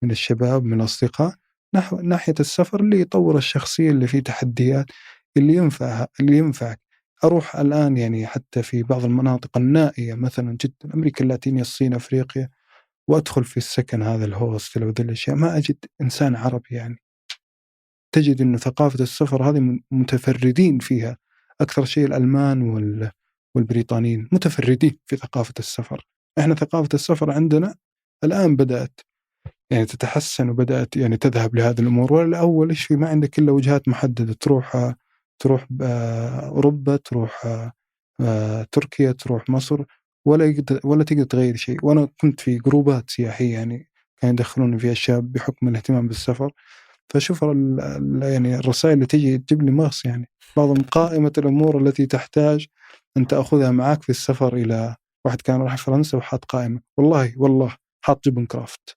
من الشباب، من الأصدقاء نحو ناحية السفر اللي يطور الشخصية، اللي فيه تحديات، اللي ينفعك. أروح الآن يعني حتى في بعض المناطق النائية مثلا جدا، أمريكا اللاتينية، الصين، أفريقيا، وأدخل في السكن هذا الهوستل وذي الأشياء، ما أجد إنسان عربي. يعني تجد إنه ثقافة السفر هذه متفردين فيها. أكثر شيء الألمان والبريطانيين متفردين في ثقافة السفر. إحنا ثقافة السفر عندنا الآن بدأت يعني تتحسن، وبدأت يعني تذهب لهذه الأمور. والأول إيش في؟ ما عندك إلا وجهات محددة، تروح أوروبا، تروح تركيا، تروح مصر، ولا تقدر تغير شيء. وأنا كنت في جروبات سياحية يعني كانوا يدخلوني في أشياء بحكم الاهتمام بالسفر. فشوف يعني الرسائل اللي تجي تجيب لي مغص، يعني بعضهم قائمة الأمور التي تحتاج أن تأخذها معك في السفر. إلى واحد كان راح فرنسا وحاط قائمة، والله حاط جبن كرافت.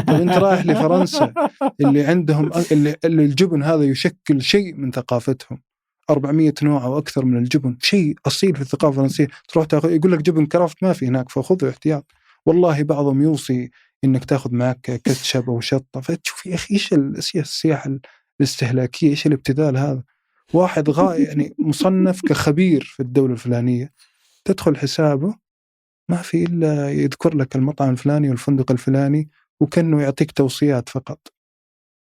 طب أنت رايح لفرنسا اللي عندهم اللي الجبن هذا يشكل شيء من ثقافتهم، 400 نوع أو أكثر من الجبن، شيء أصيل في الثقافة الفرنسية. تروح تأخذ يقول لك جبن كرافت ما في هناك، فخذه احتياط. والله بعضهم يوصي إنك تأخذ معك كاتشب أو شطة. فتشوف يا أخي إيش السياحة الاستهلاكية، إيش الابتذال هذا؟ واحد يعني مصنف كخبير في الدولة الفلانية، تدخل حسابه ما في إلا يذكر لك المطعم الفلاني والفندق الفلاني، وكأنه يعطيك توصيات فقط.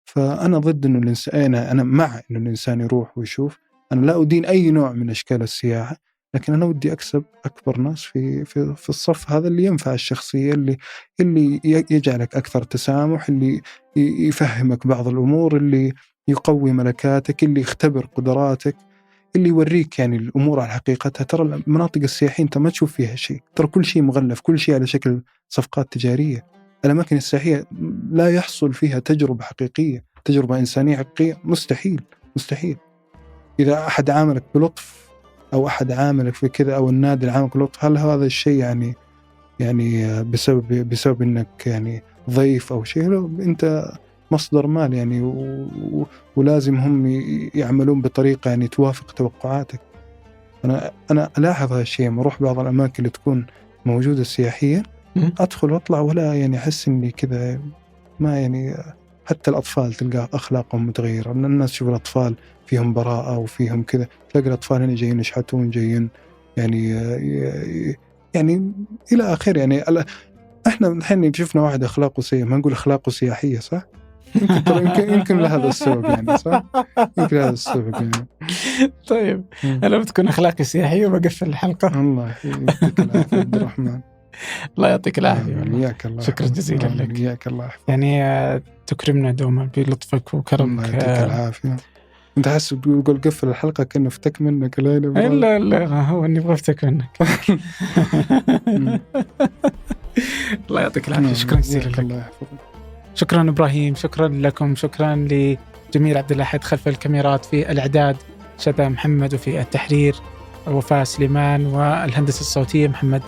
فأنا ضد إنه الإنسان، أنا مع إنه الإنسان يروح ويشوف. أنا لا أدين أي نوع من أشكال السياحة، لكن أنا ودي أكسب أكبر ناس في الصف هذا اللي ينفع الشخصية، اللي يجعلك أكثر تسامح، اللي يفهمك بعض الأمور، اللي يقوي ملكاتك، اللي يختبر قدراتك، اللي يوريك يعني الأمور على حقيقتها. ترى المناطق السياحية أنت ما تشوف فيها شيء، ترى كل شيء مغلف، كل شيء على شكل صفقات تجارية. الأماكن السياحية لا يحصل فيها تجربة حقيقية، تجربة إنسانية حقيقية، مستحيل. إذا أحد عاملك بلطف، أو أحد عاملك في كذا، أو النادي عاملك بلطف، هل هذا الشيء يعني بسبب إنك يعني ضيف أو شيء؟ أنت مصدر مال يعني، ولازم هم يعملون بطريقة يعني توافق توقعاتك. أنا ألاحظ هذا الشيء، أروح بعض الأماكن اللي تكون موجودة سياحية، أدخل وأطلع ولا يعني أحس إني كذا ما يعني. حتى الأطفال تلقى أخلاقهم متغيرة، لأن الناس تشوف الأطفال فيهم براءة وفيهم كذا، تلاقي الأطفال هنا جايين يشحتون، جايين يعني إلى آخر. يعني إحنا الحين شفنا واحد أخلاقه سيئة، ما نقول أخلاقه سياحية، صح؟ يمكن لهذا السبب يعني، صح؟ يمكن لهذا السبب يعني. طيب أنا بتكون أخلاقي سياحية وبقفل الحلقة. الله يعطيك العافية عبد الرحمن. الله يعطيك العافية. وياك الله. شكرا جزيلا لك. وياك الله يحفظك. يعني تكرمنا دوما بلطفك وكرمك. الله يعطيك العافية. أنت حاسس بتقول قفل الحلقة كأنه افتك منك؟ لا هو إني أبغى افتك منك. الله يعطيك العافية. شكرا جزيلا لك. الله يحفظك. شكرا إبراهيم، شكرا لكم، شكرا لجميل عبد الأحد خلف الكاميرات، في الإعداد شذا محمد، وفي التحرير وفاء سليمان، والهندسة الصوتية محمد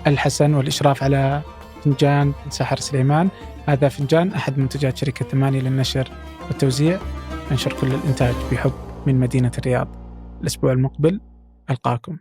الحسن، والإشراف على فنجان سحر سليمان. هذا فنجان أحد منتجات شركة 8 للنشر والتوزيع، ننشر كل الإنتاج بحب من مدينة الرياض. الأسبوع المقبل ألقاكم.